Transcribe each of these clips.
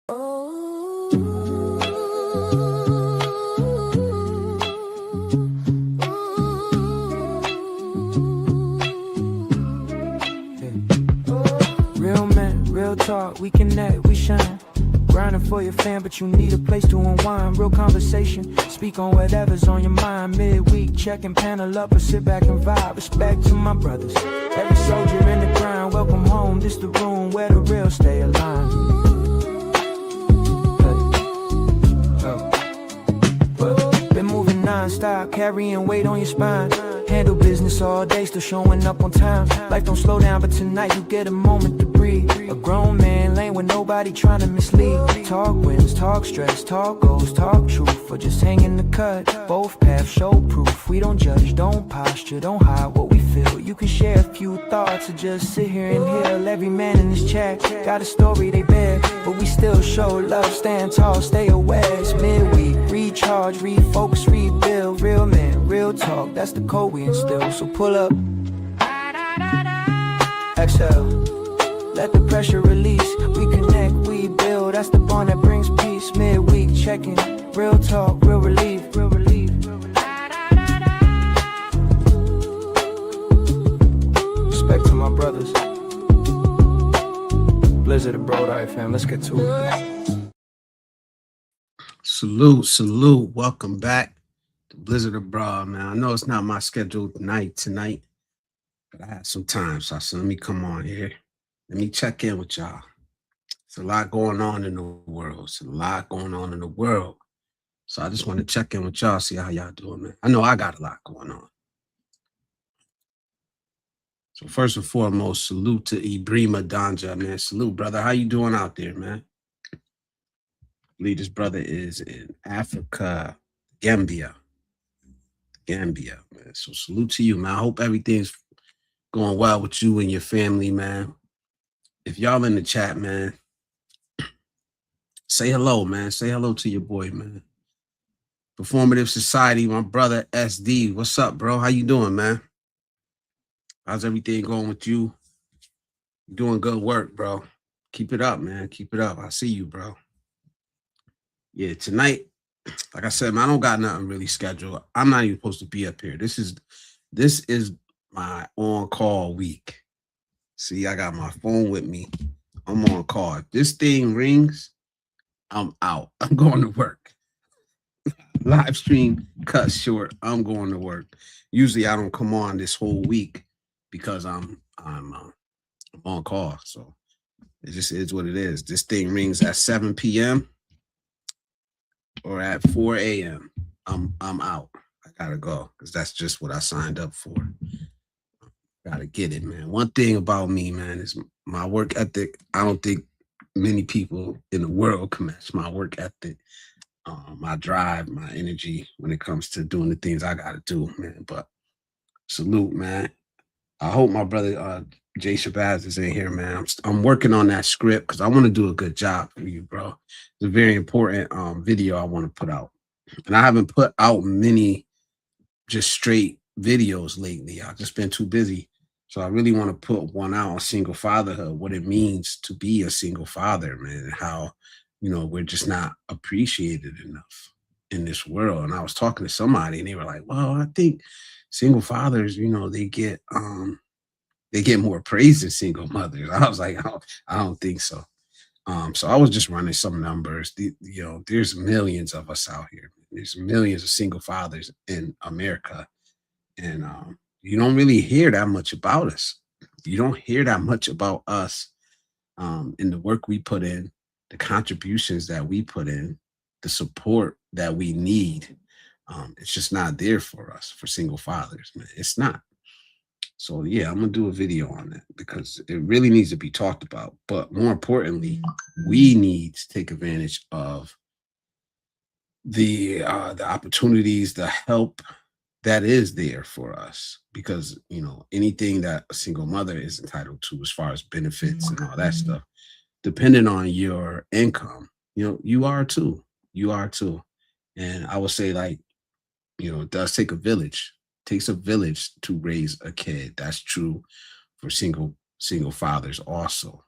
Real men, real talk, we connect, we shine. Grinding for your fan, but you need a place to unwind. Real conversation, speak on whatever's on your mind. Midweek, checking panel up or sit back and vibe. Respect to my brothers, every soldier in the grind. Welcome home, this the room where the real stay alive. Been moving non-stop, carrying weight on your spine. Handle business all day, still showing up on time. Life don't slow down, but tonight you get a moment to breathe. A grown man lane with nobody trying to mislead. Talk wins, talk stress, talk goals, talk truth, or just hang in the cut. Both paths show proof. We don't judge, don't posture, don't hide what we feel. You can share a few thoughts or just sit here and heal. Every man in this chat got a story they bear, but we still show love, stand tall, stay aware. It's midweek, recharge, refocus, rebuild. Real man, real talk, that's the code we instill. So pull up, exhale, let the pressure release. We connect, we build, that's the bond that brings peace. Midweek checking, real talk, real relief, real relief. Respect to my brothers. Blizzardabroad, alright fam, let's get to it. Salute. Welcome back to Blizzardabroad, man. I know it's not my scheduled night tonight, but I had some time, so I said, let me come on here. Let me check in with y'all. It's a lot going on in the world. So I just want to check in with y'all, see how y'all doing, man. I know I got a lot going on. So first and foremost, salute to Ibrima Danja, man. Salute, brother. How you doing out there, man? I believe this brother is in Africa, Gambia, man. So salute to you, man. I hope everything's going well with you and your family, man. If y'all in the chat, man, say hello, man. Say hello to your boy, man. Performative Society, my brother SD. What's up, bro? How you doing, man? How's everything going with you? You're doing good work, bro. Keep it up, man. Keep it up. I see you, bro. Yeah, tonight, like I said, man, I don't got nothing really scheduled. I'm not even supposed to be up here. This is my on-call week. See, I got my phone with me. I'm on call. If this thing rings, I'm out. I'm going to work. Live stream cut short. I'm going to work. Usually I don't come on this whole week because I'm on call. So it just is what it is. This thing rings at 7 p.m. or at 4 a.m. I'm out. I gotta go because that's just what I signed up for. Gotta get it, man. One thing about me, man, is my work ethic. I don't think many people in the world can match my work ethic, my drive, my energy when it comes to doing the things I gotta do, man. But salute, man. I hope my brother Jay Shabazz is in here, man. I'm working on that script because I want to do a good job for you, bro. It's a very important video I want to put out. And I haven't put out many just straight videos lately. I've just been too busy. So I really want to put one out on single fatherhood, what it means to be a single father, man, and how, we're just not appreciated enough in this world. And I was talking to somebody and they were like, well, I think single fathers, they get more praise than single mothers. I was like, I don't think so. So I was just running some numbers. There's millions of us out here. There's millions of single fathers in America. And you don't really hear that much about us. You don't hear that much about us in the work we put in, the contributions that we put in, the support that we need. It's just not there for us, for single fathers, man. It's not. So yeah, I'm gonna do a video on that because it really needs to be talked about. But more importantly, we need to take advantage of the opportunities, the help that is there for us, because anything that a single mother is entitled to as far as benefits and all that stuff, depending on your income, you are too. And I would say, like, it does take a village. It takes a village to raise a kid. That's true for single fathers also.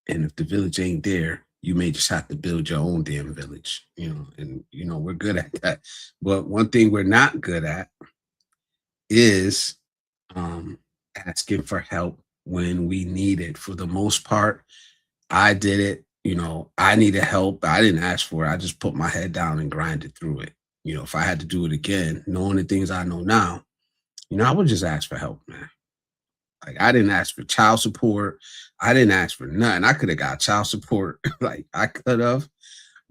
And if the village ain't there, you may just have to build your own damn village, and we're good at that. But one thing we're not good at is um, asking for help when we need it. For the most part, I did it. I needed help. I didn't ask for it. I just put my head down and grinded through it. If I had to do it again, knowing the things I know now, I would just ask for help, man. Like, I didn't ask for child support. I didn't ask for nothing. I could have got child support. Like, I could have.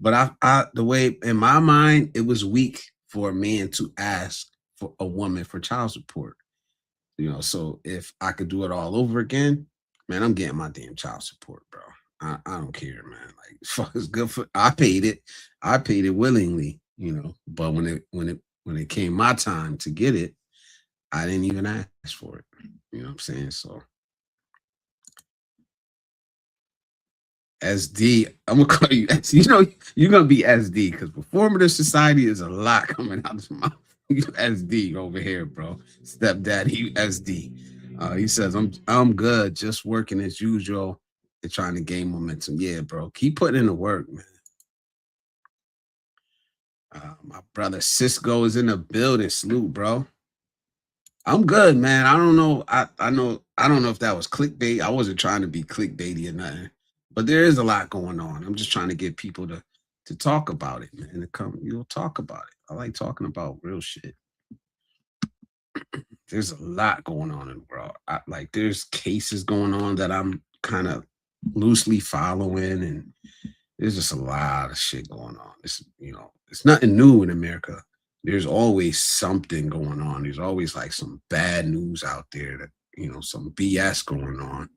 But the way in my mind, it was weak for a man to ask for a woman for child support. So if I could do it all over again, man, I'm getting my damn child support, bro. I don't care, man. Like, fuck, it's good for. I paid it. I paid it willingly, But when it came my time to get it, I didn't even ask for it. You know what I'm saying? So SD, I'm gonna call you you're gonna be SD because performative society is a lot coming out of my mouth. You SD over here, bro. Stepdaddy SD. He says I'm good, just working as usual and trying to gain momentum. Yeah, bro. Keep putting in the work, man. My brother Cisco is in the building. Salute, bro. I'm good, man. I don't know. I don't know if that was clickbait. I wasn't trying to be clickbaity or nothing. But there is a lot going on. I'm just trying to get people to talk about it, man. To come, talk about it. I like talking about real shit. There's a lot going on in the world. There's cases going on that I'm kind of loosely following, and there's just a lot of shit going on. It's nothing new in America. There's always something going on. There's always like some bad news out there that, some BS going on.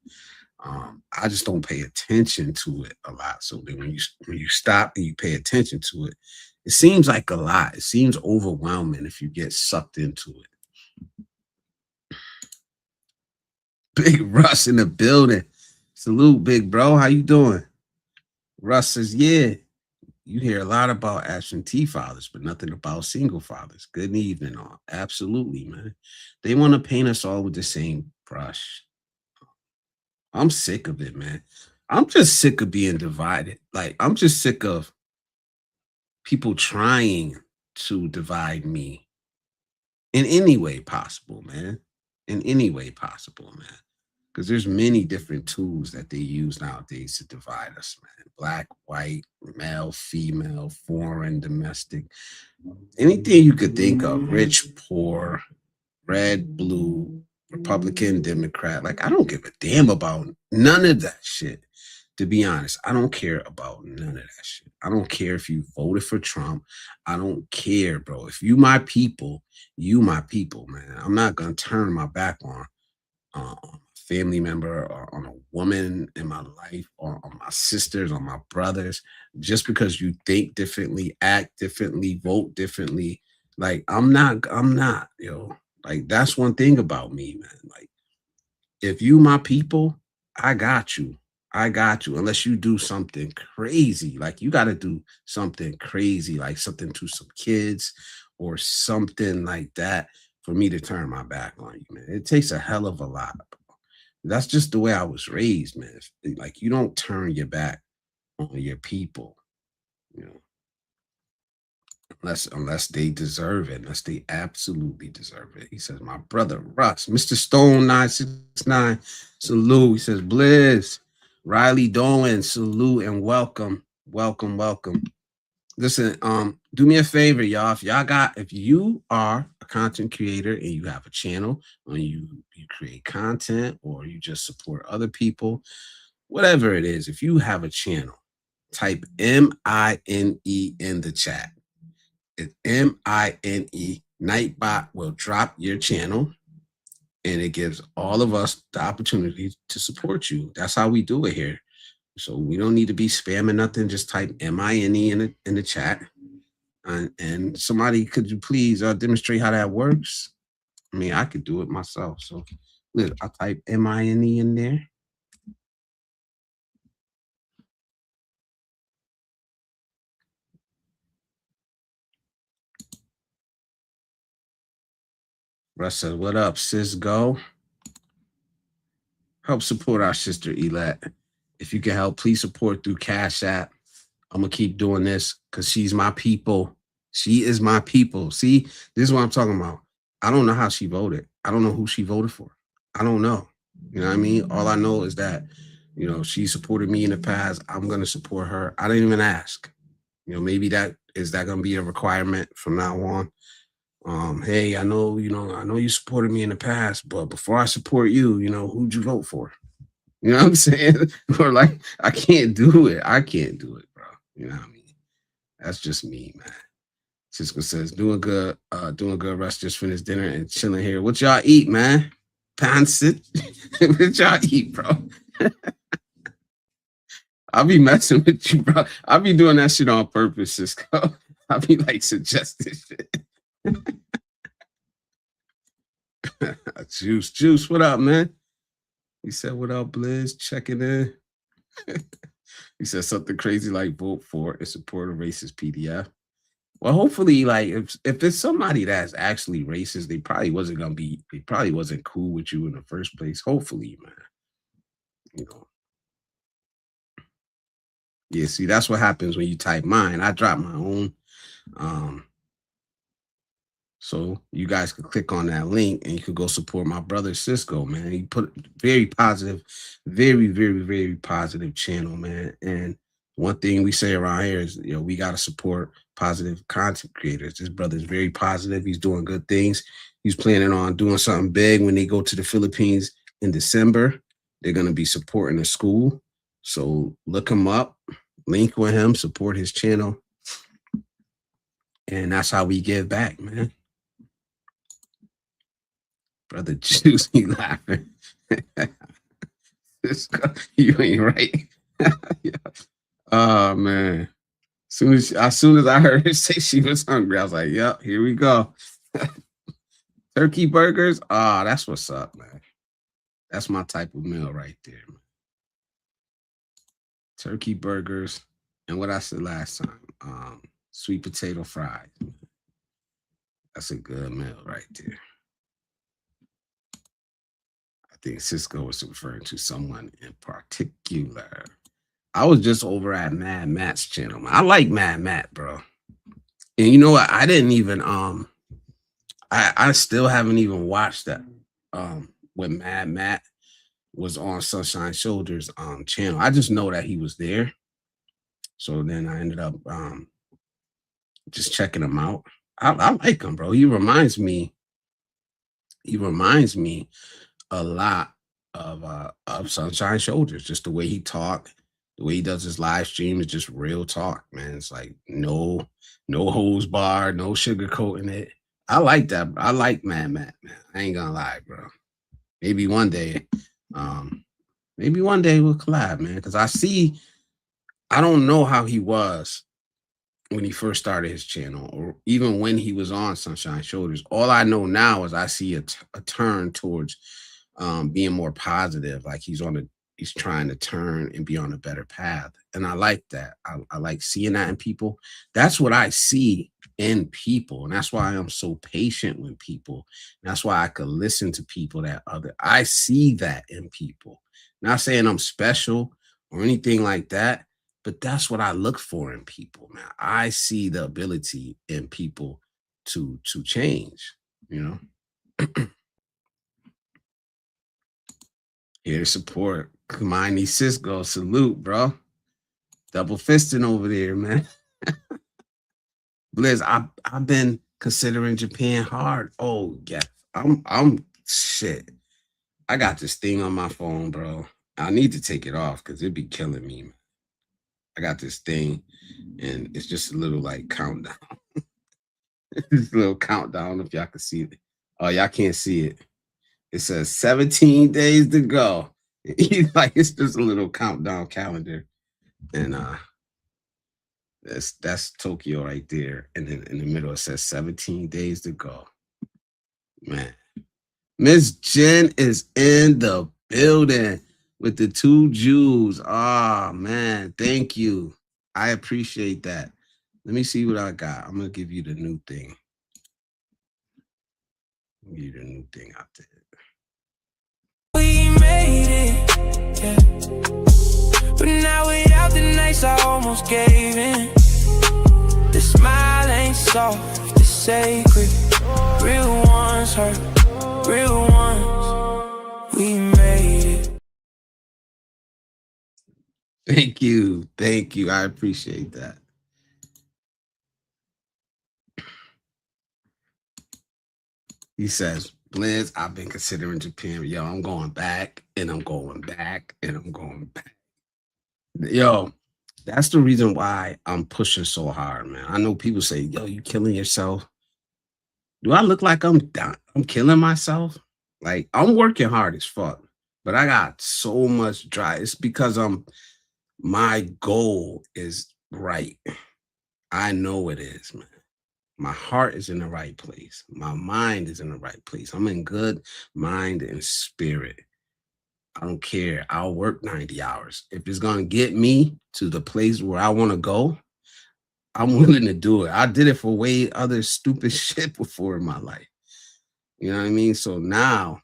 I just don't pay attention to it a lot. So then when you stop and you pay attention to it, it seems like a lot. It seems overwhelming if you get sucked into it. Big Russ in the building. Salute, big bro. How you doing? Russ says, yeah, you hear a lot about absentee fathers, but nothing about single fathers. Good evening, all. Absolutely, man. They want to paint us all with the same brush. I'm sick of it, man. I'm just sick of being divided. Like, I'm just sick of people trying to divide me in any way possible, man. In any way possible, man. Because there's many different tools that they use nowadays to divide us, man. Black, white, male, female, foreign, domestic. Anything you could think of, rich, poor, red, blue, Republican, Democrat. Like, I don't give a damn about none of that shit. To be honest, I don't care about none of that shit. I don't care if you voted for Trump. I don't care, bro. If you my people, man. I'm not gonna turn my back on a family member or on a woman in my life or on my sisters, on my brothers, just because you think differently, act differently, vote differently. Like, I'm not, yo. Like, that's one thing about me, man. Like, if you my people, I got you. I got you. Unless you do something crazy. Like, you got to do something crazy, like something to some kids or something like that for me to turn my back on you, man. It takes a hell of a lot. That's just the way I was raised, man. Like, you don't turn your back on your people, you know. Unless they deserve it, unless they absolutely deserve it. He says, my brother Russ, Mr. Stone 969, salute. He says, Blizz, Riley Doan, salute and welcome. Welcome. Listen, do me a favor, y'all. If you are a content creator and you have a channel or you create content or you just support other people, whatever it is, if you have a channel, type MINE in the chat. It's MINE. Nightbot will drop your channel and it gives all of us the opportunity to support you. That's how we do it here. So we don't need to be spamming nothing. Just type MINE in the chat. And somebody, could you please demonstrate how that works? I mean, I could do it myself. So look, I'll type MINE in there. Russ says, what up, sis? Go. Help support our sister Elat. If you can help, please support through Cash App. I'm gonna keep doing this because she's my people. She is my people. See, this is what I'm talking about. I don't know how she voted. I don't know who she voted for. I don't know. You know what I mean? All I know is that, she supported me in the past. I'm gonna support her. I didn't even ask. Maybe that gonna be a requirement from now on. Hey, I know you supported me in the past, but before I support you, who'd you vote for? You know what I'm saying? Or like, I can't do it. I can't do it, bro. You know what I mean? That's just me, man. Cisco says, doing good, Russ. Just finished dinner and chilling here. What y'all eat, man? Pancit? What y'all eat, bro? I'll be messing with you, bro. I'll be doing that shit on purpose, Cisco. I'll be like suggesting shit. Juice, what up, man? He said, what up, Blizz? Checking in. He said something crazy like vote for and support a racist PDF. Well, hopefully, like if it's somebody that's actually racist, they probably wasn't cool with you in the first place. Hopefully, man. Yeah, see, that's what happens when you type mine. I drop my own. So you guys can click on that link and you can go support my brother Cisco, man. He put very positive, very, very, very positive channel, man. And one thing we say around here is, we got to support positive content creators. This brother is very positive. He's doing good things. He's planning on doing something big when they go to the Philippines in December. They're going to be supporting the school. So look him up, link with him, support his channel. And that's how we give back, man. Brother Juice, he laughing. You ain't right. Yeah. Oh man. As soon as I heard her say she was hungry, I was like, yep, here we go. Turkey burgers. Ah, that's what's up, man. That's my type of meal right there, man. Turkey burgers. And what I said last time, sweet potato fries. That's a good meal right there. I think Cisco was referring to someone in particular. I was just over at Mad Matt's channel. I like Mad Matt, bro. And you know what? I didn't even I still haven't even watched that when Mad Matt was on Sunshine Shoulders channel. I just know that he was there. So then I ended up just checking him out. I like him, bro. He reminds me a lot of Sunshine Shoulders. Just the way he talked, the way he does his live stream is just real talk, man. It's like no hose bar, no sugarcoating it. I like that. I like Mad Matt, man. I ain't gonna lie, bro. Maybe one day we'll collab, man. Because I don't know how he was when he first started his channel, or even when he was on Sunshine Shoulders. All I know now is I see a turn towards being more positive. Like he's trying to turn and be on a better path. And I like that. I like seeing that in people. That's what I see in people. And that's why I'm so patient with people. And that's why I could listen to people I see that in people. Not saying I'm special or anything like that, but that's what I look for in people, man. I see the ability in people to change, Here to support. Kamani Cisco, salute, bro. Double fisting over there, man. Blizz, I've been considering Japan hard. Oh, yeah. I'm shit. I got this thing on my phone, bro. I need to take it off because it'd be killing me, man. I got this thing, and it's just a little like countdown. This little countdown, if y'all can see it. Oh, y'all can't see it. It says 17 days to go. It's just a little countdown calendar. And that's Tokyo right there. And then in the middle it says 17 days to go. Man. Miss Jen is in the building with the 2 Jews. Oh man, thank you. I appreciate that. Let me see what I got. I'm gonna give you the new thing. Give you the new thing out there. We made it, yeah. But now without the nights I almost gave in. The smile ain't soft, it's sacred. Real ones hurt, real ones. We made it. Thank you. Thank you. I appreciate that. He says, Blizz, I've been considering Japan. Yo, I'm going back and I'm going back and I'm going back. Yo, that's the reason why I'm pushing so hard, man. I know people say, yo, you killing yourself. Do I look like I'm killing myself? Like, I'm working hard as fuck, but I got so much drive. It's because my goal is right. I know it is, man. My heart is in the right place. My mind is in the right place. I'm in good mind and spirit. I don't care. I'll work 90 hours. If it's going to get me to the place where I want to go, I'm willing to do it. I did it for way other stupid shit before in my life. You know what I mean? So now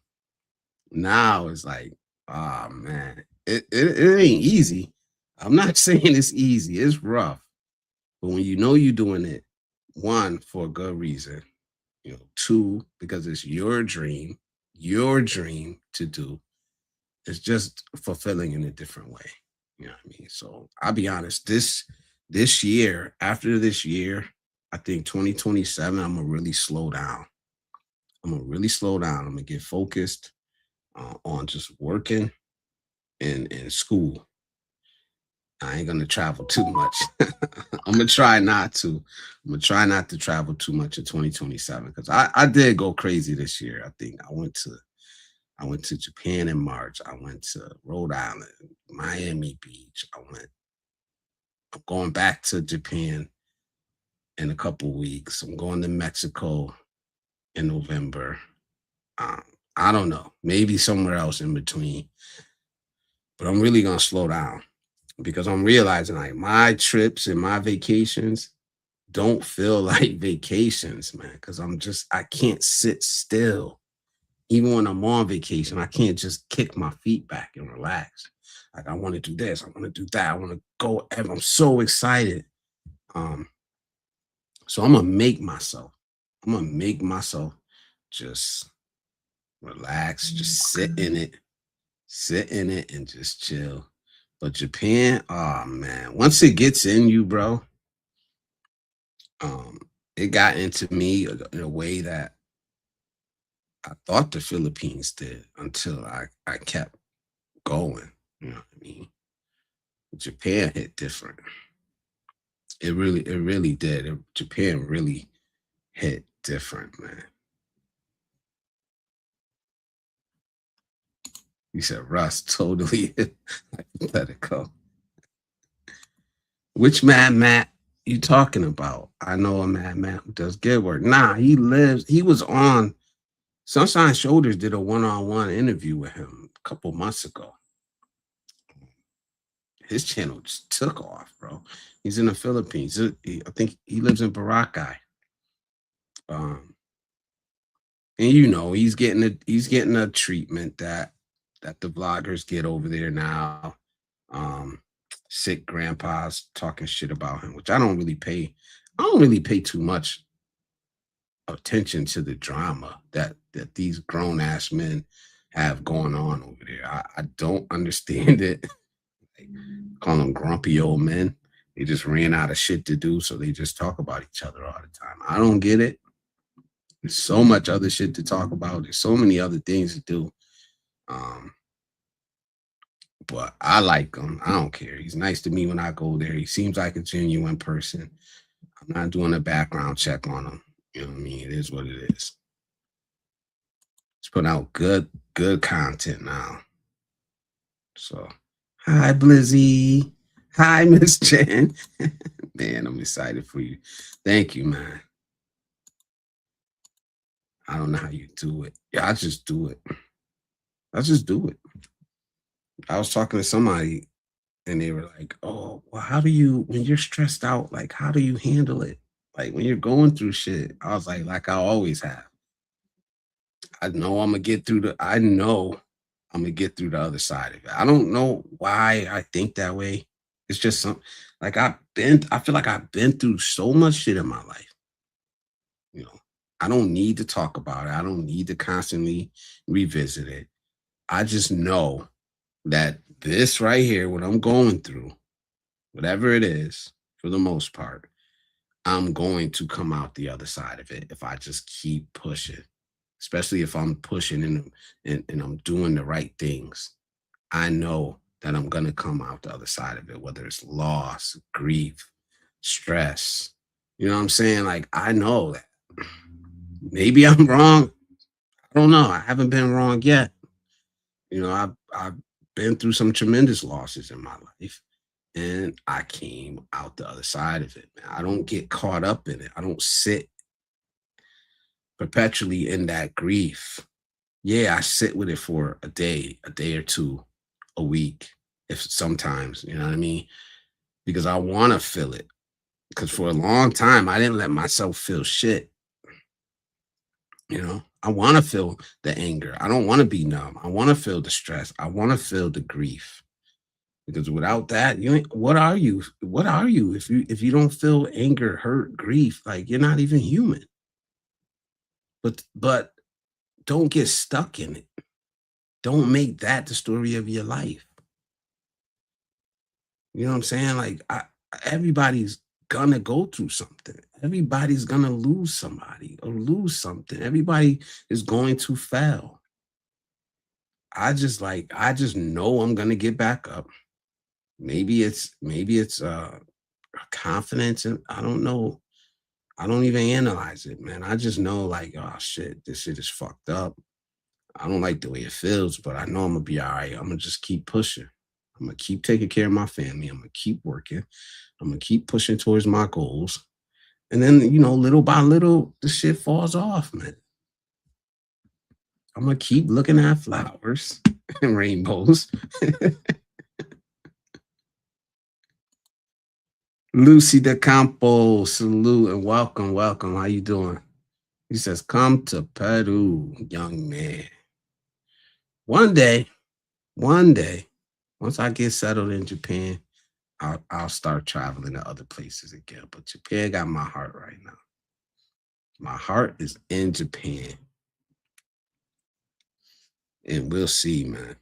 it's like, oh man, it ain't easy. I'm not saying it's easy. It's rough. But when you know you're doing it, one, for a good reason, you know, two, because it's your dream to do. It's just fulfilling in a different way. You know what I mean? So I'll be honest, this year, after this year, I think 2027, I'm gonna really slow down. I'm gonna get focused on just working and school. I ain't gonna travel too much. I'm gonna try not to. I'm gonna try not to travel too much in 2027 because I did go crazy this year. I think I went to Japan in March. I went to Rhode Island, Miami Beach. I'm going back to Japan in a couple weeks. I'm going to Mexico in November. I don't know, maybe somewhere else in between. But I'm really gonna slow down because I'm realizing like my trips and my vacations don't feel like vacations, man. Because I can't sit still. Even when I'm on vacation, I can't just kick my feet back and relax. Like I want to do this, I want to do that, I want to go. I'm so excited. So I'm gonna make myself just relax, just sit in it and just chill. But Japan, oh man, once it gets in you, bro, it got into me in a way that I thought the Philippines did until I kept going. You know what I mean? Japan hit different. It really did. Japan really hit different, man. You said Russ, totally hypothetical. Which Mad Matt you talking about? I know a Mad Matt who does good work. Nah, he was on Sunshine Shoulders did a one-on-one interview with him a couple months ago. His channel just took off, bro. He's in the Philippines. I think he lives in Boracay. And you know, he's getting a treatment that the vloggers get over there now. Sick grandpas talking shit about him, which I don't really pay too much attention to the drama that these grown ass men have going on over there. I don't understand it. Like, call them grumpy old men. They just ran out of shit to do, so they just talk about each other all the time. I don't get it. There's so much other shit to talk about. There's so many other things to do. But I like him. I don't care. He's nice to me when I go there. He seems like a genuine person. I'm not doing a background check on him. You know what I mean? It is what it is. He's putting out good content now. So, hi, Blizzy. Hi, Miss Jen. Man, I'm excited for you. Thank you, man. I don't know how you do it. Yeah, I just do it. I was talking to somebody and they were like, oh, well, how do you, when you're stressed out, like, how do you handle it? Like, when you're going through shit, I was like I always have. I know I'm going to get through I know I'm gonna get through the other side of it. I don't know why I think that way. It's just some like I feel like I've been through so much shit in my life. You know, I don't need to talk about it. I don't need to constantly revisit it. I just know that this right here, what I'm going through, whatever it is, for the most part, I'm going to come out the other side of it if I just keep pushing, especially if I'm pushing and I'm doing the right things. I know that I'm going to come out the other side of it, whether it's loss, grief, stress. You know what I'm saying? Like, I know that. Maybe I'm wrong. I don't know. I haven't been wrong yet. I've been through some tremendous losses in my life, and I came out the other side of it. Man. I don't get caught up in it. I don't sit perpetually in that grief. Yeah, I sit with it for a day or two, a week, if sometimes, you know what I mean? Because I want to feel it. Because for a long time, I didn't let myself feel shit. I want to feel the anger. I don't want to be numb. I want to feel the stress. I want to feel the grief. Because without that, you ain't, what are you? What are you if you don't feel anger, hurt, grief? Like you're not even human. But don't get stuck in it. Don't make that the story of your life. You know what I'm saying? Like everybody's gonna go through something. Everybody's gonna lose somebody or lose something. Everybody is going to fail. I just know I'm gonna get back up. Maybe it's confidence, and I don't know. I don't even analyze it, man. I just know like, oh shit, this shit is fucked up. I don't like the way it feels, but I know I'm gonna be all right. I'm gonna just keep pushing. I'm gonna keep taking care of my family. I'm gonna keep working. I'm gonna keep pushing towards my goals. And then, little by little, the shit falls off, man. I'm gonna keep looking at flowers and rainbows. Lucy De Campo, salute and welcome, welcome. How you doing? He says, "Come to Peru, young man. One day, one day, once I get settled in Japan, I'll start traveling to other places again. But Japan got my heart right now. My heart is in Japan, and we'll see, man."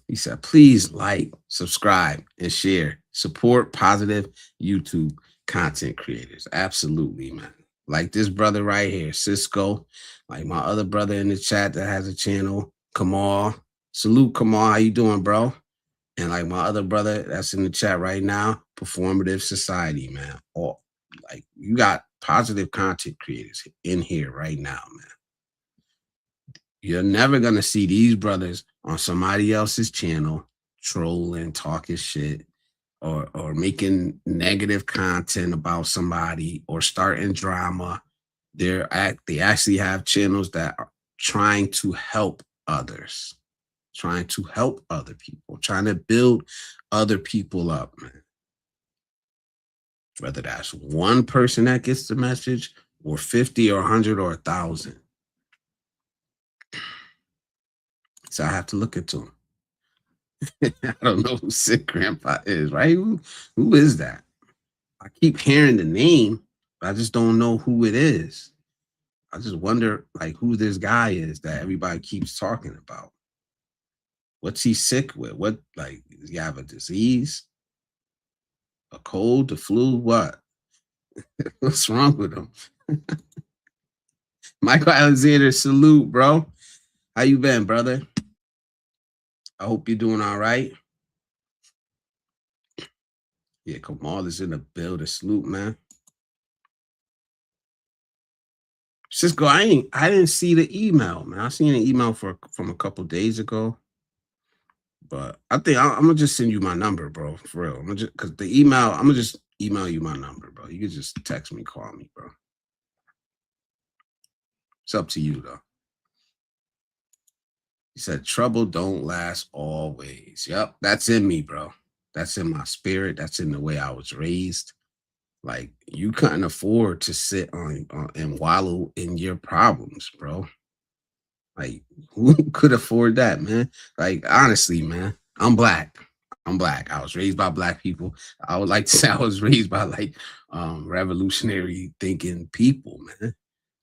He said, "Please like, subscribe, and share. Support positive YouTube content creators." Absolutely, man. Like this brother right here, Cisco, like my other brother in the chat that has a channel, Kamal. Salute, Kamal. How you doing, bro? And like my other brother that's in the chat right now, Performative Society, man. All like you got positive content creators in here right now, man. You're never gonna see these brothers on somebody else's channel trolling, talking shit, or making negative content about somebody or starting drama. They actually have channels that are trying to help others, trying to help other people, trying to build other people up, man. Whether that's one person that gets the message or 50 or 100 or 1,000. So I have to look into them. I don't know who Sick Grandpa is, right? Who is that? I keep hearing the name, but I just don't know who it is. I just wonder like who this guy is that everybody keeps talking about. What's he sick with? What, like, does he have a disease? A cold, the flu? What? What's wrong with him? Michael Alexander, salute, bro. How you been, brother? I hope you're doing all right. Yeah, Kamal is in the building. Salute, man. Cisco, I didn't see the email, man. I seen an email from a couple days ago. But I think I'm gonna just send you my number, bro. For real. Cause the email, I'm gonna just email you my number, bro. You can just text me, call me, bro. It's up to you though. He said, "Trouble don't last always." Yep, that's in me, bro. That's in my spirit. That's in the way I was raised. Like you couldn't afford to sit on and wallow in your problems, bro. Like, who could afford that, man? Like, honestly, man, I'm black. I'm black. I was raised by black people. I would like to say I was raised by like revolutionary thinking people, man.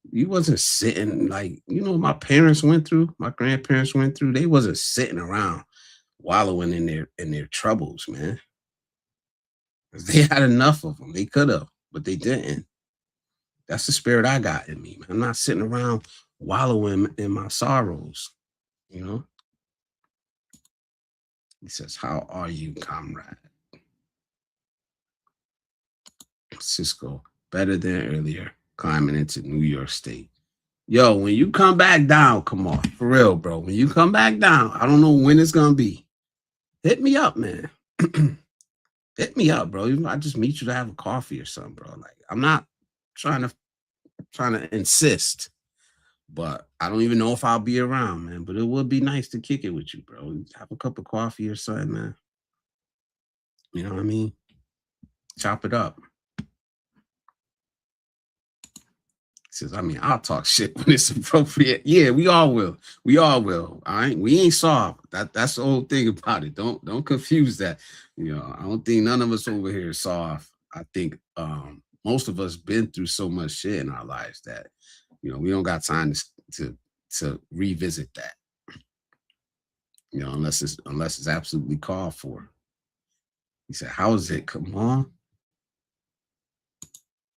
You wasn't sitting like, my parents went through, my grandparents went through, they wasn't sitting around wallowing in their troubles, man. 'Cause they had enough of them. They could have, but they didn't. That's the spirit I got in me, man. I'm not sitting around wallowing in my sorrows, you know? He says, "How are you, comrade?" Cisco, better than earlier, climbing into New York State. Yo, when you come back down, come on, for real, bro. When you come back down, I don't know when it's gonna be. Hit me up, man. Hit me up, bro. I just meet you to have a coffee or something, bro. Like, I'm not trying to insist, but I don't even know if I'll be around, man. But it would be nice to kick it with you, bro. Have a cup of coffee or something, man. You know what I mean? Chop it up. Says, I mean, I'll talk shit when it's appropriate. Yeah, we all will. We all will. All right. We ain't soft. That's the whole thing about it. Don't confuse that. I don't think none of us over here is soft. I think most of us been through so much shit in our lives that we don't got time to revisit that. Unless it's absolutely called for. He said, "How is it? Come on."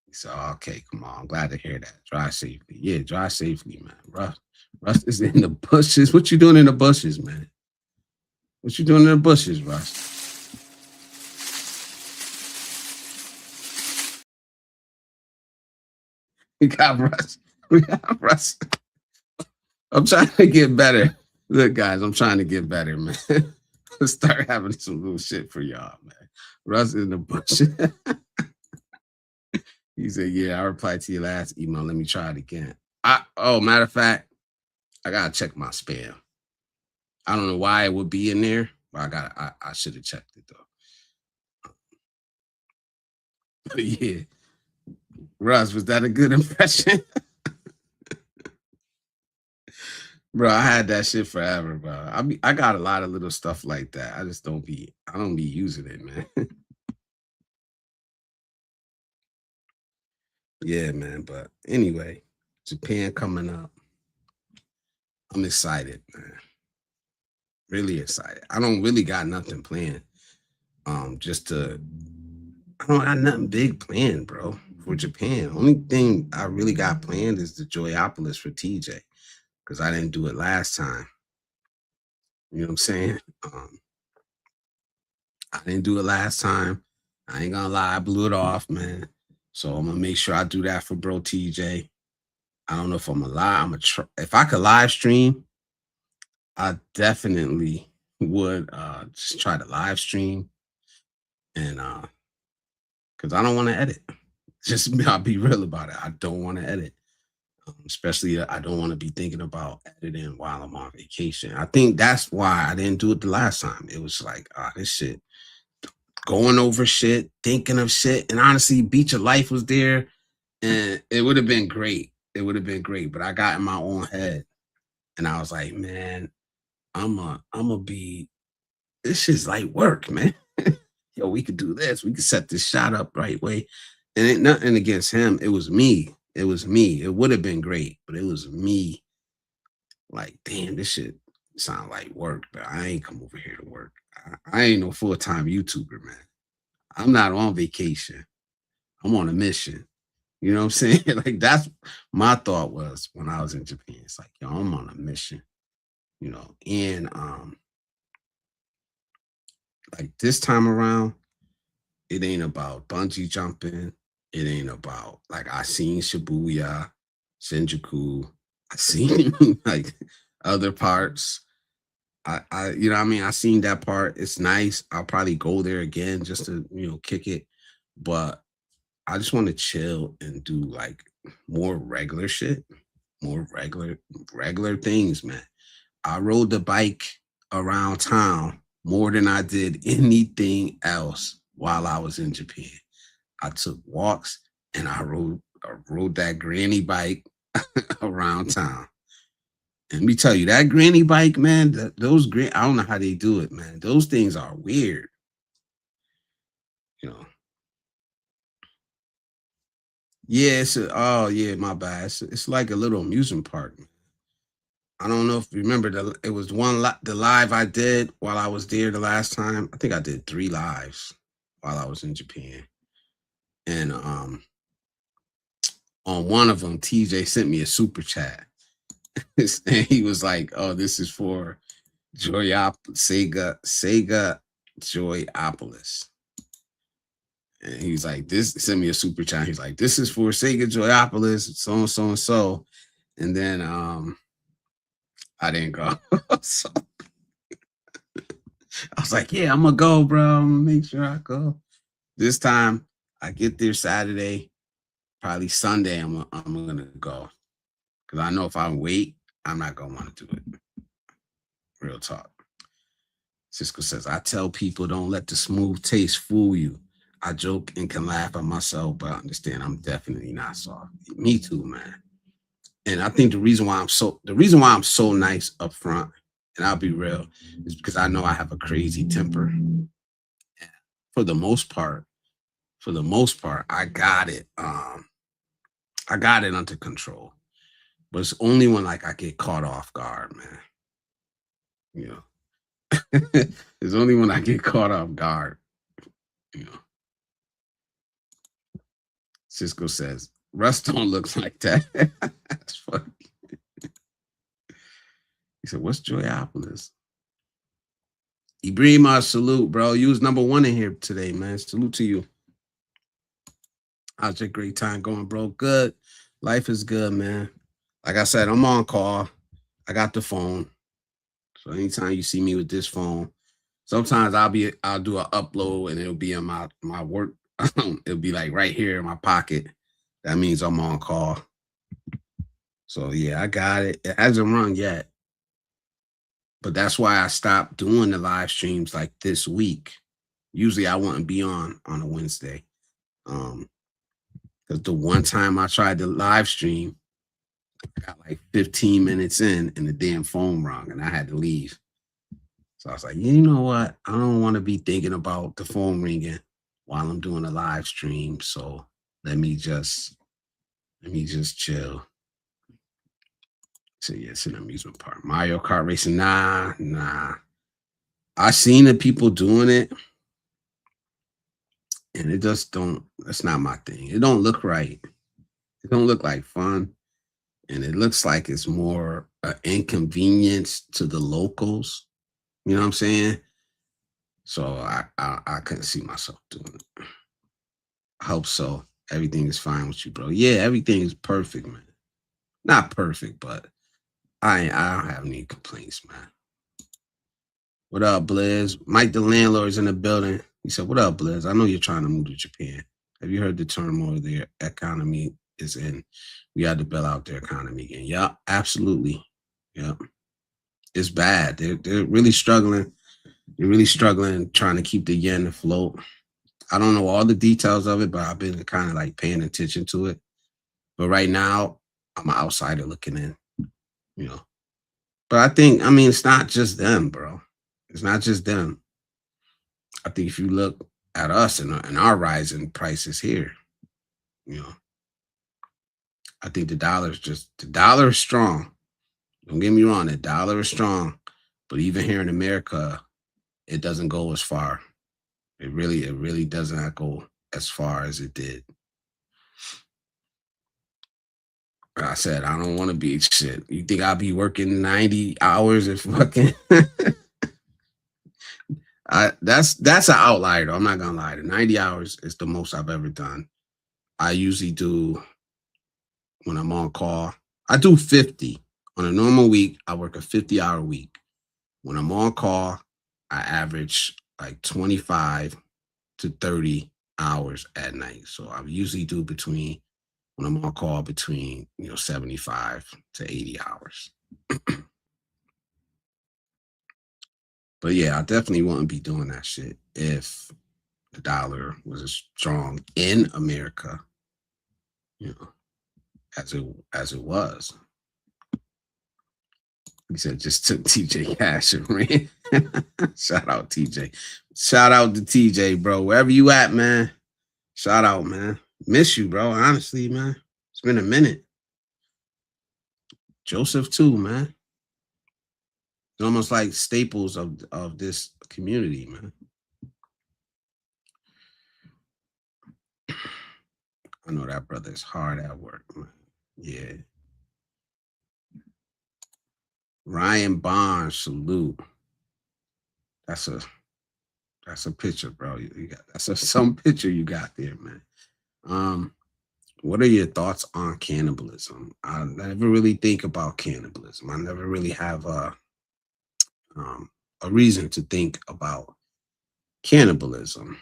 He said, "Okay, come on. I'm glad to hear that. Drive safely." Yeah, drive safely, man. Russ is in the bushes. What you doing in the bushes, man? What you doing in the bushes, Russ? We got Russ. We got Russ. I'm trying to get better. Look, guys, I'm trying to get better, man. Start having some little shit for y'all, man. Russ in the bushes. He said, "Yeah, I replied to your last email. Let me try it again." Matter of fact, I gotta check my spam. I don't know why it would be in there, but I should have checked it though. But yeah, Russ, was that a good impression? Bro, I had that shit forever, bro. I got a lot of little stuff like that. I don't be using it, man. Yeah, man. But anyway, Japan coming up. I'm excited, man. Really excited. I don't really got nothing planned. I don't got nothing big planned, bro, for Japan. Only thing I really got planned is the Joyopolis for TJ because I didn't do it last time. You know what I'm saying? I didn't do it last time. I ain't gonna lie, I blew it off, man. So I'm gonna make sure I do that for bro TJ. I don't know if I'm gonna lie. If I could live stream, I definitely would just try to live stream and because I don't want to edit. Just I'll be real about it. I don't want to edit. Especially I don't want to be thinking about editing while I'm on vacation. I think that's why I didn't do it the last time. It was like, this shit, going over shit, thinking of shit. And honestly, Beach of Life was there and it would have been great. It would have been great. But I got in my own head and I was like, man, I'm a be, this shit's like work, man. Yo, we could do this. We could set this shot up right way. And it nothing against him. It was me. It was me. It would have been great, but it was me. Like, damn, this shit sound like work, but I ain't come over here to work. I ain't no full-time YouTuber, man. I'm not on vacation. I'm on a mission. You know what I'm saying? Like, that's my thought was when I was in Japan. It's like, yo, I'm on a mission, and like this time around, it ain't about bungee jumping. It ain't about like I seen Shibuya, Shinjuku. I seen like other parts. You know what I mean? I seen that part. It's nice. I'll probably go there again just to, kick it. But I just want to chill and do like more regular shit, more regular things, man. I rode the bike around town more than I did anything else while I was in Japan. I took walks and I rode that granny bike around town. And let me tell you, that granny bike, man, I don't know how they do it, man. Those things are weird. You know. Yeah, oh yeah, my bad. It's like a little amusement park. I don't know if you remember it was the live I did while I was there the last time. I think I did 3 lives while I was in Japan. And on one of them, TJ sent me a super chat. And he was like, "Oh, this is for Sega Joyopolis." And he's like, "This sent me a super chat." He's like, "This is for Sega Joyopolis, so and so and so." And then I didn't go. So I was like, "Yeah, I'm gonna go, bro. I'm gonna make sure I go." This time I get there Saturday, probably Sunday. I'm gonna go because I know if I wait, I'm not gonna want to do it. Real talk. Cisco says, "I tell people don't let the smooth taste fool you. I joke and can laugh at myself, but I understand I'm definitely not soft." Me too, man. And I think the reason why I'm so nice up front, and I'll be real, is because I know I have a crazy temper. For the most part, I got it. I got it under control. But it's only when like I get caught off guard, man. You know. It's only when I get caught off guard. You know. Cisco says, Russ don't look like that. That's funny. He said, "What's Joyopolis?" Ibrahim, salute, bro. You was number 1 in here today, man. Salute to you. How's your great time going, bro? Good. Life is good, man. Like I said, I'm on call. I got the phone. So anytime you see me with this phone, sometimes I'll do an upload and it'll be in my work. It'll be like right here in my pocket. That means I'm on call. So yeah, I got it. It hasn't run yet. But that's why I stopped doing the live streams like this week. Usually I wouldn't be on a Wednesday. Because the one time I tried to live stream, I got like 15 minutes in and the damn phone rang and I had to leave. So I was like, you know what? I don't want to be thinking about the phone ringing while I'm doing a live stream. So let me just chill. So yeah, it's an amusement park. Mario Kart racing, nah. I seen the people doing it, and it just don't. That's not my thing. It don't look right. It don't look like fun, and it looks like it's more inconvenience to the locals. You know what I'm saying? So I couldn't see myself doing it. I hope so. Everything is fine with you, bro. Yeah, everything is perfect, man. Not perfect, but I don't have any complaints, man. What up, Blizz? Mike, the landlord's in the building. He said, "What up, Blizz? I know you're trying to move to Japan. Have you heard the turmoil their economy is in? We had to bail out their economy again." Yeah, absolutely. Yeah, it's bad. They're really struggling. They're really struggling trying to keep the yen afloat. I don't know all the details of it, but I've been kind of like paying attention to it. But right now, I'm an outsider looking in. You know, but I mean, it's not just them, bro. It's not just them. I think if you look at us and our rising prices here, you know, I think the dollar is strong. Don't get me wrong, the dollar is strong, but even here in America, it doesn't go as far. It really does not go as far as it did. Like I said, I don't want to be shit. You think I'll be working 90 hours if fucking that's an outlier though. I'm not gonna lie. The 90 hours is the most I've ever done. I usually do when I'm on call. I do 50. On a normal week, I work a 50-hour week. When I'm on call, I average like 25 to 30 hours at night. So I usually do when I'm on call between 75 to 80 hours. But yeah, I definitely wouldn't be doing that shit if the dollar was as strong in America, as it was. He said just took TJ Cash and ran. Shout out TJ. Shout out to TJ, bro. Wherever you at, man. Shout out, man. Miss you, bro. Honestly, man. It's been a minute. Joseph too, man. It's almost like staples of this community, man. I know that brother's hard at work, man. Yeah. Ryan Barnes, salute. That's a picture, bro. You got some picture you got there, man. What are your thoughts on cannibalism? I never really think about cannibalism. I never really have a reason to think about cannibalism.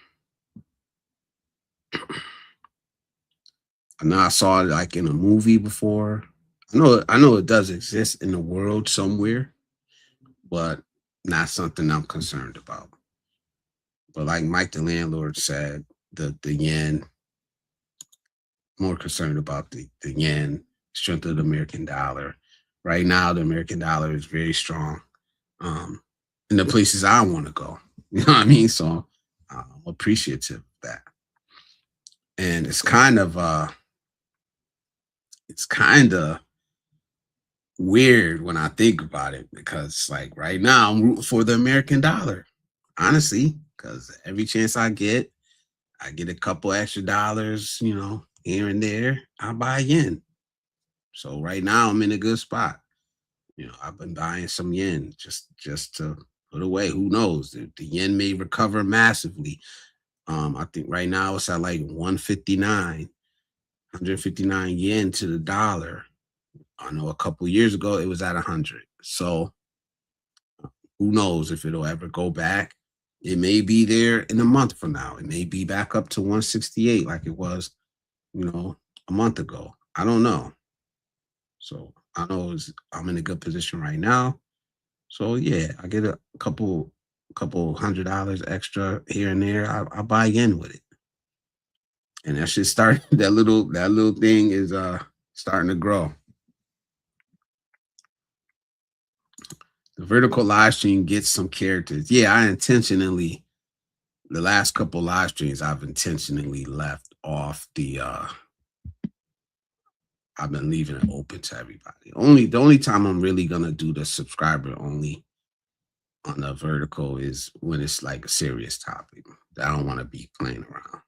I know I saw it like in a movie before. I know it does exist in the world somewhere, but not something I'm concerned about. But like Mike the landlord said, the yen, more concerned about the yen, strength of the American dollar. Right now, the American dollar is very strong in the places I want to go. You know what I mean? So I'm appreciative of that. And it's kind of weird when I think about it, because like right now I'm rooting for the American dollar, honestly, because every chance I get a couple extra dollars, you know, here and there, I buy yen. So right now I'm in a good spot. You know, I've been buying some yen just to put away. Who knows? The yen may recover massively. I think right now it's at like 159 yen to the dollar. I know a couple years ago it was at 100. So who knows if it'll ever go back? It may be there in a month from now. It may be back up to 168 like it was, you know, a month ago. I don't know. So I know I'm in a good position right now. So yeah, I get a couple $100 extra here and there. I buy in with it, and that should start. That little thing is starting to grow. The vertical live stream gets some characters. Yeah, the last couple live streams I've intentionally left off the I've been leaving it open to everybody. The only time I'm really gonna do the subscriber only on the vertical is when it's like a serious topic that I don't want to be playing around,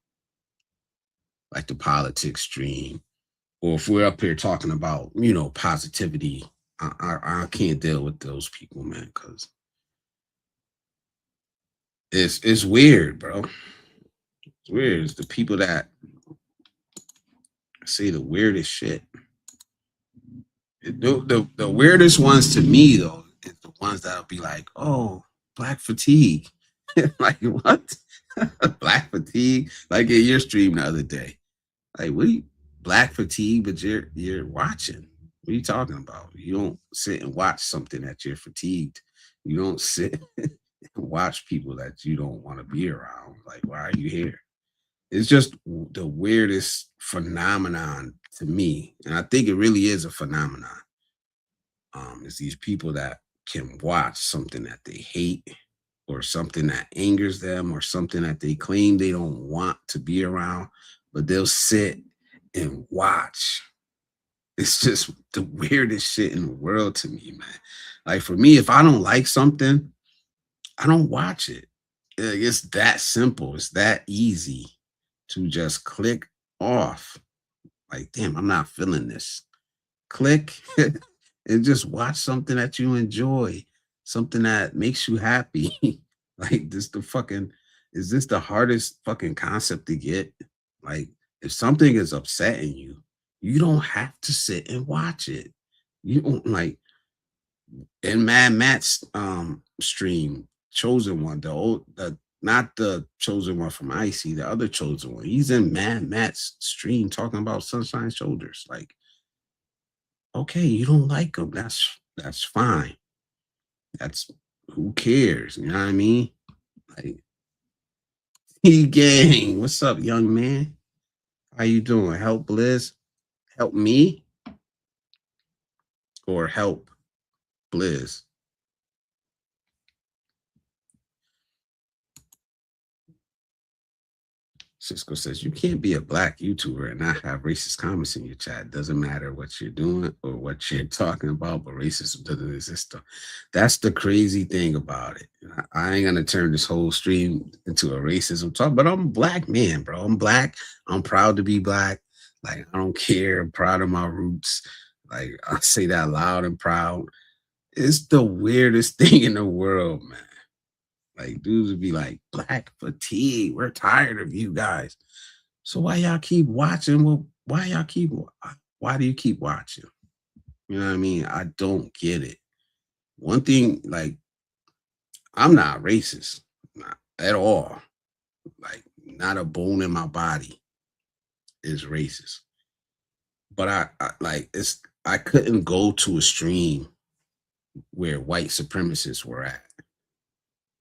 like the politics stream, or if we're up here talking about, you know, positivity. I can't deal with those people, man, because it's weird, bro. It's weird. It's the people that say the weirdest shit. The weirdest ones to me though is the ones that'll be like, oh, black fatigue. Like what? Black fatigue? Like in your stream the other day. Like what black fatigue, but you're watching. What are you talking about? You don't sit and watch something that you're fatigued. You don't sit and watch people that you don't want to be around. Like, why are you here? It's just the weirdest phenomenon to me. And I think it really is a phenomenon. It's these people that can watch something that they hate, or something that angers them, or something that they claim they don't want to be around, but they'll sit and watch. It's just the weirdest shit in the world to me, man. Like for me, if I don't like something, I don't watch it. It's that simple. It's that easy to just click off. Like, damn, I'm not feeling this. Click and just watch something that you enjoy, something that makes you happy. Like is this the hardest fucking concept to get? Like, if something is upsetting you, you don't have to sit and watch it. You don't, like in Mad Matt's stream, Chosen One, not the Chosen One from Icy, the other Chosen One. He's in Mad Matt's stream talking about Sunshine Shoulders. Like, okay, you don't like him. That's fine. That's who cares? You know what I mean? Like, he gang. What's up, young man? How you doing? Help Blizz? Help me? Or help Blizz. Cisco says you can't be a black YouTuber and not have racist comments in your chat. Doesn't matter what you're doing or what you're talking about, but racism doesn't exist. That's the crazy thing about it. I ain't gonna turn this whole stream into a racism talk, but I'm a black man, bro. I'm black. I'm proud to be black. Like, I don't care. I'm proud of my roots. Like, I say that loud and proud. It's the weirdest thing in the world, man. Like, dudes would be like, black fatigue. We're tired of you guys. So why y'all keep watching? Well, why do you keep watching? You know what I mean? I don't get it. One thing, like, I'm not racist, not at all. Like, not a bone in my body is racist. But I couldn't go to a stream where white supremacists were at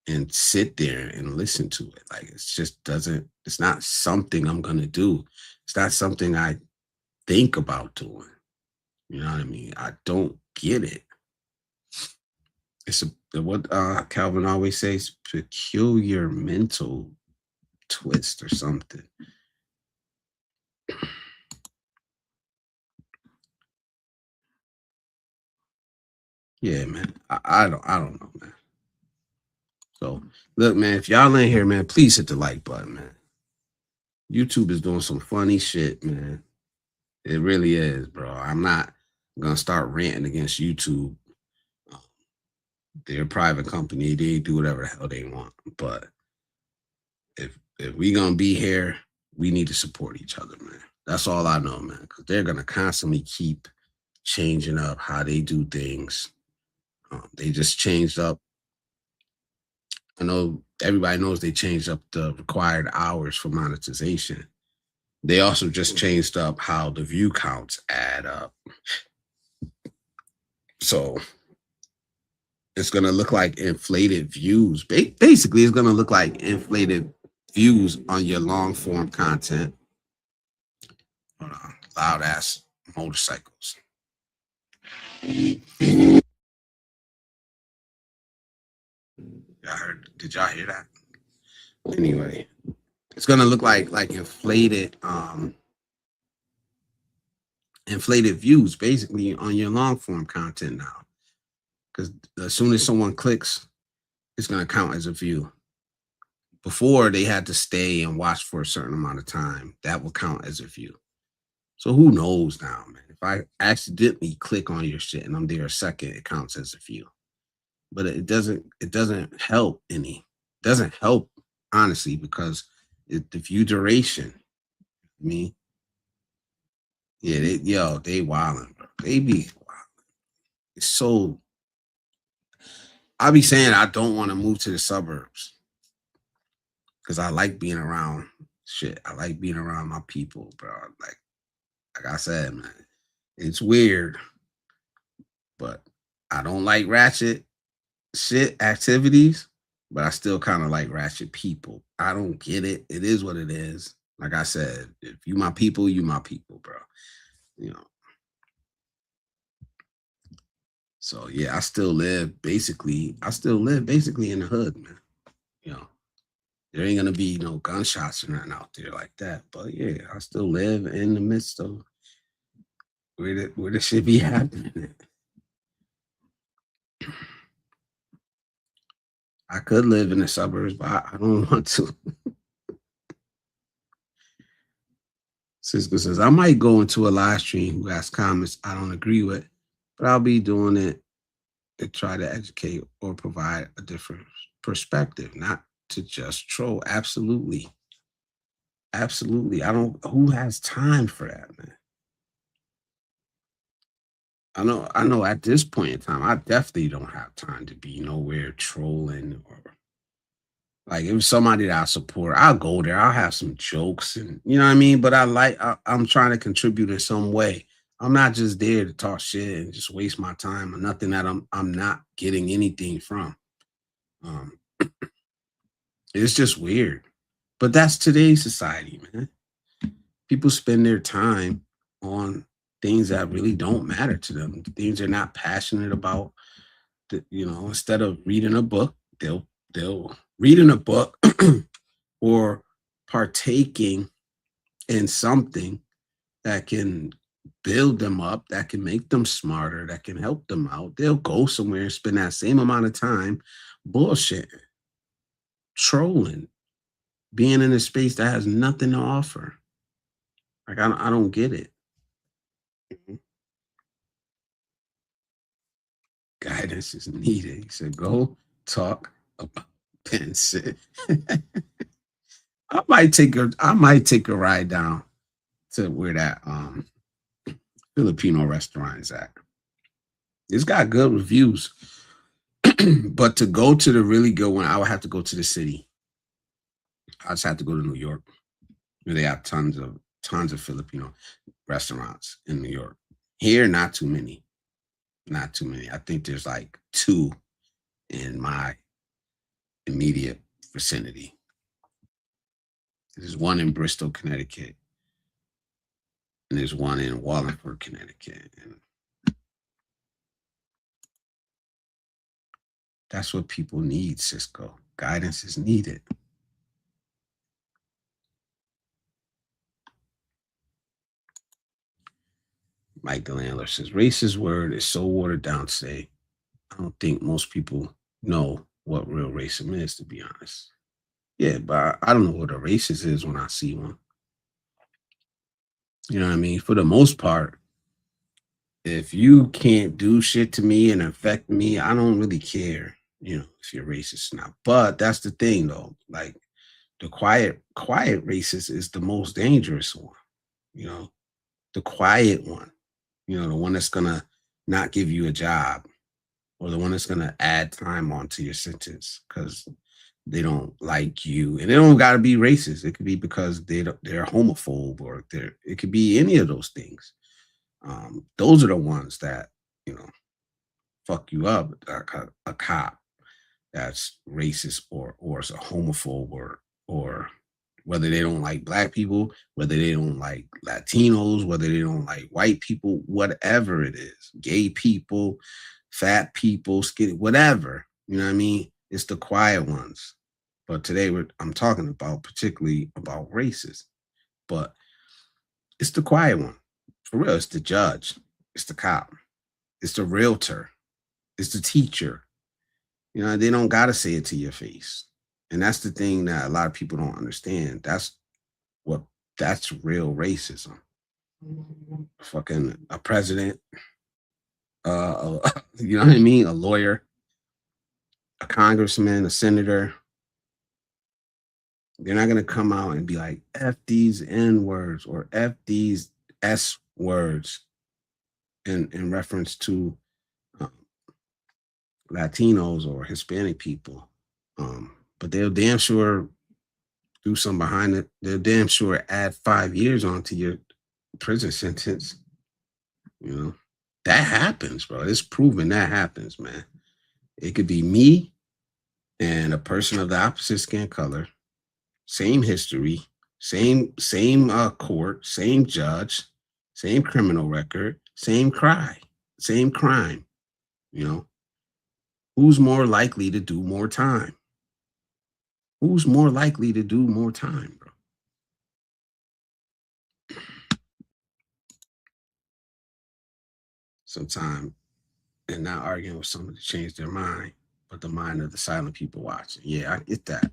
and sit there and listen to it. Like, it's not something I'm gonna do. It's not something I think about doing. You know what I mean? I don't get it. It's what Calvin always says, peculiar mental twist or something. Yeah, man. I don't know, man. So look, man, if y'all ain't here, man, please hit the like button, man. YouTube is doing some funny shit, man. It really is, bro. I'm not gonna start ranting against YouTube. They're a private company. They do whatever the hell they want. But if we gonna be here, we need to support each other, man. That's all I know, man. Because they're gonna constantly keep changing up how they do things. They just changed up. I know everybody knows they changed up the required hours for monetization. They also just changed up how the view counts add up. So it's going to look like inflated views. Basically, it's going to look like inflated views on your long form content. Hold on. Loud ass motorcycles. Did y'all hear that? Anyway, it's going to look like inflated views basically on your long form content now. Because as soon as someone clicks, it's going to count as a view. Before, they had to stay and watch for a certain amount of time. That will count as a view. So who knows now, man? If I accidentally click on your shit and I'm there a second, it counts as a view. But it doesn't help any. It doesn't help, honestly, because the view duration. I mean, yeah, they wilding, bro. They be wilding. It's so. I be saying I don't want to move to the suburbs because I like being around shit. I like being around my people, bro. Like I said, man, it's weird, but I don't like ratchet shit activities, but I still kind of like ratchet people. I don't get it. It is what it is. Like I said, if you my people, you my people, bro. You know. So yeah, I still live basically in the hood, man. You know, there ain't gonna be no gunshots or nothing out there like that. But yeah, I still live in the midst of where the shit be happening. I could live in the suburbs, but I don't want to. Cisco says, I might go into a live stream who has comments I don't agree with, but I'll be doing it to try to educate or provide a different perspective, not to just troll. Absolutely. Absolutely. Who has time for that, man? I know at this point in time, I definitely don't have time to be nowhere trolling or like if somebody that I support, I'll go there. I'll have some jokes and you know what I mean? But I'm trying to contribute in some way. I'm not just there to talk shit and just waste my time on nothing that I'm not getting anything from. It's just weird. But that's today's society, man. People spend their time on things that really don't matter to them, things they're not passionate about. You know, instead of reading a book, they'll read in a book or partaking in something that can build them up, that can make them smarter, that can help them out. They'll go somewhere and spend that same amount of time bullshitting, trolling, being in a space that has nothing to offer. Like I don't get it. Mhm. Guidance is needed. He said, "Go talk about Penn." I might take a ride down to where that Filipino restaurant is at. It's got good reviews, but to go to the really good one, I would have to go to the city. I just have to go to New York, where they have tons of Filipino restaurants in New York. Here, not too many. Not too many. I think there's like two in my immediate vicinity. There's one in Bristol, Connecticut, and there's one in Wallingford, Connecticut. And that's what people need, Cisco. Guidance is needed. Mike Delandler says, racist word is so watered down today. I don't think most people know what real racism is, to be honest. Yeah, but I don't know what a racist is when I see one. You know what I mean? For the most part, if you can't do shit to me and affect me, I don't really care, if you're racist or not. But that's the thing though. Like the quiet racist is the most dangerous one, you know, the quiet one, the one that's gonna not give you a job or the one that's gonna add time onto your sentence because they don't like you. And they don't gotta be racist. It could be because they're homophobe or it could be any of those things. Those are the ones that, you know, fuck you up. A cop that's racist or is a homophobe or whether they don't like black people, whether they don't like Latinos, whether they don't like white people, whatever it is, gay people, fat people, skinny, whatever. You know what I mean? It's the quiet ones. But today I'm talking about particularly about racism. But it's the quiet one. For real, it's the judge, it's the cop, it's the realtor, it's the teacher. They don't gotta say it to your face. And that's the thing that a lot of people don't understand. That's real racism. Fucking a president, you know what I mean? A lawyer, a congressman, a senator. They're not gonna come out and be like, F these N words or F these S words in reference to Latinos or Hispanic people. But they'll damn sure do something behind it. They'll damn sure add 5 years onto your prison sentence. That happens, bro. It's proven that happens, man. It could be me and a person of the opposite skin color, same history, same court, same judge, same criminal record, same crime. Who's more likely to do more time? Who's more likely to do more time, bro? Sometimes they're not arguing with someone to change their mind, but the mind of the silent people watching. Yeah, I get that.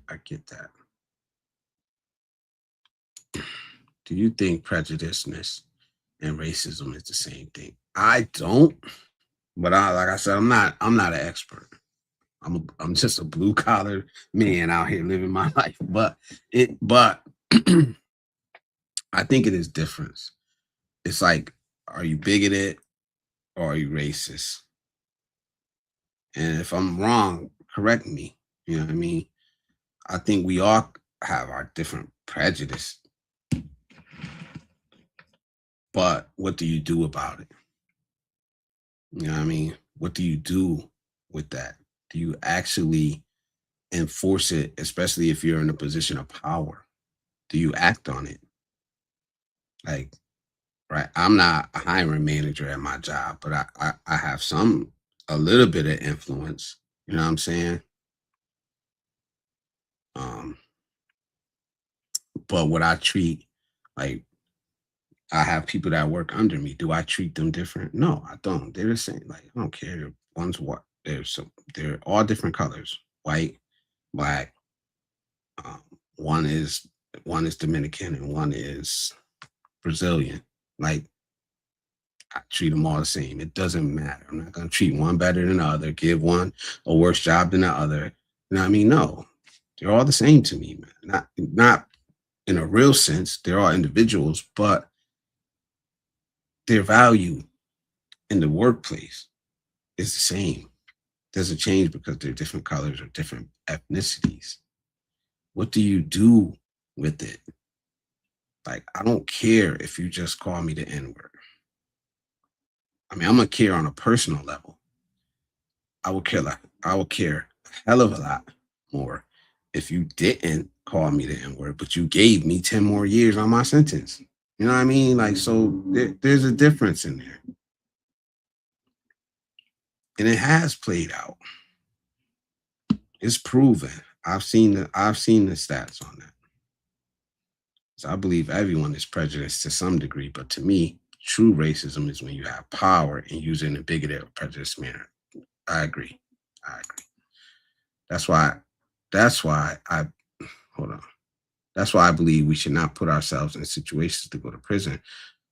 Do you think prejudiceness and racism is the same thing? I don't, but like I said, I'm not an expert. I'm just a blue collar man out here living my life. But I think it is different. It's like, are you bigoted or are you racist? And if I'm wrong, correct me. You know what I mean? I think we all have our different prejudice. But what do you do about it? You know what I mean? What do you do with that? Do you actually enforce it, especially if you're in a position of power? Do you act on it? Like, right, I'm not a hiring manager at my job, but I have some a little bit of influence. You know what I'm saying? Um, but what I treat like I have people that work under me. Do I treat them different? No, I don't. They're the same. Like I don't care. One's what they're all different colors. White, black. Um, one is one is Dominican and one is Brazilian. Like I treat them all the same. It doesn't matter. I'm not gonna treat one better than the other. Give one a worse job than the other. You know what I mean? No, they're all the same to me, man. Not in a real sense. They're all individuals, but their value in the workplace is the same. Doesn't change because they're different colors or different ethnicities. What do you do with it? Like, I don't care if you just call me the N word. I mean, I'm gonna care on a personal level. I would care a hell of a lot more if you didn't call me the N word, but you gave me 10 more years on my sentence. You know what I mean? Like, so there's a difference in there. And it has played out. It's proven. I've seen the stats on that. So I believe everyone is prejudiced to some degree, but to me, true racism is when you have power and use it in a bigoted or prejudiced manner. I agree. I agree. That's why. That's why I hold on. That's why I believe we should not put ourselves in situations to go to prison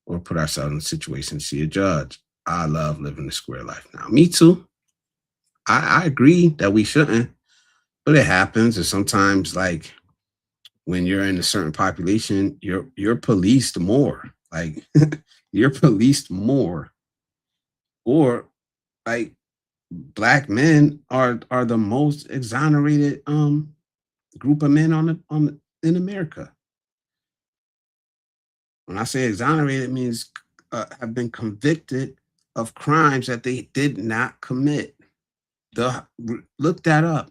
or put ourselves in situations to see a judge. I love living the square life now. Me too. I agree that we shouldn't, but it happens. And sometimes, like when you're in a certain population, you're policed more. Like you're policed more, or like black men are the most exonerated group of men on the in America. When I say exonerated, it means have been convicted of crimes that they did not commit. Look that up.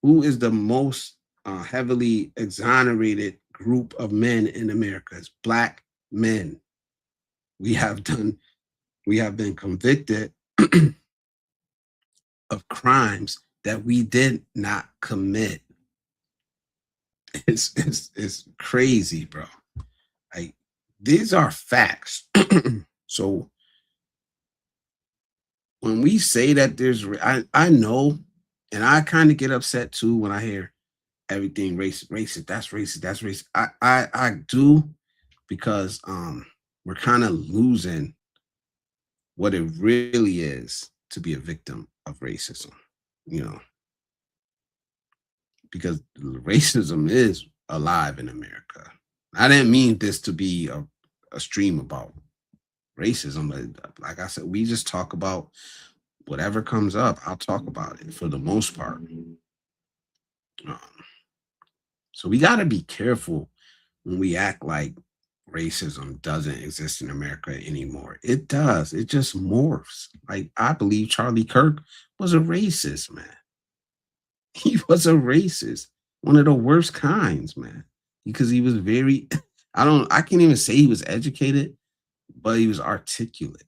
Who is the most heavily exonerated group of men in America? It's black men. We have done. We have been convicted of crimes that we did not commit. It's crazy, bro. Like these are facts. So when we say that I know, and I kind of get upset too when I hear everything racist. That's racist. That's racist. I do because we're kind of losing what it really is to be a victim of racism. You know, because racism is alive in America. I didn't mean this to be a stream about racism, but like I said, we just talk about whatever comes up. I'll talk about it for the most part. Um, so we got to be careful when we act like racism doesn't exist in America anymore. It does. It just morphs. Like I believe Charlie Kirk was a racist, man. He was a racist, one of the worst kinds, man. Because he was very, I can't even say he was educated, but he was articulate.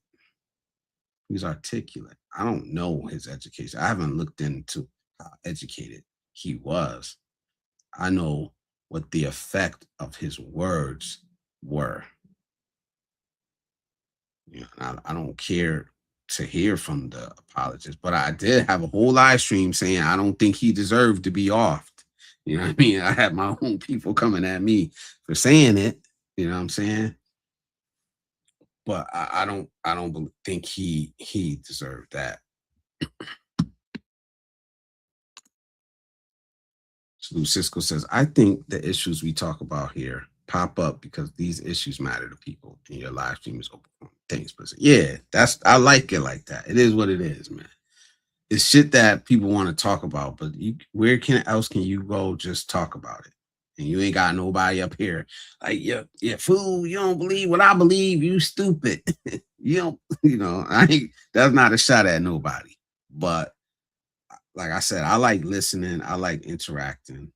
He was articulate. I don't know his education. I haven't looked into how educated he was. I know what the effect of his words were. You know, I don't care to hear from the apologist, but I did have a whole live stream saying I don't think he deserved to be offed. You know what I mean? I had my own people coming at me for saying it. You know what I'm saying? But I don't think he deserved that. Salute Cisco says, I think the issues we talk about here pop up because these issues matter to people and your live stream is open. Thanks, but yeah, I like it like that. It is what it is, man. It's shit that people want to talk about, but where else can you go just talk about it? And you ain't got nobody up here like, yeah, fool, you don't believe what I believe, you stupid. You don't, that's not a shot at nobody. But like I said, I like listening, I like interacting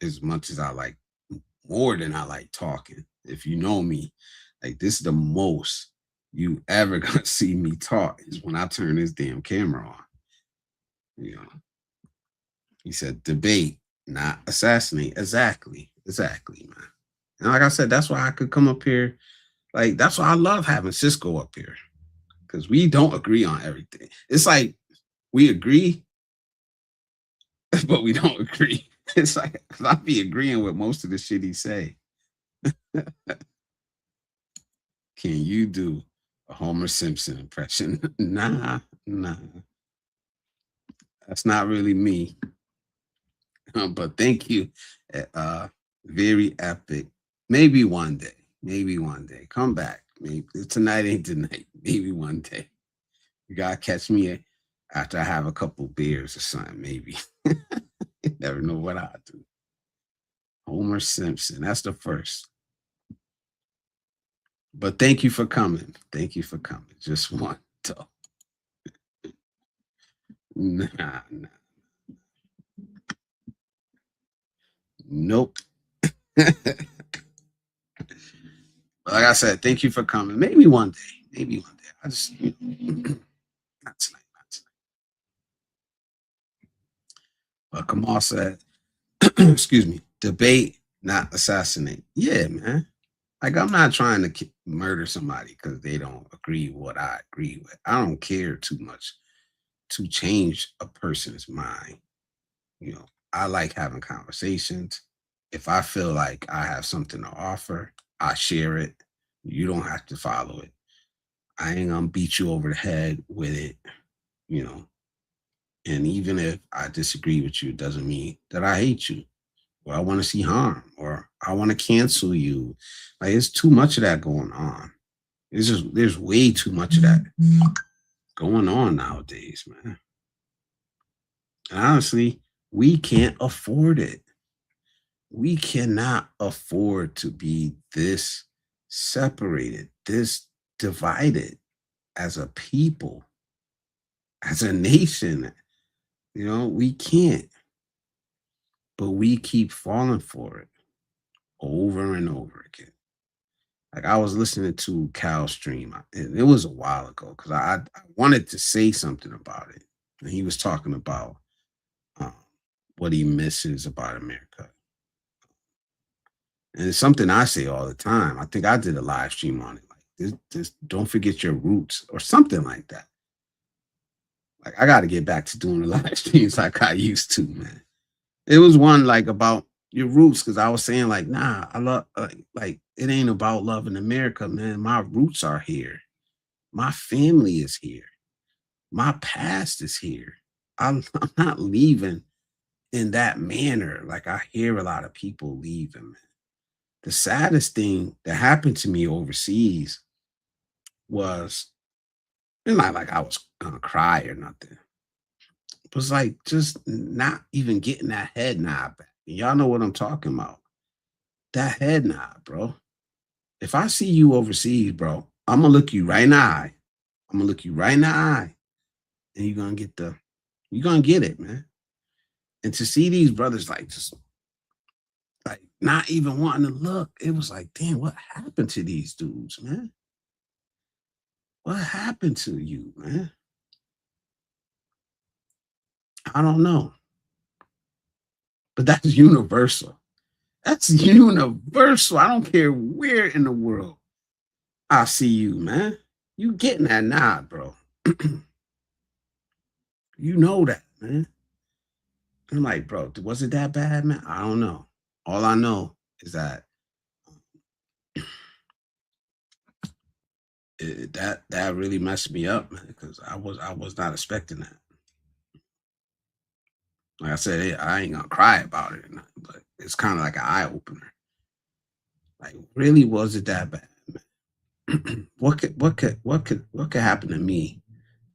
as much as I like more than I like talking. If you know me, like this is the most you ever gonna see me talk is when I turn this damn camera on. You know, he said debate, not assassinate. Exactly, man. And like I said, that's why I could come up here. Like, that's why I love having Cisco up here. Because we don't agree on everything. It's like we agree, but we don't agree. It's like I be agreeing with most of the shit he say. Can you do a Homer Simpson impression? Nah. That's not really me. But thank you. Very epic. Maybe one day. Maybe one day. Come back. Maybe tonight ain't tonight. Maybe one day. You gotta catch me after I have a couple beers or something. Maybe. You never know what I'll do. Homer Simpson. That's the first. But thank you for coming. Thank you for coming. Just one talk. Nah. Nope. Like I said, thank you for coming. Maybe one day. Maybe one day. I just, not tonight. Not tonight. But Kamal said, excuse me, debate, not assassinate. Yeah, man. Like, I'm not trying to murder somebody because they don't agree with what I agree with. I don't care too much to change a person's mind. You know, I like having conversations. If I feel like I have something to offer, I share it. You don't have to follow it. I ain't gonna beat you over the head with it, you know. And even if I disagree with you, it doesn't mean that I hate you or I want to see harm or I want to cancel you. Like, it's too much of that going on. There's way too much of that going on nowadays, man. And honestly, we can't afford it. We cannot afford to be this separated, this divided as a people, as a nation. You know, we can't. But we keep falling for it over and over again. Like, I was listening to Cal's stream, and it was a while ago because I wanted to say something about it. And he was talking about um, what he misses about America. And it's something I say all the time. I think I did a live stream on it. Like, this don't forget your roots or something like that. Like, I got to get back to doing the live streams like I used to, man. It was one like about your roots because I was saying like, nah, I love like it ain't about loving America, man. My roots are here. My family is here. My past is here. I'm not leaving in that manner. Like, I hear a lot of people leaving, man. The saddest thing that happened to me overseas was, it's not like I was gonna cry or nothing. It was like just not even getting that head nod back. Y'all know what I'm talking about. That head nod, bro. If I see you overseas, bro, I'm gonna look you right in the eye. I'm gonna look you right in the eye, and you're gonna get it, man. And to see these brothers like just like not even wanting to look, it was like, damn, what happened to these dudes, man? What happened to you, man? I don't know. But that's universal. That's universal. I don't care where in the world I see you, man. You getting that nod, bro. You know that, man. I'm like, bro, was it that bad, man? I don't know. All I know is that that really messed me up, man, because I was not expecting that. Like I said, I ain't gonna cry about it, or nothing, but it's kind of like an eye opener. Like, really, was it that bad, man? What could happen to me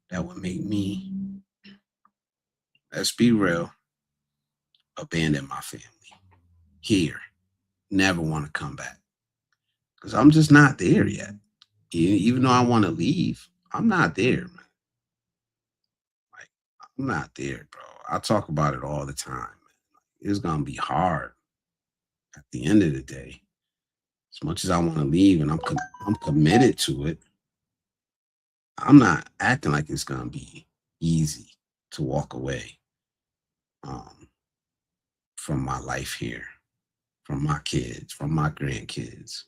that would make me, let's be real, abandon my family here, never want to come back? Because I'm just not there yet. Even though I want to leave, I'm not there, man. Like, I'm not there, bro. I talk about it all the time, man. It's gonna be hard at the end of the day. As much as I want to leave, and I'm committed to it, I'm not acting like it's gonna be easy to walk away um, from my life here, from my kids, from my grandkids,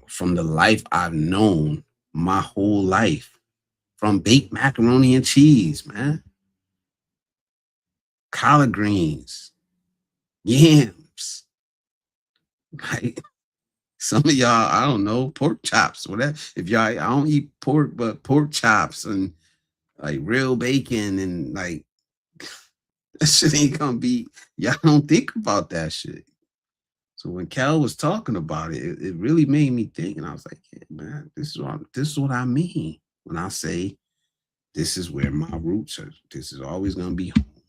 from the life I've known my whole life, from baked macaroni and cheese, man, collard greens, yams, like some of y'all, I don't know, pork chops, whatever. If y'all, I don't eat pork, but pork chops and like real bacon and like that shit ain't gonna be. Y'all don't think about that shit. So when Cal was talking about it, it really made me think, and I was like, yeah, man, this is what I mean when I say this is where my roots are. This is always gonna be home.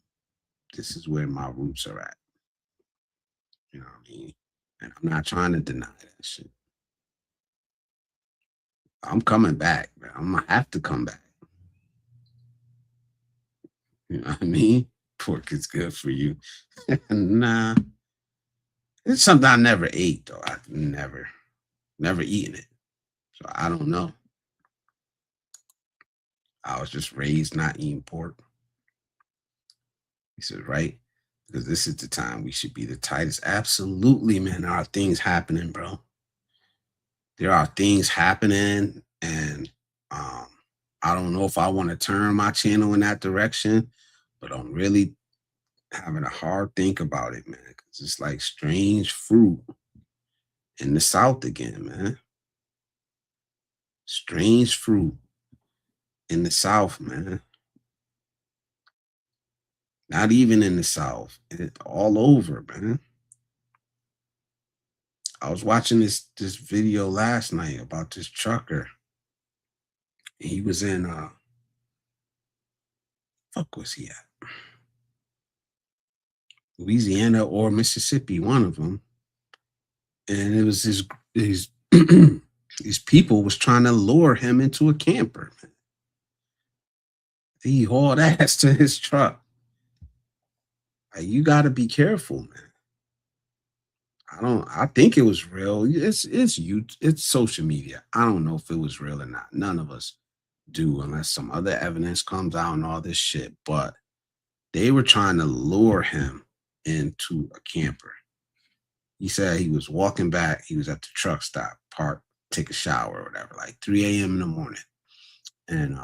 This is where my roots are at. You know what I mean? And I'm not trying to deny that shit. I'm coming back, man. I'm gonna have to come back. You know what I mean? Pork is good for you. Nah, it's something I never ate though. I've never eaten it. So I don't know. I was just raised not eating pork. He said, right? Because this is the time we should be the tightest. Absolutely, man. There are things happening, bro. There are things happening, and um, I don't know if I want to turn my channel in that direction, but I'm really having a hard think about it, man. Because it's like strange fruit in the South again, man. Strange fruit in the South, man. Not even in the South, all over, man. I was watching this video last night about this trucker. He was in fuck was he at? Louisiana or Mississippi, one of them. And it was his these people was trying to lure him into a camper. Man. He hauled ass to his truck. Like, you got to be careful, man. I think it was real. It's social media. I don't know if it was real or not. None of us do unless some other evidence comes out and all this shit. But they were trying to lure him into a camper. He said he was walking back. He was at the truck stop, park, take a shower or whatever, like 3 a.m. in the morning. And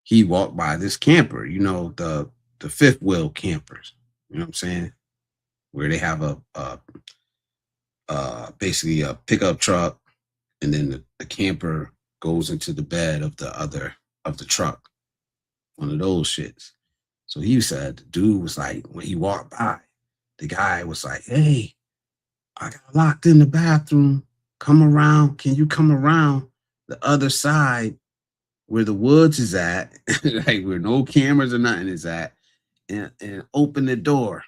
he walked by this camper, the fifth wheel campers. You know what I'm saying? Where they have basically a pickup truck, and then the camper goes into the bed of the truck. One of those shits. So he said the dude was like, when he walked by, the guy was like, hey, I got locked in the bathroom. Come around. Can you come around the other side where the woods is at, like where no cameras or nothing is at, and open the door?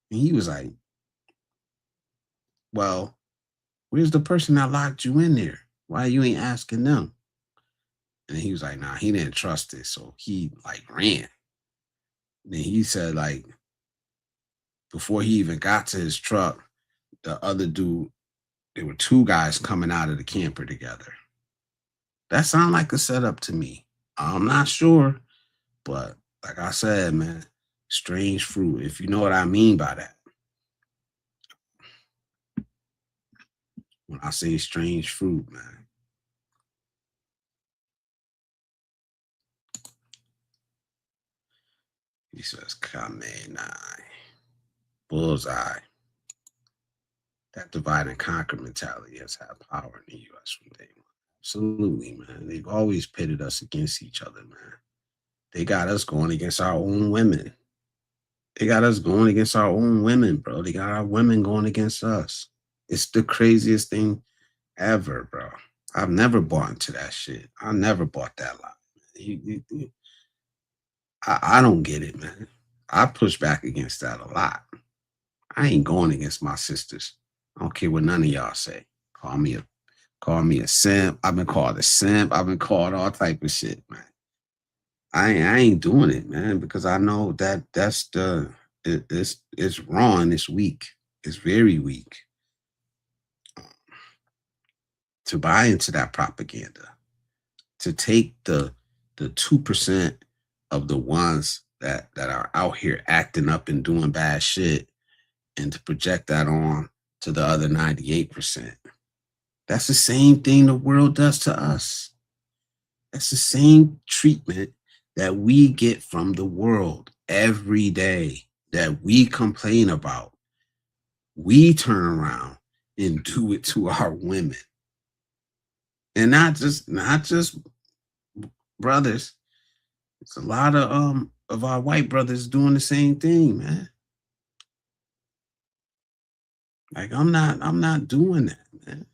And he was like, well, where's the person that locked you in there? Why you ain't asking them? And he was like, nah, he didn't trust it. So he like ran. And then he said, like, before he even got to his truck, the other dude, there were two guys coming out of the camper together. That sounded like a setup to me. I'm not sure, but like I said, man, strange fruit, if you know what I mean by that. When I say strange fruit, man. He says, Kame nine. Bullseye. That divide and conquer mentality has had power in the U.S. from day one. Absolutely, man. They've always pitted us against each other, man. They got us going against our own women. They got us going against our own women, bro. They got our women going against us. It's the craziest thing ever, bro. I've never bought into that shit. I never bought that lie. I don't get it, man. I push back against that a lot. I ain't going against my sisters. I don't care what none of y'all say. Call me a simp. I've been called a simp. I've been called all type of shit, man. I ain't doing it, man, because I know that it's wrong. It's weak. It's very weak to buy into that propaganda. to take the 2% of the ones that are out here acting up and doing bad shit and to project that on to the other 98%. That's the same thing the world does to us. That's the same treatment that we get from the world every day that we complain about. We turn around and do it to our women. And not just brothers. It's a lot of our white brothers doing the same thing, man. Like I'm not doing that, man.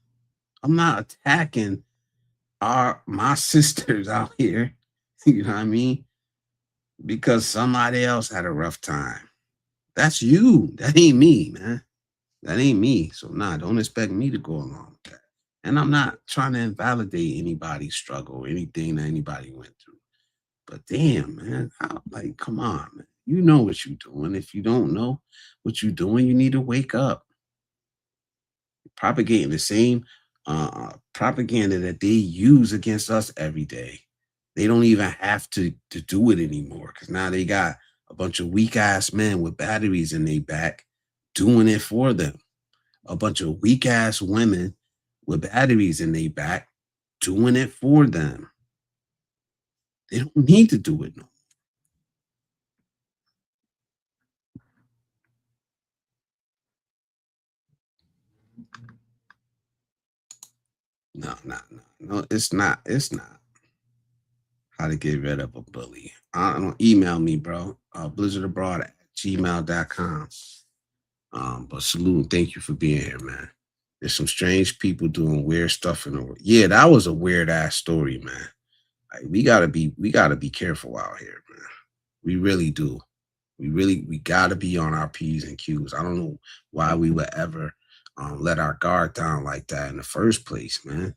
I'm not attacking our my sisters out here, you know what I mean? Because somebody else had a rough time. That's you. That ain't me, man. That ain't me. So nah, don't expect me to go along with that. And I'm not trying to invalidate anybody's struggle or anything that anybody went through. But damn, man, like, come on, man. You know what you're doing. If you don't know what you're doing, you need to wake up. Propagating the same propaganda that they use against us every day. They don't even have to do it anymore because now they got a bunch of weak ass men with batteries in their back doing it for them. A bunch of weak ass women with batteries in their back doing it for them. They don't need to do it no. No, no, no, no. It's not. It's not. How to get rid of a bully. Don't email me, bro. Blizzardabroad at gmail.com. But salute and thank you for being here, man. There's some strange people doing weird stuff in the world. Yeah, that was a weird ass story, man. Like, we gotta be careful out here, man. We really do. We gotta be on our P's and Q's. I don't know why we would ever let our guard down like that in the first place, man.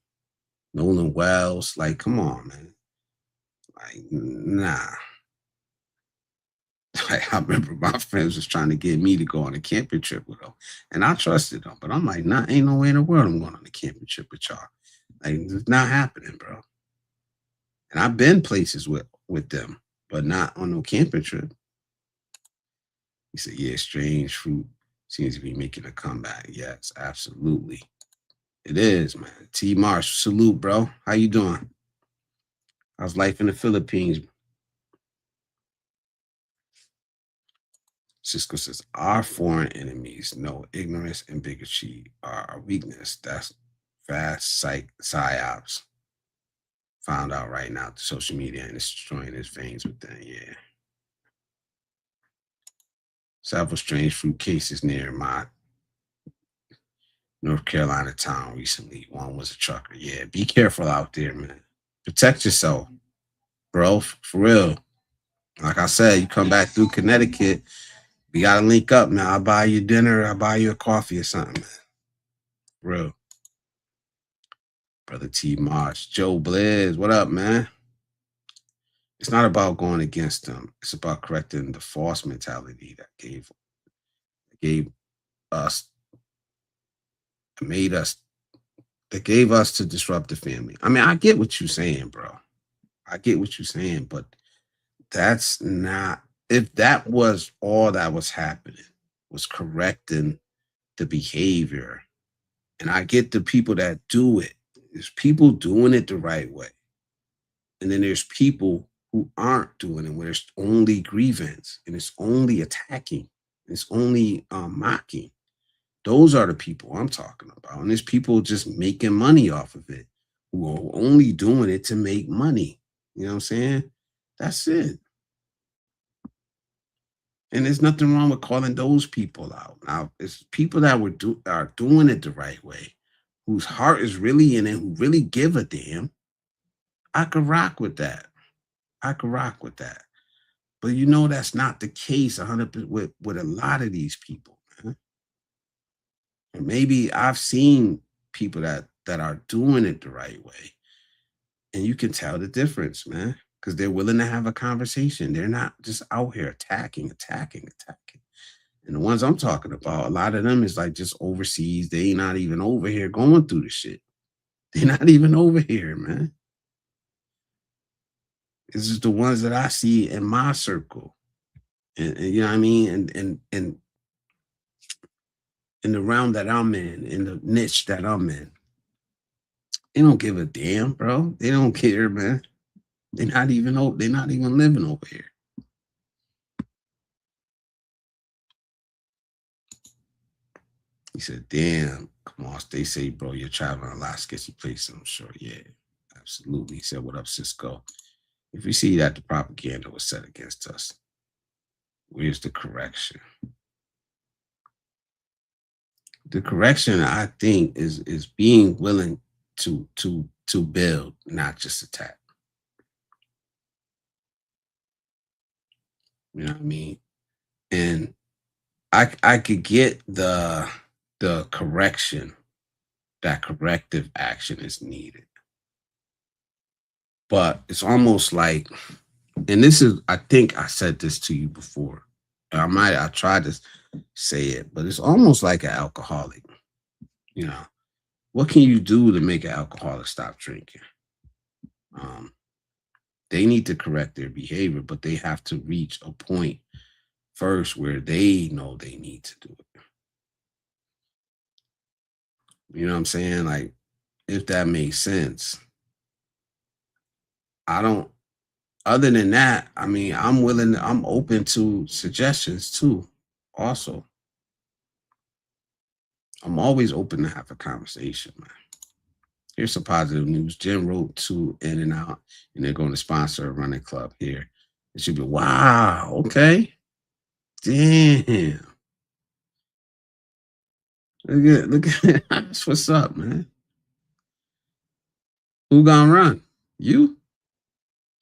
Nolan Wells, like, come on, man. Like, nah. Like, I remember my friends was trying to get me to go on a camping trip with them, and I trusted them. But I'm like, nah, ain't no way in the world I'm going on a camping trip with y'all. Like, it's not happening, bro. And I've been places with them, but not on no camping trip. He said, yeah, strange fruit seems to be making a comeback. Yes, absolutely. It is, man. T Marsh, salute, bro. How you doing? How's life in the Philippines? Cisco says, our foreign enemies know ignorance and bigotry are our weakness. That's fast psyops. Found out right now through social media and it's destroying his veins within. Yeah. Several strange fruit cases near my North Carolina town recently. One was a trucker. Yeah, be careful out there, man. Protect yourself, bro. For real. Like I said, you come back through Connecticut, we gotta link up, man. I'll buy you dinner, I'll buy you a coffee or something, man. For real. Brother T Marsh. Joe Blizz, what up, man? It's not about going against them. It's about correcting the false mentality that gave us made us that gave us to disrupt the family. I mean, I get what you're saying, bro. I get what you're saying, but that's not if that was all that was happening, was correcting the behavior. And I get the people that do it. There's people doing it the right way. And then there's people who aren't doing it where it's only grievance and it's only attacking, and it's only mocking. Those are the people I'm talking about. And there's people just making money off of it who are only doing it to make money. You know what I'm saying? That's it. And there's nothing wrong with calling those people out. Now, it's people that are doing it the right way, whose heart is really in it, who really give a damn. I could rock with that. I could rock with that. But you know that's not the case 100% with a lot of these people, man. And maybe I've seen people that are doing it the right way, and you can tell the difference, man, because they're willing to have a conversation. They're not just out here attacking, attacking, attacking. And the ones I'm talking about, a lot of them is like just overseas. They not even over here going through the shit. They're not even over here, man. It's just the ones that I see in my circle. And you know what I mean? And in the realm that I'm in the niche that I'm in. They don't give a damn, bro. They don't care, man. They're not even living over here. He said, damn, come on, they say, bro, you're traveling a lot, sketchy places. I'm sure, yeah, absolutely. He said, what up, Cisco? If we see that the propaganda was set against us, where's the correction? The correction, I think, is being willing to build, not just attack. You know what I mean? And I could get the correction, that corrective action is needed. But it's almost like, and this is, I think I said this to you before. I tried to say it, but it's almost like an alcoholic. You know, what can you do to make an alcoholic stop drinking? They need to correct their behavior, but they have to reach a point first where they know they need to do it. You know what I'm saying? Like, if that makes sense. I don't, other than that, I mean, I'm open to suggestions too. Also, I'm always open to have a conversation, man. Here's some positive news. Jim wrote to In and Out, and they're going to sponsor a running club here. It should be, wow, okay. Damn. Look at that's what's up, man. Who gonna run? You?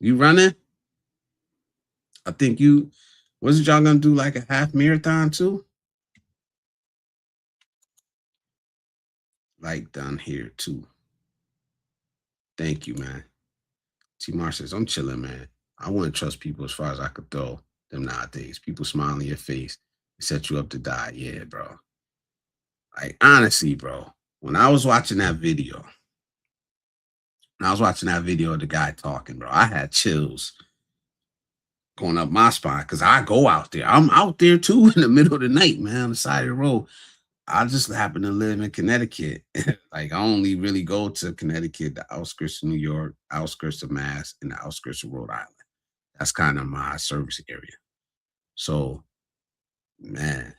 You running? I think you, wasn't y'all gonna do like a half marathon too? Like down here too. Thank you, man. T Mar says, I'm chilling, man. I wouldn't trust people as far as I could throw them nowadays. People smile in your face, set you up to die. Yeah, bro. Like, honestly, bro, when I was watching that video, of the guy talking, bro, I had chills going up my spine because I go out there. I'm out there too in the middle of the night, man, on the side of the road. I just happen to live in Connecticut. Like, I only really go to Connecticut, the outskirts of New York, outskirts of Mass, and the outskirts of Rhode Island. That's kind of my service area. So, man.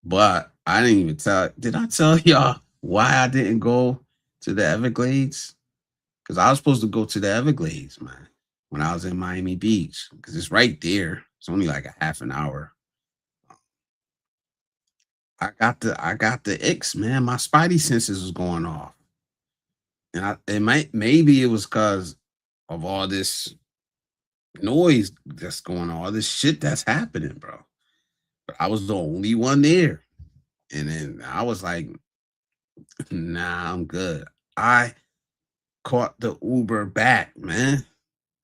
But I didn't even did I tell y'all why I didn't go to the Everglades? Because I was supposed to go to the Everglades, man, when I was in Miami Beach, because it's right there. It's only like a half an hour. I got the icks, man. My spidey senses was going off. And maybe it was because of all this noise that's going on, all this shit that's happening, bro. But I was the only one there. And then I was like, nah, I'm good. I caught the Uber back, man.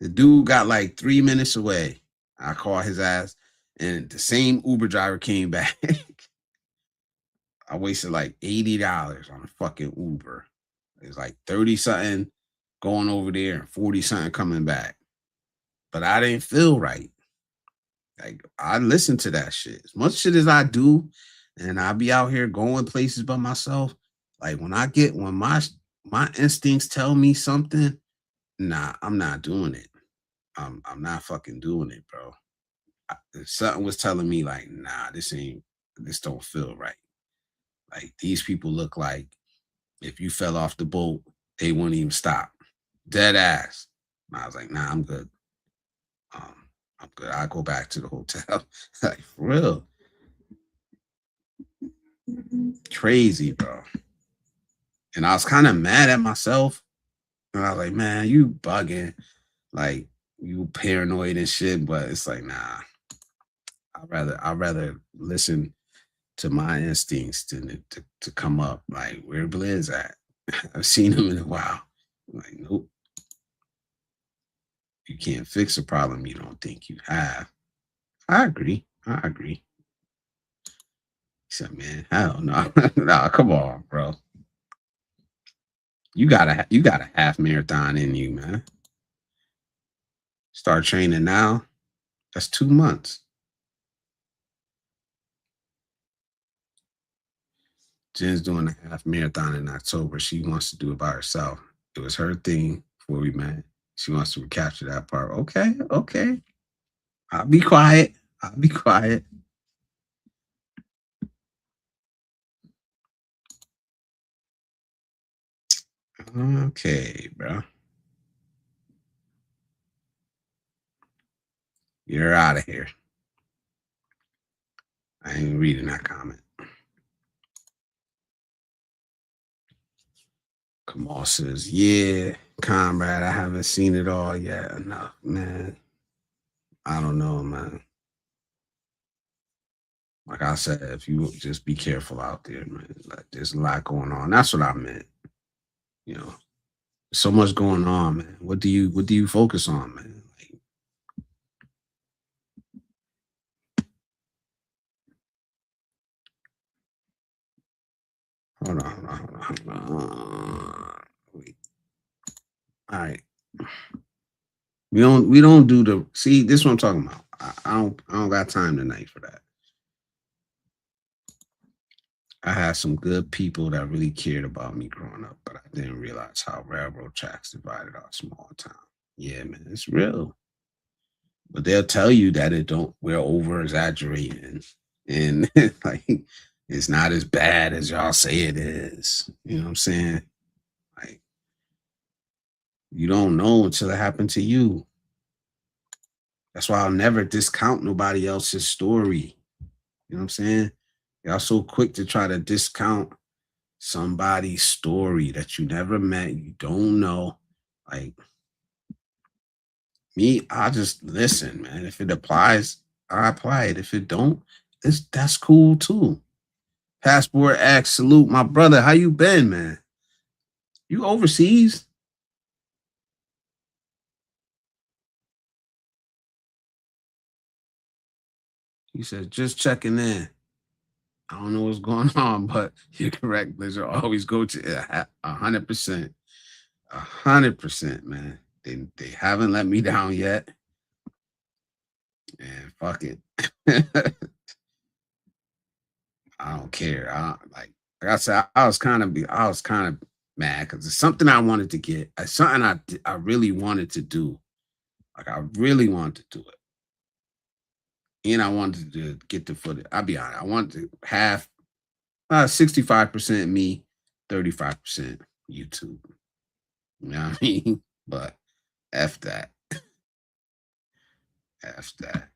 The dude got like 3 minutes away. I caught his ass, and the same Uber driver came back. I wasted like $80 on a fucking Uber. It's like 30 something going over there and 40 something coming back. But I didn't feel right. Like, I listen to that shit. As much shit as I do, and I be out here going places by myself. Like, when my instincts tell me something, nah, I'm not doing it. I'm not fucking doing it, bro. Something was telling me like, nah, this don't feel right. Like, these people look like if you fell off the boat, they wouldn't even stop. Dead ass. And I was like, nah, I'm good. I'm good. I'll go back to the hotel. Like, for real. Crazy, bro. And I was kind of mad at myself. And I was like, man, you bugging. Like, you paranoid and shit. But it's like, nah. I'd rather listen to my instincts to come up. Like, where Blizz at? I've seen him in a while. I'm like, nope. You can't fix a problem you don't think you have. I agree. He said, man, hell no. Nah, come on, bro. You got a half marathon in you, man. Start training now. That's 2 months. Jen's doing a half marathon in October. She wants to do it by herself. It was her thing before we met. She wants to recapture that part. Okay, okay. I'll be quiet. I'll be quiet. Okay, bro. You're out of here. I ain't reading that comment. Kamal says, yeah, comrade, I haven't seen it all yet. No, man. I don't know, man. Like I said, if you just be careful out there, man. Like there's a lot going on. That's what I meant. You know, so much going on, man. What do you focus on, man? Like, hold on. Wait. All right. We don't do the see, this is what I'm talking about. I don't got time tonight for that. I had some good people that really cared about me growing up, but I didn't realize how railroad tracks divided our small town. Yeah, man, it's real. But they'll tell you that it don't we're over exaggerating and like it's not as bad as y'all say it is. You know what I'm saying? Like you don't know until it happened to you. That's why I'll never discount nobody else's story. You know what I'm saying? Y'all so quick to try to discount somebody's story that you never met, you don't know. Like me, I just listen, man. If it applies, I apply it. If it don't, that's cool too. Passport X, salute my brother. How you been, man? You overseas? He said, just checking in. I don't know what's going on, but you're correct. Blizzard always go to 100%. 100%, man. They haven't let me down yet. And fuck it. I don't care. Like I said, I was kind of mad because it's something I wanted to get. It's something I really wanted to do. Like I really wanted to do it, and I wanted to get the footage. I'll be honest. I wanted to have 65% me, 35% YouTube. You know what I mean? But f that, f that.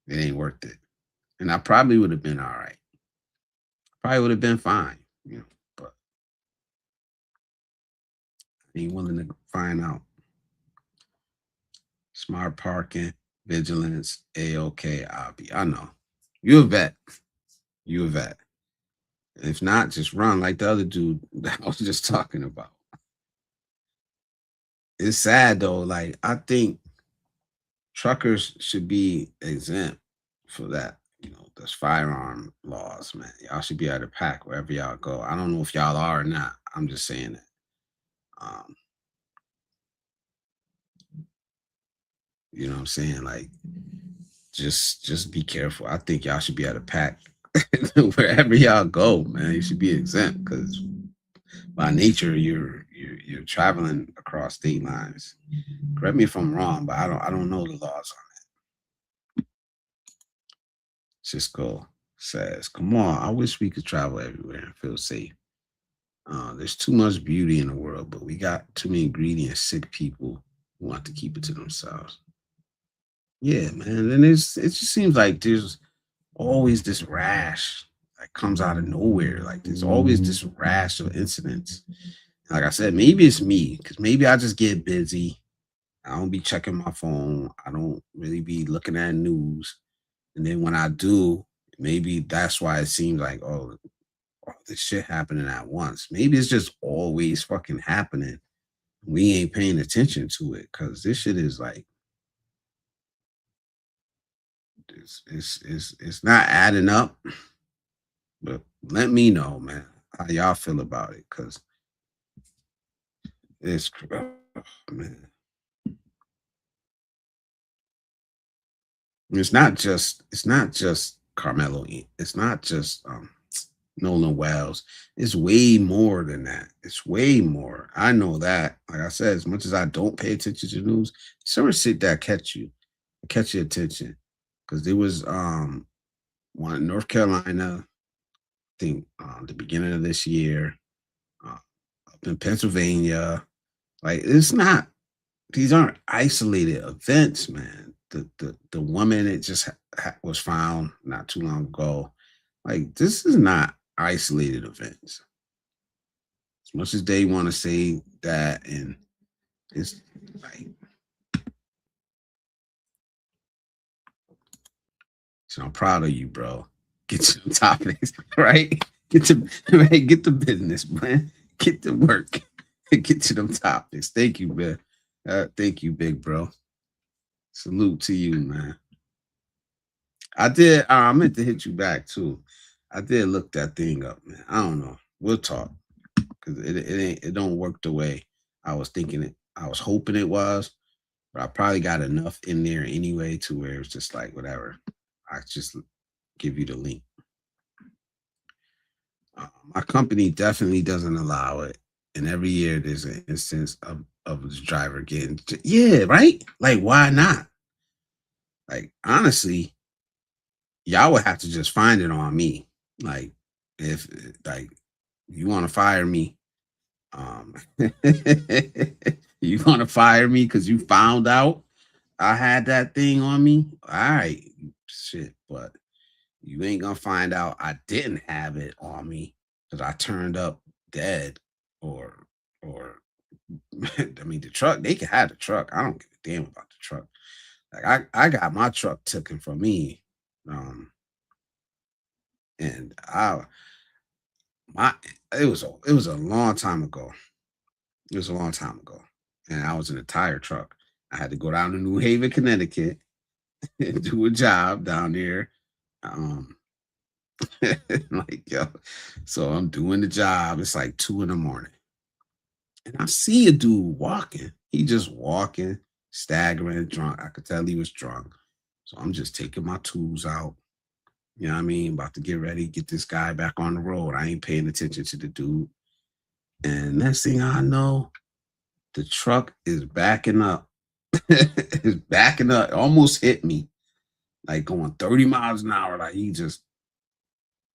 It ain't worth it. And I probably would have been all right. Probably would have been fine. You know, but I ain't willing to find out. Smart parking, vigilance, A-OK, I'll be. I know. You a vet. You a vet. If not, just run like the other dude that I was just talking about. It's sad though. Like, I think truckers should be exempt for that. You know, those firearm laws, man. Y'all should be able to pack wherever y'all go. I don't know if y'all are or not. I'm just saying that. Um, you know what I'm saying? Like, just be careful. I think y'all should be able to pack wherever y'all go, man. You should be exempt because by nature you're traveling across state lines. Correct me if I'm wrong, but I don't know the laws on it. Cisco says, "Come on, I wish we could travel everywhere and feel safe. There's too much beauty in the world, but we got too many greedy and sick people who want to keep it to themselves." Yeah, man. And it just seems like there's always this rash that comes out of nowhere. Like there's always this rash of incidents. Like I said, maybe it's me because maybe I just get busy. I don't be checking my phone. I don't really be looking at news. And then when I do, maybe that's why it seems like, oh, this shit happening at once. Maybe it's just always fucking happening. We ain't paying attention to it because this shit is like it's not adding up. But let me know, man, how y'all feel about it because it's man. It's not just Carmelo. It's not just Nolan Wells. It's way more than that. It's way more. I know that. Like I said, as much as I don't pay attention to news, certain shit that catch your attention. Because there was one in North Carolina, I think the beginning of this year, uh, up in Pennsylvania. Like it's not these aren't isolated events, man. The woman that just was found not too long ago. Like this is not isolated events. As much as they want to say that, and it's like, so I'm proud of you, bro. Get to the topics, right? Get to right, get the business, man. Get to work. Get to them topics. Thank you, man. Thank you, big bro. Salute to you, man. I did. I meant to hit you back too. I did look that thing up, man. I don't know. We'll talk because it don't work the way I was thinking it. I was hoping it was, but I probably got enough in there anyway to where it's just like whatever. I just give you the link. My company definitely doesn't allow it, and every year there's an instance of this driver getting yeah right. Like why not? Like honestly, y'all would have to just find it on me. Like if like you want to fire me, um you want to fire me because you found out I had that thing on me. All right, shit, but you ain't gonna find out I didn't have it on me because I turned up dead or I mean the truck, they can have the truck. I don't give a damn about the truck. Like I got my truck taken from me. Um and I my it was a long time ago. It was a long time ago. And I was in a tire truck. I had to go down to New Haven, Connecticut and do a job down there. Um like yo, so I'm doing the job. It's like 2 in the morning. And I see a dude walking. He just walking, staggering, drunk. I could tell he was drunk. So I'm just taking my tools out. You know what I mean? About to get ready, get this guy back on the road. I ain't paying attention to the dude. And next thing I know, the truck is backing up. It's backing up. It almost hit me. Like going 30 miles an hour. Like he just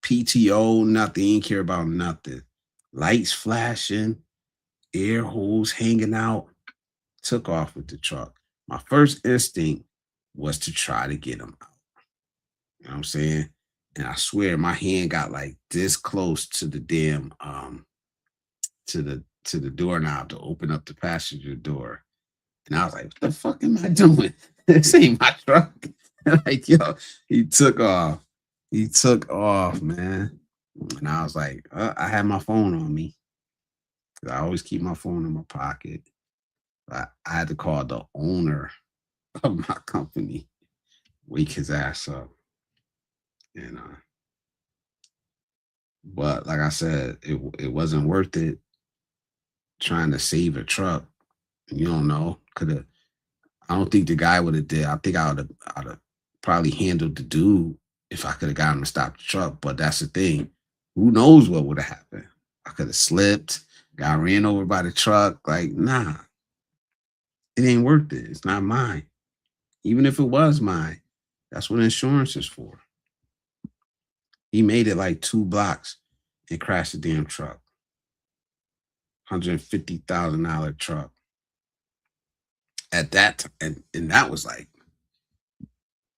PTO, nothing. He ain't care about nothing. Lights flashing, air holes hanging out. Took off with the truck. My first instinct was to try to get him out. You know what I'm saying? And I swear my hand got like this close to the damn to the doorknob to open up the passenger door. And I was like, what the fuck am I doing? This ain't my truck. Like, yo, he took off. He took off, man. And I was like, I had my phone on me. I always keep my phone in my pocket. I had to call the owner of my company, wake his ass up. And but like I said, it wasn't worth it trying to save a truck. You don't know. Could have I don't think the guy would have did. I think I'd have probably handled the dude if I could have gotten him to stop the truck. But that's the thing. Who knows what would have happened? I could have slipped, got ran over by the truck. Like, nah, it ain't worth it. It's not mine. Even if it was mine, that's what insurance is for. He made it like 2 blocks and crashed the damn truck. $150,000 truck. At that time, and that was like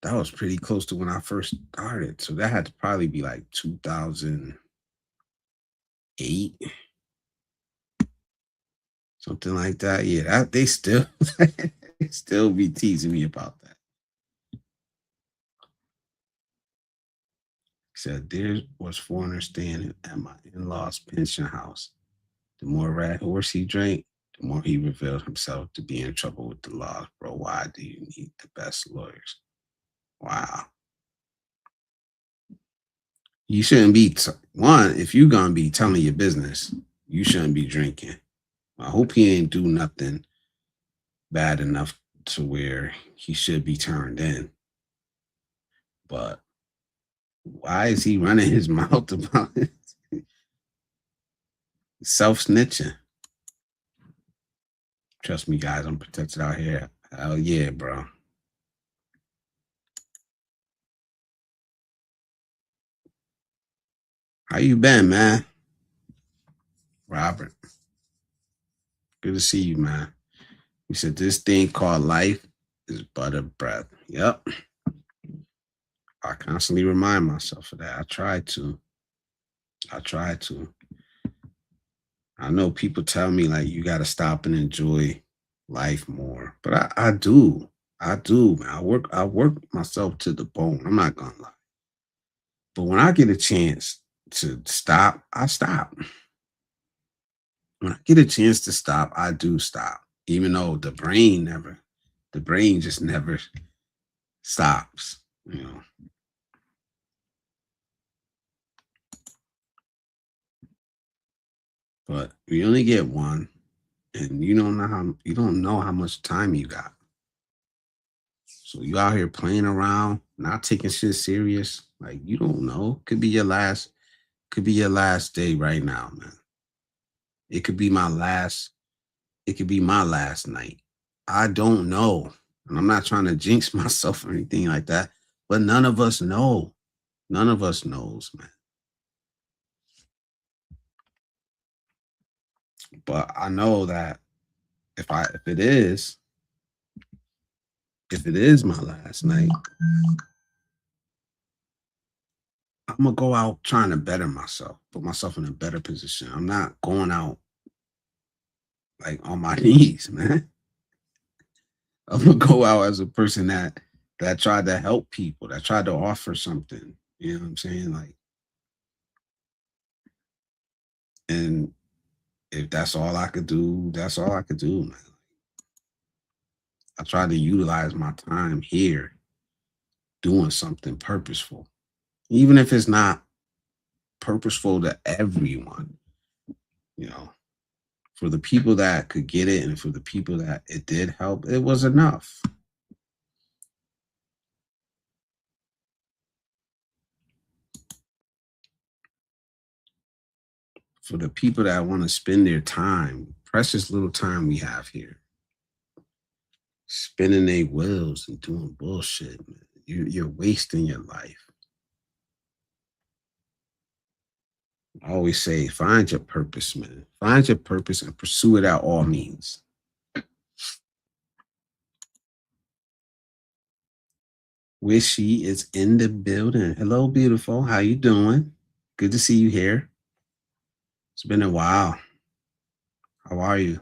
that was pretty close to when I first started. So that had to probably be like 2008, something like that. Yeah, that they still they still be teasing me about that. He said there was foreigner staying at my in-laws pension house. The more rat horse he drank, the more he revealed himself to be in trouble with the law. Bro, why do you need the best lawyers? Wow. You shouldn't be one if you're gonna be telling your business. You shouldn't be drinking. I hope he ain't do nothing bad enough to where he should be turned in. But why is he running his mouth about it? Self-snitching. Trust me, guys, I'm protected out here. Hell yeah, bro. How you been, man? Robert. Good to see you, man. You said this thing called life is but a breath. Yep. I constantly remind myself of that. I try to. I know people tell me like you gotta stop and enjoy life more. But I do. I do, man. I work myself to the bone. I'm not gonna lie. But when I get a chance to stop, I stop. When I get a chance to stop, I do stop. Even though the brain just never stops, you know. But we only get one, and you don't know how much time you got. So you out here playing around, not taking shit serious. Like you don't know. Could be your last day right now, man. It could be my last, it could be my last night. I don't know. And I'm not trying to jinx myself or anything like that. But none of us know. None of us knows, man. But I know that if I if it is my last night, I'm gonna go out trying to better myself, put myself in a better position. I'm not going out like on my knees, man. I'm gonna go out as a person that tried to help people, that tried to offer something. You know what I'm saying? Like, and if that's all I could do, that's all I could do, man. I try to utilize my time here doing something purposeful, even if it's not purposeful to everyone, you know. For the people that could get it and for the people that it did help, it was enough. For the people that want to spend their time, precious little time we have here, spinning their wheels and doing bullshit, man. You're wasting your life. I always say, find your purpose, man. Find your purpose and pursue it at all means. Wishy is in the building. Hello, beautiful. How you doing? Good to see you here. It's been a while. How are you?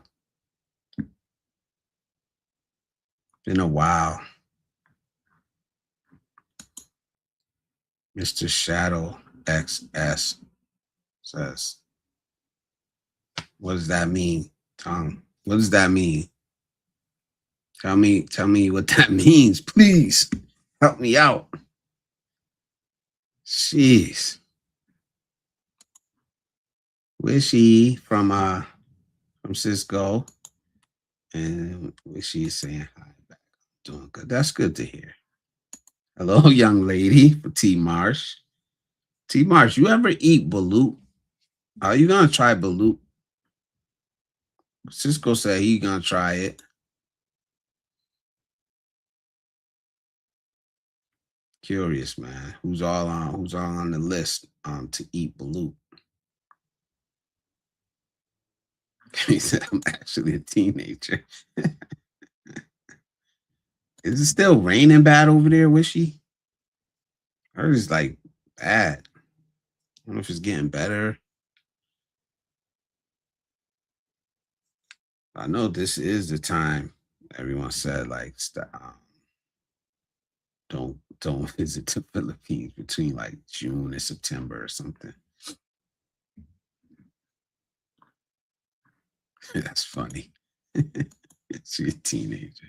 Been a while. Mr. Shadow XS says, what does that mean, Tom? What does that mean? Tell me what that means, please. Help me out. Jeez. Wishy from Cisco. And Wishy is saying hi back. Doing good. That's good to hear. Hello, young lady for T Marsh. T Marsh, you ever eat balut? Are you gonna try balut? Cisco said he gonna try it. Curious, man. Who's all on the list to eat balut? He said, I'm actually a teenager. Is it still raining bad over there, Wishy? I heard it's like bad. I don't know if it's getting better. I know this is the time everyone said like don't visit the Philippines between like June and September or something. That's funny. She's a teenager.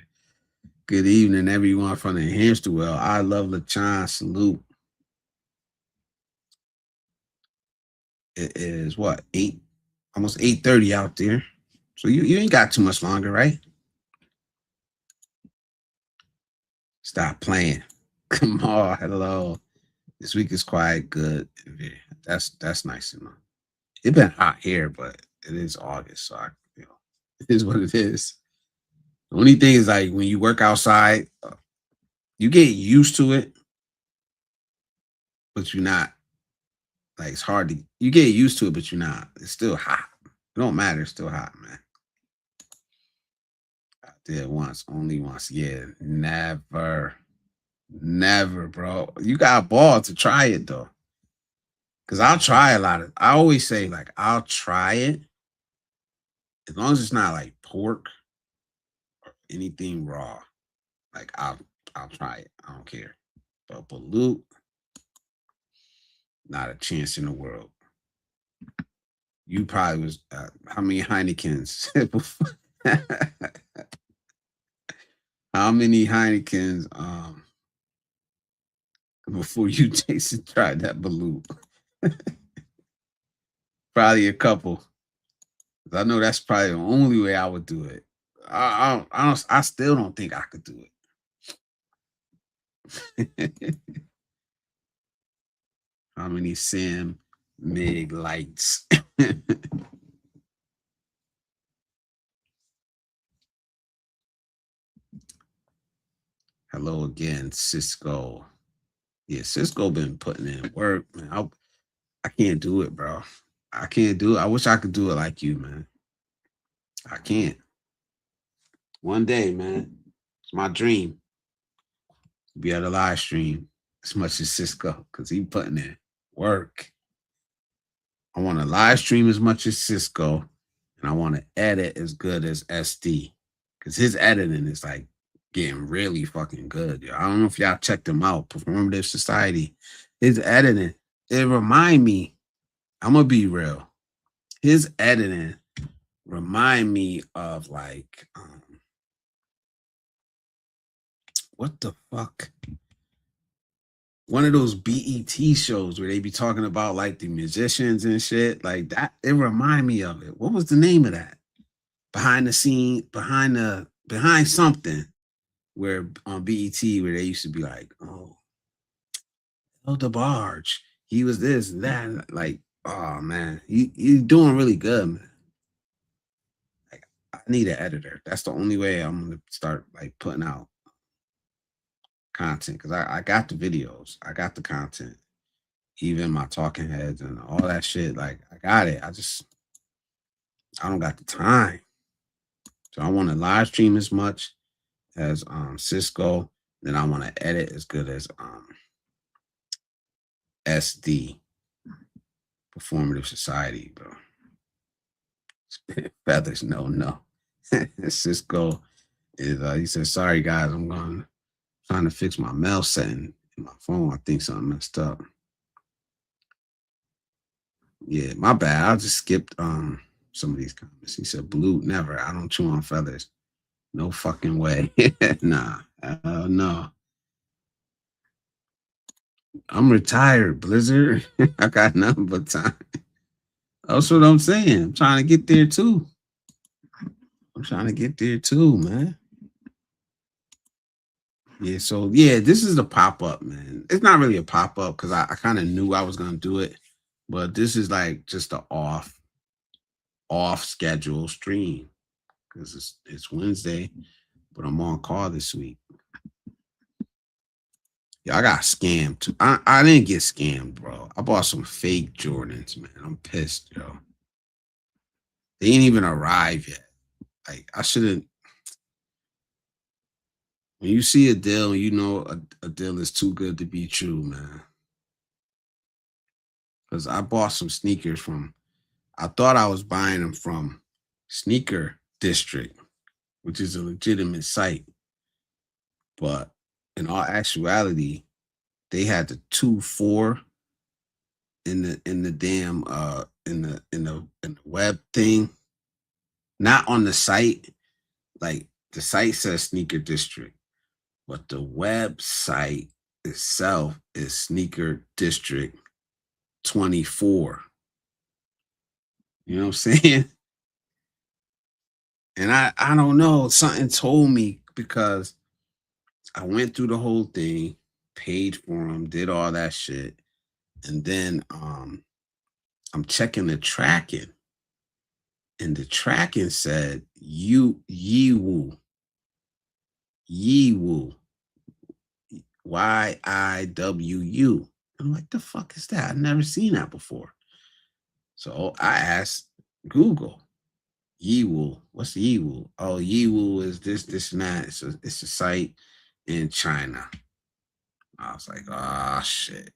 Good evening, everyone from the hamster wheel. I love LaChan. Salute. It is what, almost 8:30 out there. So you ain't got too much longer, right? Stop playing. Come on, hello. This week is quite good. That's nice to know. It's been hot here, but it is August, so it is what it is. The only thing is like when you work outside, you get used to it, but you're not like it's hard to you get used to it, but you're not. It's still hot. It don't matter. It's still hot, man. I did once, only once. Yeah, never, bro. You got a ball to try it though. Cause I'll try a lot of I always say like I'll try it as long as it's not like pork or anything raw. Like I'll try it. I don't care. But balut, not a chance in the world. You probably was how many Heinekens? How many Heinekens before you tasted tried that balut? Probably a couple. I know that's probably the only way I would do it. I still don't think I could do it. How many Sam Mig lights? Hello again, Cisco. Yeah, Cisco been putting in work, man. I can't do it, bro. I can't do it. I wish I could do it like you, man. I can't. One day, man. It's my dream to be at a live stream as much as Cisco, because he putting in work. I want to live stream as much as Cisco, and I want to edit as good as SD, because his editing is like getting really fucking good. Yo. I don't know if y'all checked him out. Performative Society, his editing, it remind me. I'm gonna be real. His editing remind me of like what the fuck? One of those BET shows where they be talking about like the musicians and shit like that. It remind me of it. What was the name of that? Behind the scene, behind something where on BET where they used to be like, oh, the barge. He was this and that. Like, oh man, he's doing really good, man. Like, I need an editor. That's the only way I'm gonna start like putting out content because I got the videos, I got the content, even my talking heads and all that shit. Like, I got it. I don't got the time. So I want to live stream as much as Cisco. Then I want to edit as good as SD, Performative Society, bro. Feathers, no. Cisco is he said, sorry guys, trying to fix my mail setting in my phone. I think something messed up. Yeah, my bad. I just skipped some of these comments. He said, blue, never. I don't chew on feathers. No fucking way. Nah, no. I'm retired, Blizzard. I got nothing but time. That's what I'm saying. I'm trying to get there too. Man. Yeah, so yeah, this is the pop-up, man. It's not really a pop-up because I kind of knew I was gonna do it, but this is like just a off schedule stream because it's Wednesday, but I'm on call this week. Yeah, I got scammed too. I didn't get scammed, bro. I bought some fake Jordans, man. I'm pissed, yo. They ain't even arrived yet. Like, I shouldn't. When you see a deal, you know a deal is too good to be true, man. Because I bought some sneakers I thought I was buying them from Sneaker District, which is a legitimate site. But in all actuality, they had the 2-4 in the damn in the web thing, not on the site. Like the site says Sneaker District, but the website itself is Sneaker District 24. You know what I'm saying? And I don't know. Something told me because I went through the whole thing. paid for them, did all that shit. And then I'm checking the tracking, and the tracking said Yiwu, Yiwu, YIWU. I'm like, the fuck is that? I've never seen that before. So I asked Google, Yiwu, what's Yiwu? Oh, Yiwu is this, and that. It's a site in China. I was like, oh shit.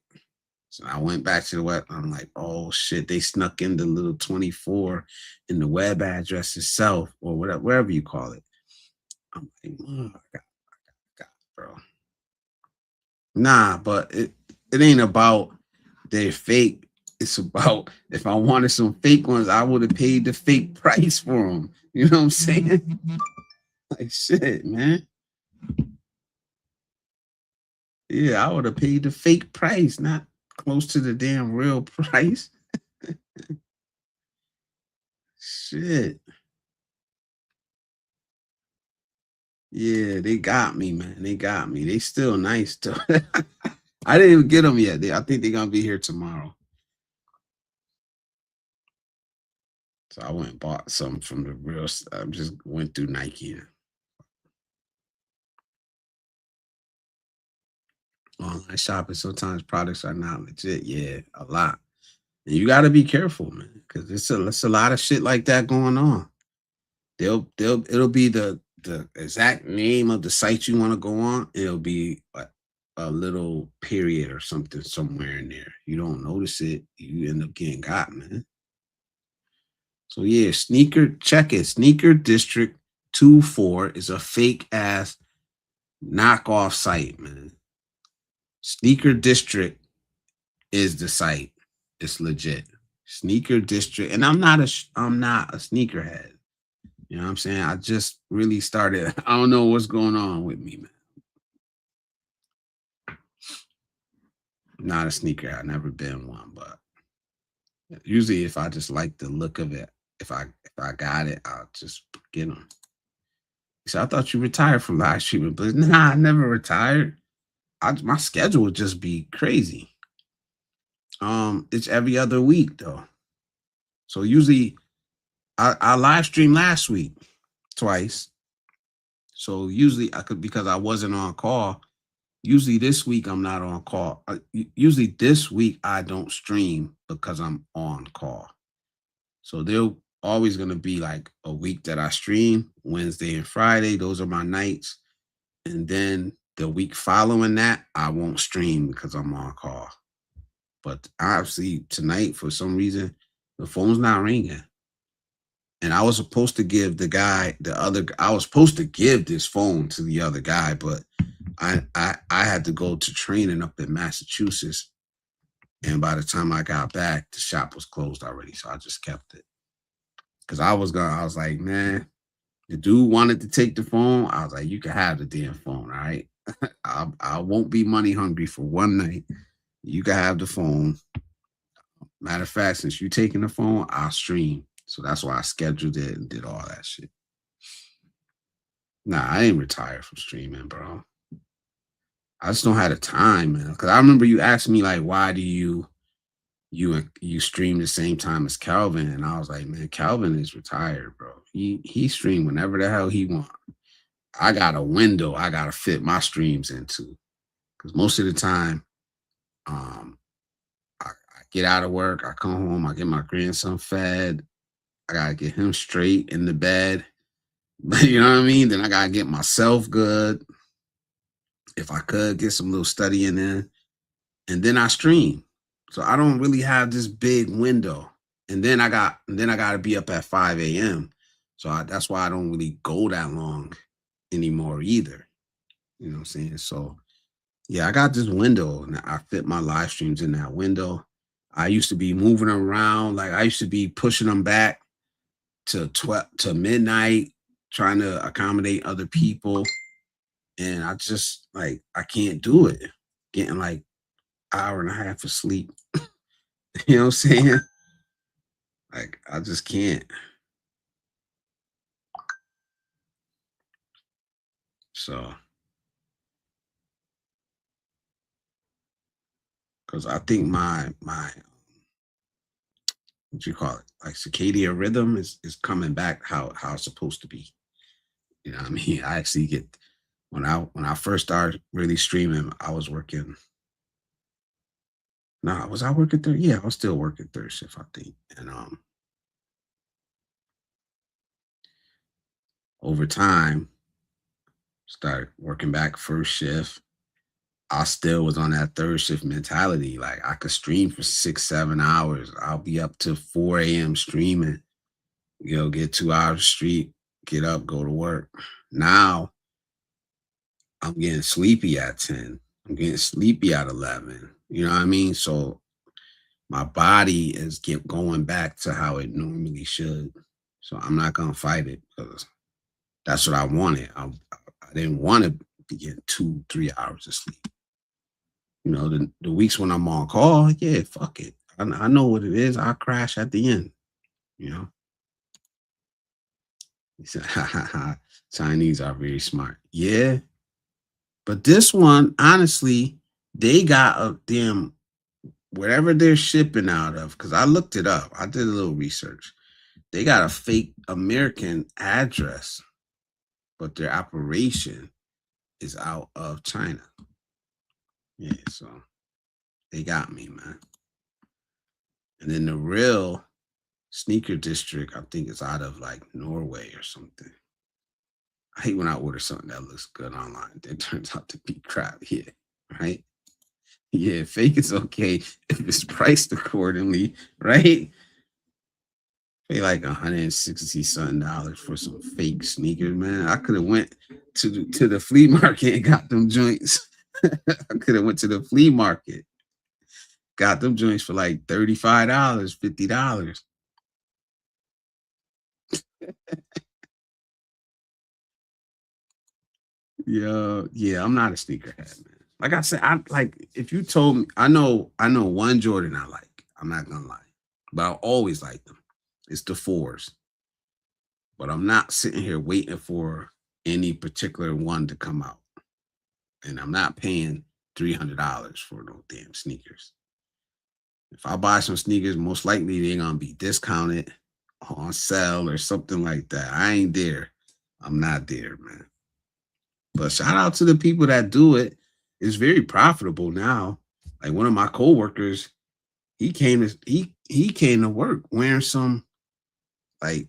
So I went back to the web. I'm like, oh shit, they snuck in the little 24 in the web address itself, or whatever, wherever you call it. I'm like, oh, God, bro. Nah, but it ain't about they're fake. It's about if I wanted some fake ones, I would have paid the fake price for them. You know what I'm saying? Like shit, man. Yeah, I would have paid the fake price, not close to the damn real price. Shit. Yeah, they got me, man. They got me. They still nice too. I didn't even get them yet. I think they're gonna be here tomorrow. So I went and bought some from the real. I just went through Nike. Online shopping. Sometimes products are not legit. Yeah, a lot. And you got to be careful, man, because it's a lot of shit like that going on. It'll be the exact name of the site you want to go on. It'll be a little period or something somewhere in there. You don't notice it, you end up getting got, man. So yeah, check it. Sneaker District 24 is a fake ass knockoff site, man. Sneaker District is the site. It's legit. Sneaker District, and I'm not a sneakerhead. You know what I'm saying? I just really started. I don't know what's going on with me, man. Not a sneaker. I've never been one, but usually if I just like the look of it, if I got it, I'll just get them. So I thought you retired from live streaming, but nah, I never retired. My schedule would just be crazy. It's every other week though. So usually I live streamed last week twice. So usually I could, because I wasn't on call. Usually this week I'm not on call. Usually this week I don't stream because I'm on call. So there always going to be like a week that I stream Wednesday and Friday. Those are my nights. And then the week following that, I won't stream because I'm on call. But obviously tonight, for some reason, the phone's not ringing. And I was supposed to give I was supposed to give this phone to the other guy, but I had to go to training up in Massachusetts. And by the time I got back, the shop was closed already. So I just kept it. Cause I was like, man, the dude wanted to take the phone. I was like, you can have the damn phone, all right? I won't be money hungry for one night. You can have the phone. Matter of fact, since you taking the phone, I'll stream. So that's why I scheduled it and did all that shit. Nah, I ain't retired from streaming, bro. I just don't have the time, man. Cause I remember you asked me like, why do you stream the same time as Calvin? And I was like, man, Calvin is retired, bro. He stream whenever the hell he want. I got a window I gotta fit my streams into. Cause most of the time, I get out of work, I come home, I get my grandson fed. I gotta get him straight in the bed. You know what I mean? Then I gotta get myself good. If I could get some little studying in, and then I stream. So I don't really have this big window. And then I gotta be up at 5 a.m. So that's why I don't really go that long anymore either. You know what I'm saying? So yeah, I got this window and I fit my live streams in that window. I used to be moving around, like I used to be pushing them back to 12 to midnight, trying to accommodate other people. And I just like I can't do it. Getting like hour and a half of sleep. You know what I'm saying? Like I just can't. So because I think my what you call it, like circadian rhythm is coming back how it's supposed to be. You know what I mean? I actually get when I first started really streaming, I was working. No, was I working third? Yeah, I was still working third shift, I think. And over time, started working back first shift. I still was on that third shift mentality. Like I could stream for 6, 7 hours. I'll be up to 4 a.m. streaming. Get 2 hours street, get up, go to work. Now I'm getting sleepy at 10. I'm getting sleepy at 11. You know what I mean? So my body is get going back to how it normally should. So I'm not gonna fight it because that's what I wanted. I didn't want to be getting 2, 3 hours of sleep. The weeks when I'm on call, yeah, fuck it. I know what it is. I crash at the end. You know, he said, ha ha ha. Chinese are very smart. Yeah, but this one, honestly, they got a damn wherever they're shipping out of. Because I looked it up. I did a little research. They got a fake American address, but their operation is out of China. Yeah, so they got me, man. And then the real sneaker district, I think it's out of like Norway or something. I hate when I order something that looks good online. It turns out to be crap. Yeah, right? Yeah, fake is okay if it's priced accordingly, right? Pay like $160 something for some fake sneakers, man. I could have went to the flea market and got them joints. I could have went to the flea market, got them joints for like $35, $50. Yeah, I'm not a sneakerhead, man. Like I said, I like if you told me, I know one Jordan I like. I'm not gonna lie, but I always like them. It's the fours, but I'm not sitting here waiting for any particular one to come out, and I'm not paying $300 for no damn sneakers. If I buy some sneakers, most likely they're gonna be discounted on sale or something like that. I ain't there. I'm not there, man. But shout out to the people that do it. It's very profitable now. Like one of my coworkers, he came to work wearing some like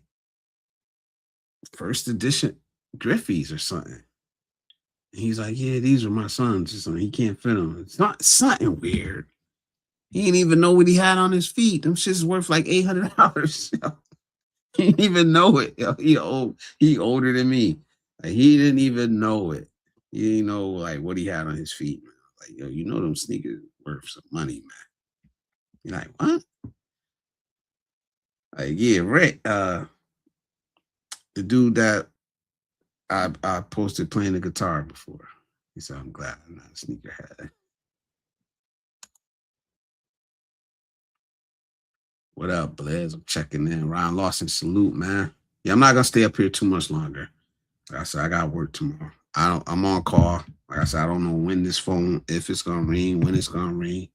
first edition Griffies or something. He's like, yeah, these are my sons or something. He can't fit them. It's not something weird. He didn't even know what he had on his feet. Them shit's worth like $800. He didn't even know it. He older than me. Like, he didn't even know it. He didn't know like what he had on his feet. Man. Like, them sneakers worth some money, man. You're like, what? Like, yeah, Rick, the dude that I posted playing the guitar before. He said, I'm glad I'm not a sneakerhead. What up, Blizz? I'm checking in. Ryan Lawson, salute, man. Yeah, I'm not gonna stay up here too much longer. Like I said, I got work tomorrow. I'm on call. Like I said, I don't know when this phone, if it's gonna ring, when it's gonna ring.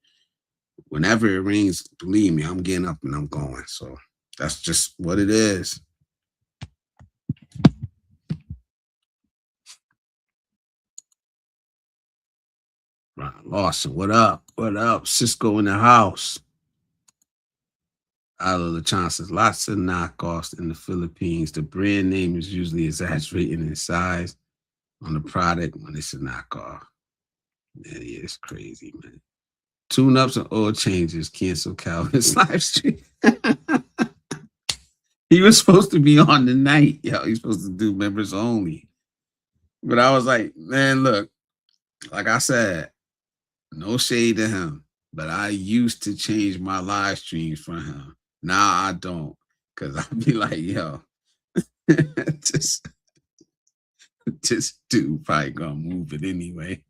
Whenever it rings, believe me, I'm getting up and I'm going. So that's just what it is. Ryan Lawson, what up? What up? Cisco in the house. Out of the chances, lots of knockoffs in the Philippines. The brand name is usually exaggerated in size on the product when it's a knockoff. Yeah, it's crazy, man. Tune-ups and oil changes cancel Calvin's live stream. He was supposed to be on tonight. He's supposed to do members only. But I was like, man, look, like I said, no shade to him. But I used to change my live streams for him. Now I don't. Cause I'd be like, just dude probably gonna move it anyway.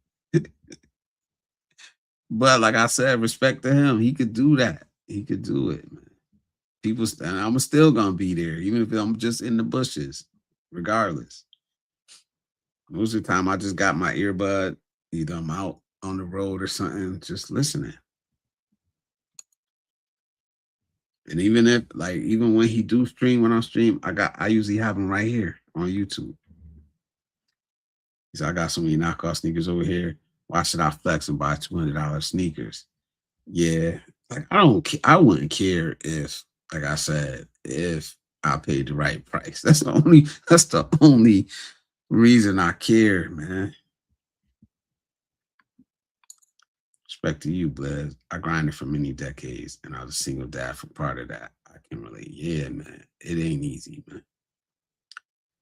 But like I said, respect to him. He could do that. He could do it, man. And I'm still gonna be there, even if I'm just in the bushes, regardless. Most of the time I just got my earbud, either I'm out on the road or something, just listening. And even if like even when he do stream when I stream, I usually have him right here on YouTube. He said, I got so many knockoff sneakers over here. Why should I flex and buy $200 sneakers? Yeah. Like I wouldn't care if, like I said, if I paid the right price. That's the only reason I care, man. Respect to you, Blez. I grinded for many decades and I was a single dad for part of that. I can relate. Yeah, man. It ain't easy, man.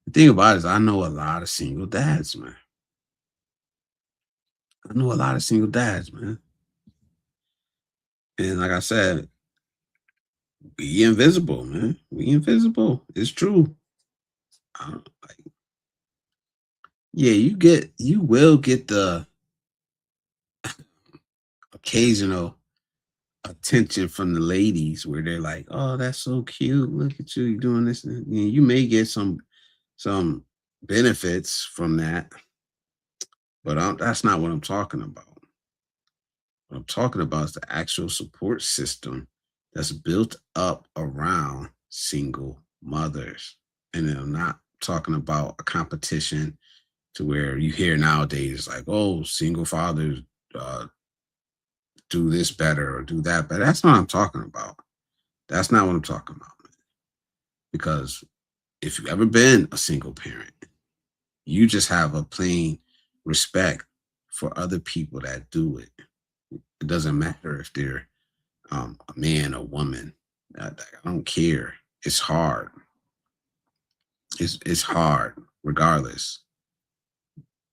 The thing about it is I know a lot of single dads, man. I know a lot of single dads, man. And like I said, we invisible, man. We invisible. It's true. Like, yeah, you will get the occasional attention from the ladies where they're like, "Oh, that's so cute. Look at you, you doing this." And you may get some benefits from that, but that's not what I'm talking about. What I'm talking about is the actual support system that's built up around single mothers. And then I'm not talking about a competition to where you hear nowadays like, oh, single fathers uh, do this better or do that better. That's not what I'm talking about. That's not what I'm talking about. Because if you've ever been a single parent, you just have a plain respect for other people that do it. It doesn't matter if they're a man or woman. I don't care. It's hard. It's hard regardless.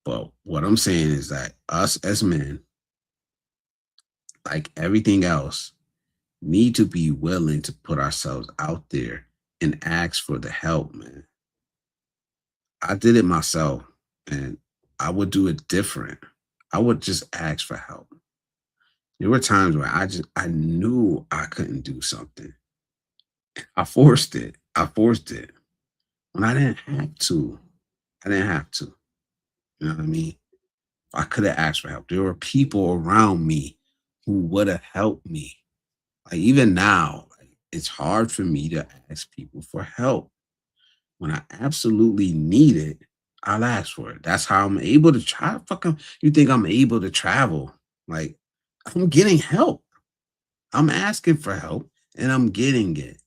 But what I'm saying is that us as men, like everything else, need to be willing to put ourselves out there and ask for the help, man. I did it myself and I would do it different. I would just ask for help. There were times where I knew I couldn't do something. I forced it. I forced it when I didn't have to. I didn't have to. You know what I mean? I could have asked for help. There were people around me who would have helped me. Like even now, like, it's hard for me to ask people for help. When I absolutely need it, I'll ask for it. That's how I'm able to try. Fucking, you think I'm able to travel? Like I'm getting help. I'm asking for help and I'm getting it.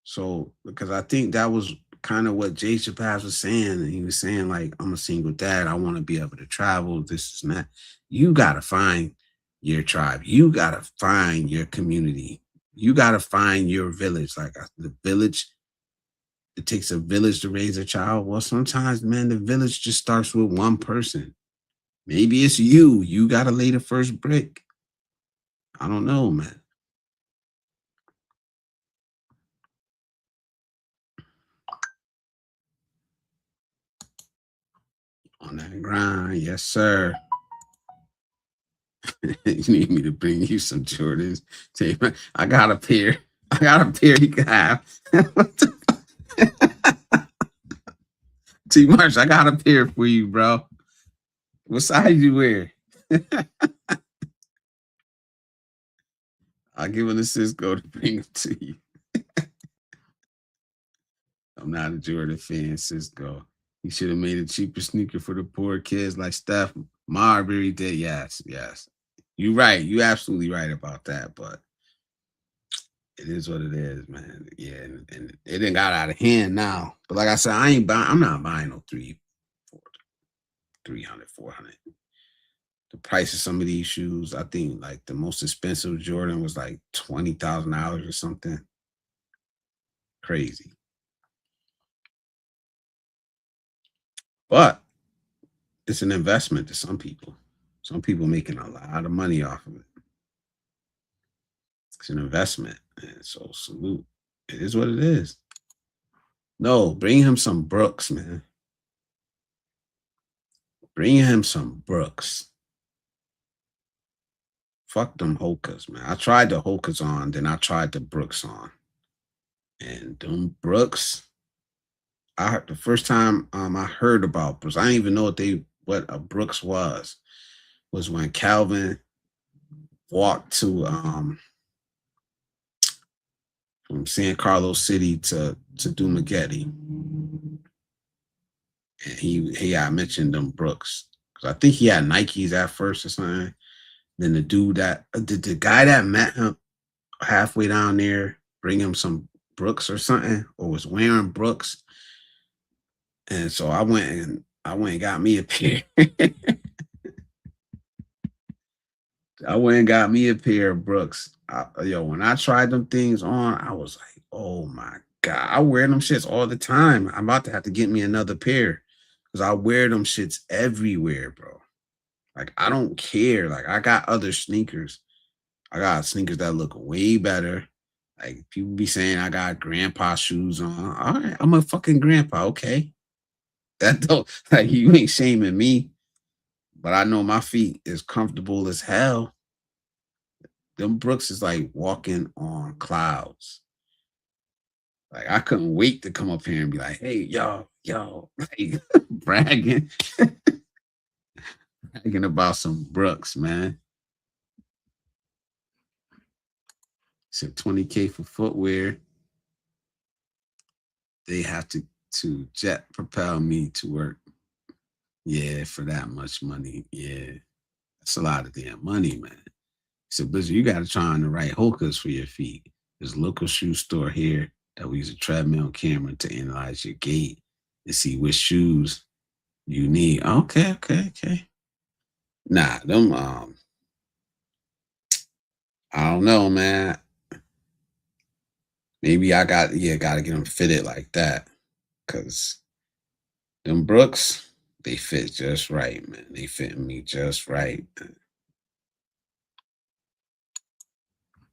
So because I think that was kind of what Jay Chappelle was saying. And he was saying, like, I'm a single dad. I want to be able to travel, this and that. You gotta find your tribe. You gotta find your community. You gotta find your village. Like the village, it takes a village to raise a child. Well, sometimes, man, the village just starts with one person. Maybe it's you. You gotta lay the first brick. I don't know, man. On that grind, yes, sir. You need me to bring you some Jordans. I got a pair. I got a pair you can have. Too much. I got a pair for you, bro. What size you wear? I'll give one to Cisco to bring them to you. I'm not a Jordan fan, Cisco. He should have made a cheaper sneaker for the poor kids like Steph Marbury did. Yes, yes. You're right. You're absolutely right about that. But it is what it is, man. Yeah, and it didn't got out of hand now. But like I said, I'm not buying no 300, 400. The price of some of these shoes, I think like the most expensive Jordan was like $20,000 or something. Crazy. But it's an investment to some people. Some people making a lot of money off of it. It's an investment. And so salute. It is what it is. No, bring him some Brooks, man. Bring him some Brooks. Fuck them Hokas, man. I tried the Hokas on, then I tried the Brooks on. And them Brooks, I heard the first time I heard about Brooks, I didn't even know what a Brooks was when Calvin walked to from San Carlos City to Dumaguete, and I mentioned them Brooks because I think he had Nikes at first or something. Then the dude that the guy that met him halfway down there bring him some Brooks or something, or was wearing Brooks, and so I went and got me a pair. I went and got me a pair of Brooks. When I tried them things on, I was like, oh my God. I wear them shits all the time. I'm about to have to get me another pair because I wear them shits everywhere, bro. Like, I don't care. Like, I got other sneakers. I got sneakers that look way better. Like, people be saying I got grandpa shoes on. All right, I'm a fucking grandpa. Okay. That don't, like, you ain't shaming me, but I know my feet is comfortable as hell. Them Brooks is like walking on clouds. Like, I couldn't wait to come up here and be like, hey, yo, like bragging, bragging about some Brooks, man. Said 20K for footwear. They have to jet propel me to work. Yeah, for that much money. Yeah. That's a lot of damn money, man. He said, Blizzard, you got to try on the right hokas for your feet. There's a local shoe store here that we use a treadmill camera to analyze your gait and see which shoes you need. Okay. Nah, them I don't know, man. Maybe I gotta get them fitted like that. Cause them Brooks, they fit just right, man. They fit me just right.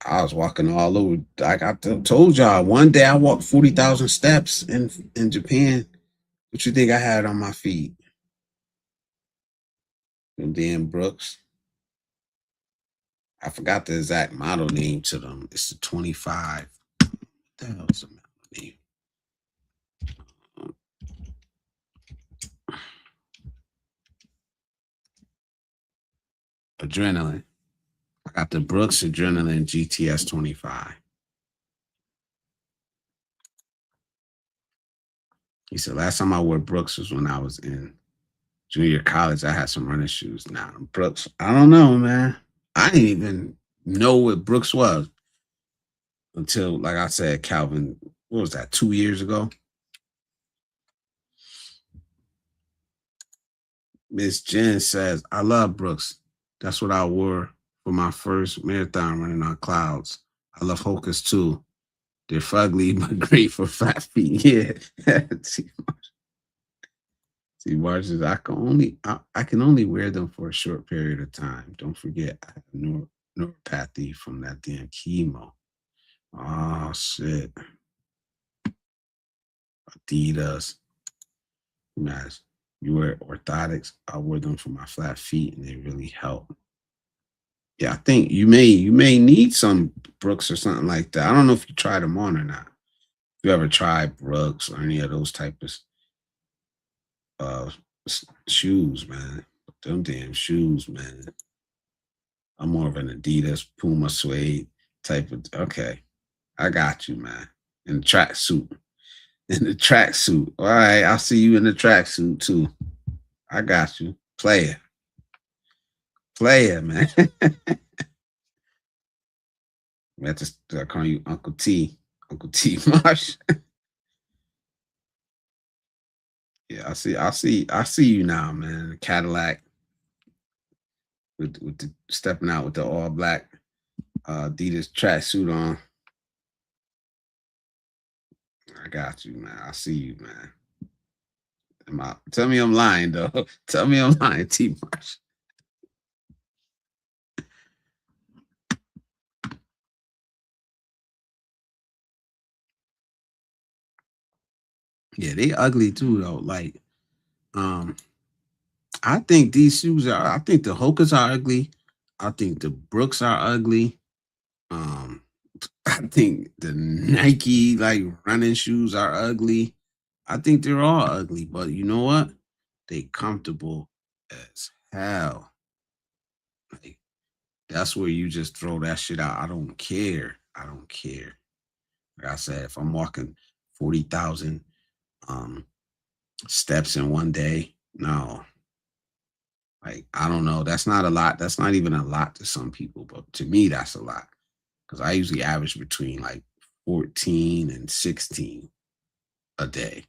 I was walking all over. Told y'all one day I walked 40,000 steps in Japan. What you think I had on my feet? Them damn Brooks. I forgot the exact model name to them. It's the 25. What the hell is the model name? Adrenaline. I got the Brooks Adrenaline GTS 25. He said, last time I wore Brooks was when I was in junior college. I had some running shoes. Now, Brooks, I don't know, man. I didn't even know what Brooks was until, like I said, Calvin, what was that, 2 years ago? Miss Jen says, I love Brooks. That's what I wore for my first marathon running on clouds. I love Hokas too. They're fugly, but great for fat feet. Yeah. See, Marges, I can only wear them for a short period of time. Don't forget, I have neuropathy from that damn chemo. Oh shit. Adidas. Nice. You wear orthotics. I wear them for my flat feet and they really help. Yeah, I think you may need some Brooks or something like that. I don't know if you tried them on or not. If you ever tried Brooks or any of those types of shoes, man. Them damn shoes, man. I'm more of an Adidas, Puma, suede type of. Okay, I got you, man. In the tracksuit. In the tracksuit. All right, I'll see you in the tracksuit too. I got you. Player, man. We have to call you Uncle T Marsh. Yeah, I see you now, man. Cadillac with the stepping out with the all black Adidas tracksuit on. I got you, man. I see you, man. Tell me I'm lying, though. Tell me I'm lying, T Marsh. Yeah, they ugly too, though. Like, I think these shoes are. I think the Hokas are ugly. I think the Brooks are ugly. Um, I think the Nike like running shoes are ugly. I think they're all ugly, but you know what? They comfortable as hell. Like That's where you just throw that shit out. I don't care. I don't care. Like I said, if I'm walking 40,000 um steps in one day, no. Like, I don't know. That's not a lot. That's not even a lot to some people, but to me, that's a lot. Because I usually average between like 14 and 16 a day.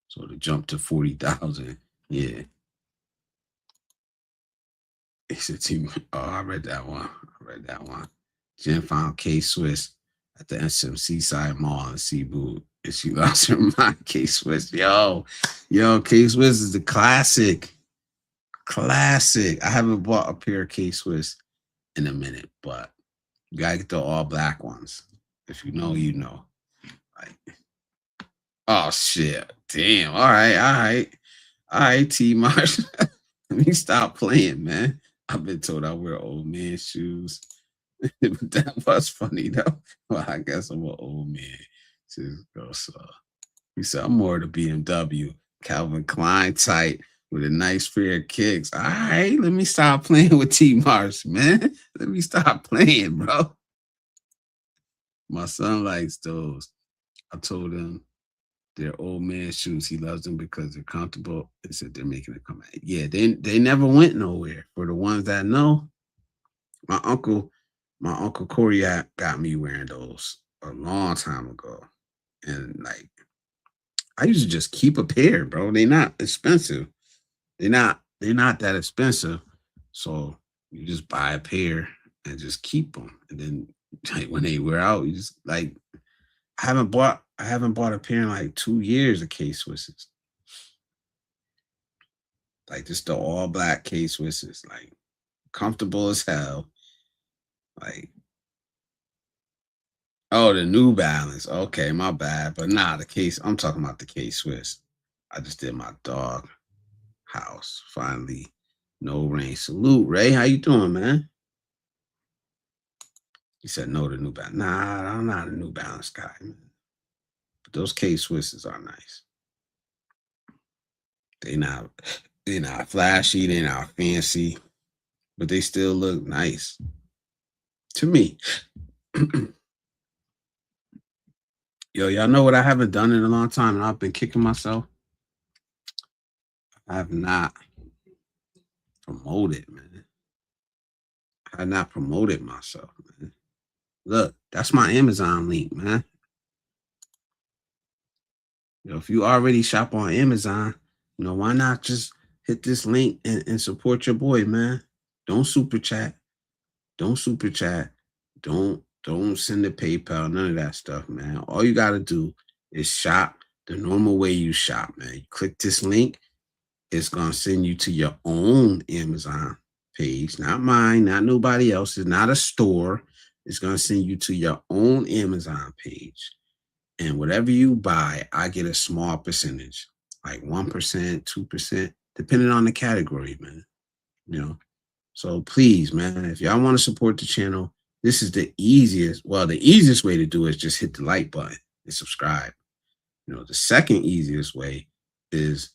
So to jump to 40,000, yeah. It's a team. Oh, I read that one. I read that one. Jen found K Swiss at the SMC side mall in Cebu. And she lost her mind. K Swiss. Yo, K Swiss is the classic. Classic. I haven't bought a pair of K Swiss in a minute, but you gotta get the all black ones. If you know, you know. Like, oh shit. Damn. All right, T Marsh. Let me stop playing, man. I've been told I wear old man shoes. That was funny though. Well, I guess I'm an old man. Just go so. He said I'm more the BMW, Calvin Klein tight with a nice pair of kicks. All right, let me stop playing with T Mars, man. Let me stop playing, bro. My son likes those. I told him they're old man shoes. He loves them because they're comfortable. He said they're making it come out. Yeah, they never went nowhere. For the ones that know, my uncle Corey got me wearing those a long time ago. And like I used to just keep a pair, bro. They're not expensive. They're not that expensive. So you just buy a pair and just keep them. And then like when they wear out, you just like I haven't bought a pair in like 2 years of K Swisses. Like just the all black K Swisses, like comfortable as hell. Like, oh, the New Balance. Okay, my bad. But nah, the case. I'm talking about the K Swiss. I just did my dog house. Finally. No rain. Salute, Ray. How you doing, man? He said no to New Balance. Nah, I'm not a New Balance guy, man. But those K Swisses are nice. They not flashy, they not fancy, but they still look nice to me. Yo, y'all know what I haven't done in a long time, and I've been kicking myself. I have not promoted, man. I have not promoted myself, man. Look, that's my Amazon link, man. If you already shop on Amazon, why not just hit this link and support your boy, man? Don't super chat. Don't super chat. Don't send a PayPal, none of that stuff, man. All you gotta do is shop the normal way you shop, man. You click this link, it's gonna send you to your own Amazon page, not mine, not nobody else's, not a store. It's gonna send you to your own Amazon page. And whatever you buy, I get a small percentage, like 1%, 2%, depending on the category, man. So please, man, if y'all want to support the channel, this is the easiest. Well, the easiest way to do it is just hit the like button and subscribe. The second easiest way is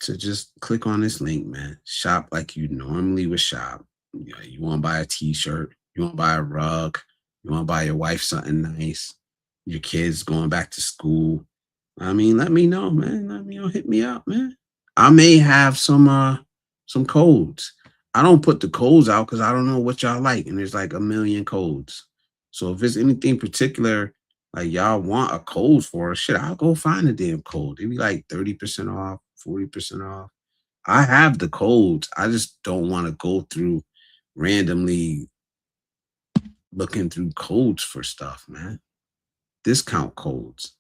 to just click on this link, man. Shop like you normally would shop. You want to buy a t-shirt, you want to buy a rug, you want to buy your wife something nice, your kids going back to school. I mean, let me know, man. Let me know, hit me up, man. I may have some codes. I don't put the codes out because I don't know what y'all like, and there's like a million codes. So if there's anything particular like y'all want a code for, shit, I'll go find a damn code. They be like 30% off, 40% off. I have the codes. I just don't want to go through randomly looking through codes for stuff, man. Discount codes.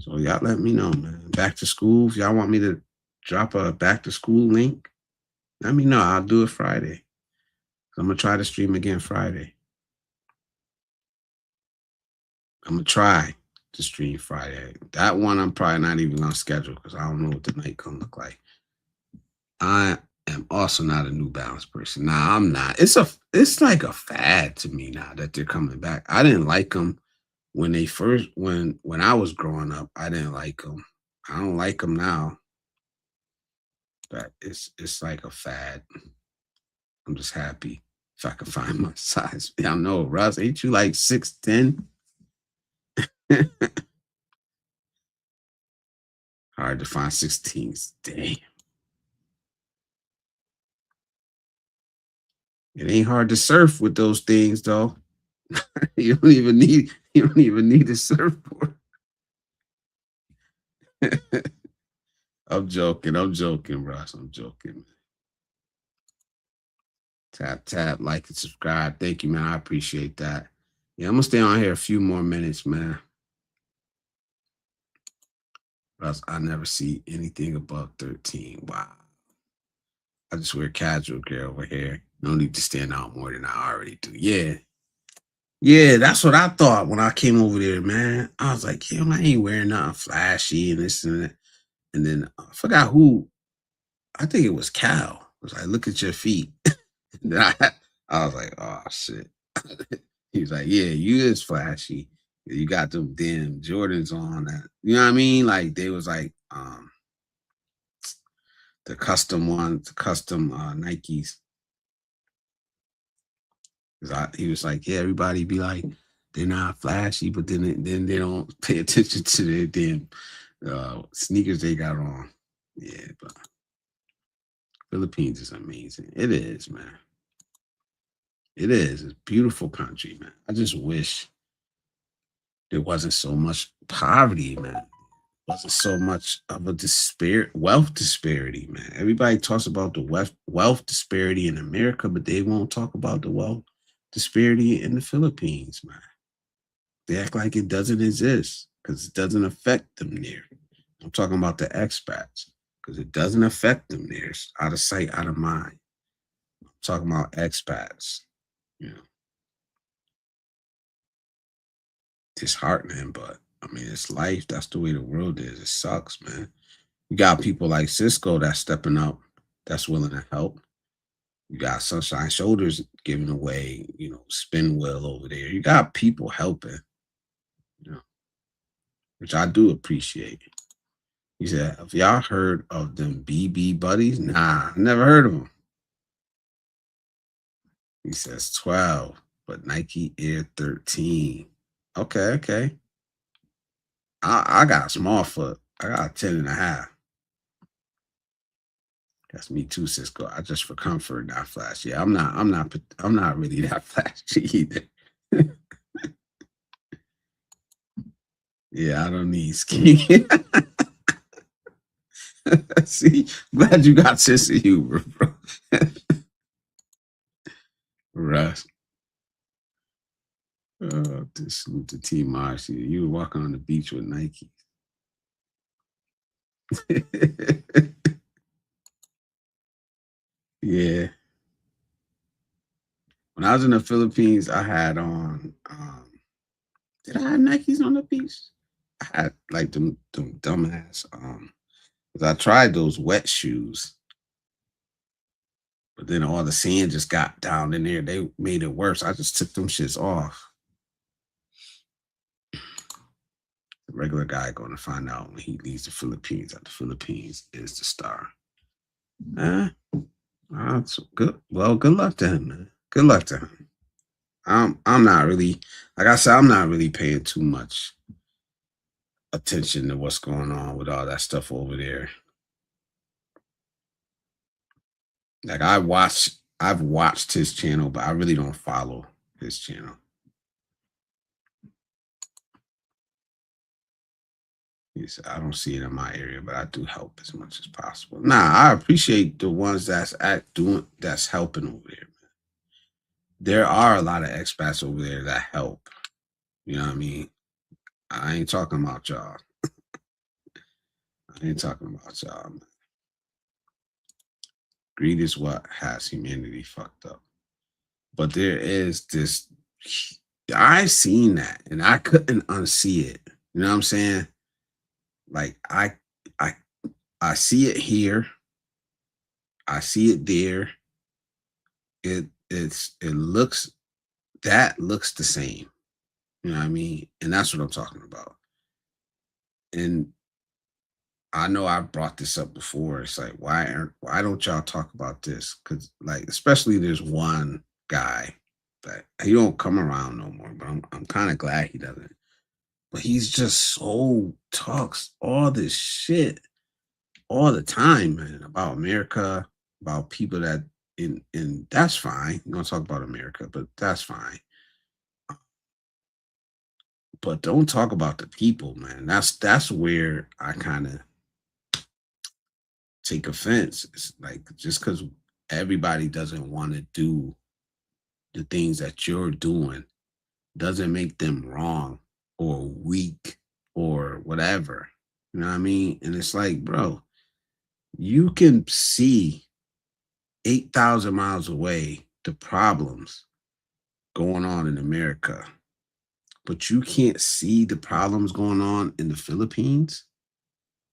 So y'all let me know, man. Back to school. If y'all want me to drop a back to school link, let me know. I'll do it Friday. I'm going to try to stream again Friday. I'm going to try to stream Friday. That one I'm probably not even going to schedule because I don't know what the night going to look like. I am also not a New Balance person. Nah, I'm not. It's like a fad to me now that they're coming back. I didn't like them when I was growing up. I didn't like them. I don't like them now. But it's like a fad. I'm just happy. If I can find my size. Yeah, I know, Russ. Ain't you like 6'10"? Hard to find 16s. Damn. It ain't hard to surf with those things though. You don't even need a surfboard. I'm joking, Russ. I'm joking. Tap, tap, like and subscribe. Thank you, man. I appreciate that. Yeah, I'm gonna stay on here a few more minutes, man. Russ, I never see anything above 13. Wow. I just wear casual gear over here. No need to stand out more than I already do. Yeah. Yeah, that's what I thought when I came over there, man. I was like, yeah, I ain't wearing nothing flashy and this and that. And then I forgot who, I think it was Cal. I was like, look at your feet. And then I was like, oh shit. He was like, yeah, you is flashy. You got them damn Jordans on that. You know what I mean? Like they was like the custom ones, the custom Nikes. He was like, yeah, everybody be like, they're not flashy, but then they don't pay attention to their damn sneakers they got on. Yeah, but Philippines is amazing. It is, man. It is. It's a beautiful country, man. I just wish there wasn't so much poverty, man. Wasn't so much of a wealth disparity, man. Everybody talks about the wealth disparity in America, but they won't talk about the wealth disparity in the Philippines, man. They act like it doesn't exist because it doesn't affect them there. I'm talking about the expats because it doesn't affect them there. It's out of sight, out of mind. I'm talking about expats. You know, disheartening, but I mean, it's life. That's the way the world is. It sucks, man. You got people like Cisco that's stepping up, that's willing to help. You got Sunshine Shoulders giving away, spin wheel over there. You got people helping, you know, which I do appreciate. He said, have y'all heard of them BB buddies? Nah, never heard of them. He says 12, but Nike Air 13. Okay. I got a small foot. I got a 10 and a half. That's me too, Cisco. I just for comfort, not flash. Yeah, I'm not really that flashy either. Yeah, I don't need ski. See, glad you got sense of humor, bro. Russ. This salute to T Marcy. You were walking on the beach with Nike. Yeah. When I was in the Philippines, I had on did I have Nikes on the beach? I had like them dumbass because I tried those wet shoes, but then all the sand just got down in there. They made it worse. I just took them shits off. The regular guy going to find out when he leaves the Philippines that the Philippines is the star. That's good. Well, good luck to him, man. Good luck to him. I'm not really, like I said, I'm not really paying too much attention to what's going on with all that stuff over there. Like I've watched his channel, but I really don't follow his channel. He said, I don't see it in my area, but I do help as much as possible. Nah, I appreciate the ones that's helping over there. Man. There are a lot of expats over there that help. You know what I mean? I ain't talking about y'all. I ain't talking about y'all, man. Greed is what has humanity fucked up. But there is this, I've seen that and I couldn't unsee it. You know what I'm saying? Like I see it here. I see it there. It looks the same. You know what I mean? And that's what I'm talking about. And I know I brought this up before. It's like why don't y'all talk about this? Because like especially there's one guy that he don't come around no more, but I'm kind of glad he doesn't. But he's just so talks all this shit all the time, man, about America, about people that in that's fine. You're gonna talk about America, but that's fine. But don't talk about the people, man. That's where I kind of take offense. It's like just because everybody doesn't want to do the things that you're doing doesn't make them wrong or weak or whatever. You know what I mean? And it's like, bro, you can see 8,000 miles away the problems going on in America, but you can't see the problems going on in the Philippines.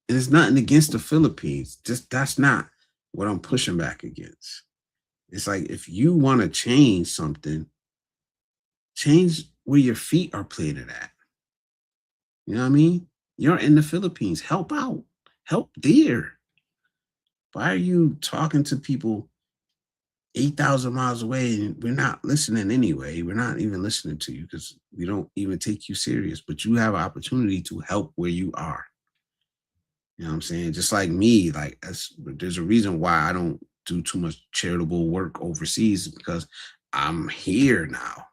And it's nothing against the Philippines. Just that's not what I'm pushing back against. It's like if you want to change something, change where your feet are planted at. You know what I mean? You're in the Philippines. Help out. Help there. Why are you talking to people 8,000 miles away and we're not listening anyway? We're not even listening to you because we don't even take you serious, but you have an opportunity to help where you are. You know what I'm saying? Just like me, like there's a reason why I don't do too much charitable work overseas because I'm here now.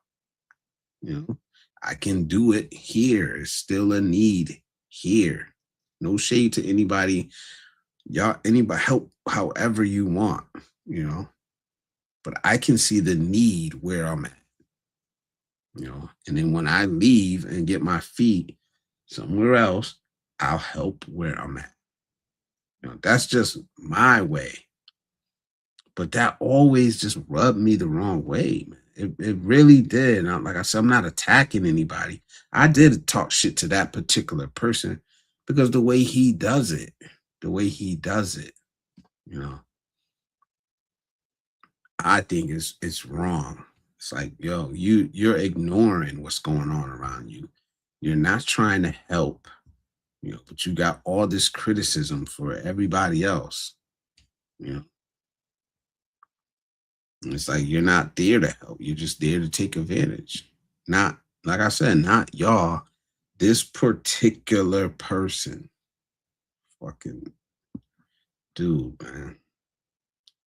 You know, I can do it here. It's still a need here. No shade to anybody. Y'all, anybody help however you want, you know. But I can see the need where I'm at. You know, and then when I leave and get my feet somewhere else, I'll help where I'm at. You know, that's just my way. But that always just rubbed me the wrong way, man. It really did. And like I said, I'm not attacking anybody. I did talk shit to that particular person because the way he does it, you know, I think it's wrong. It's like, yo, you're ignoring what's going on around you. You're not trying to help, you know, but you got all this criticism for everybody else, you know. And it's like you're not there to help. You're just there to take advantage. Not, like I said, not y'all. This particular person. Fucking dude, man.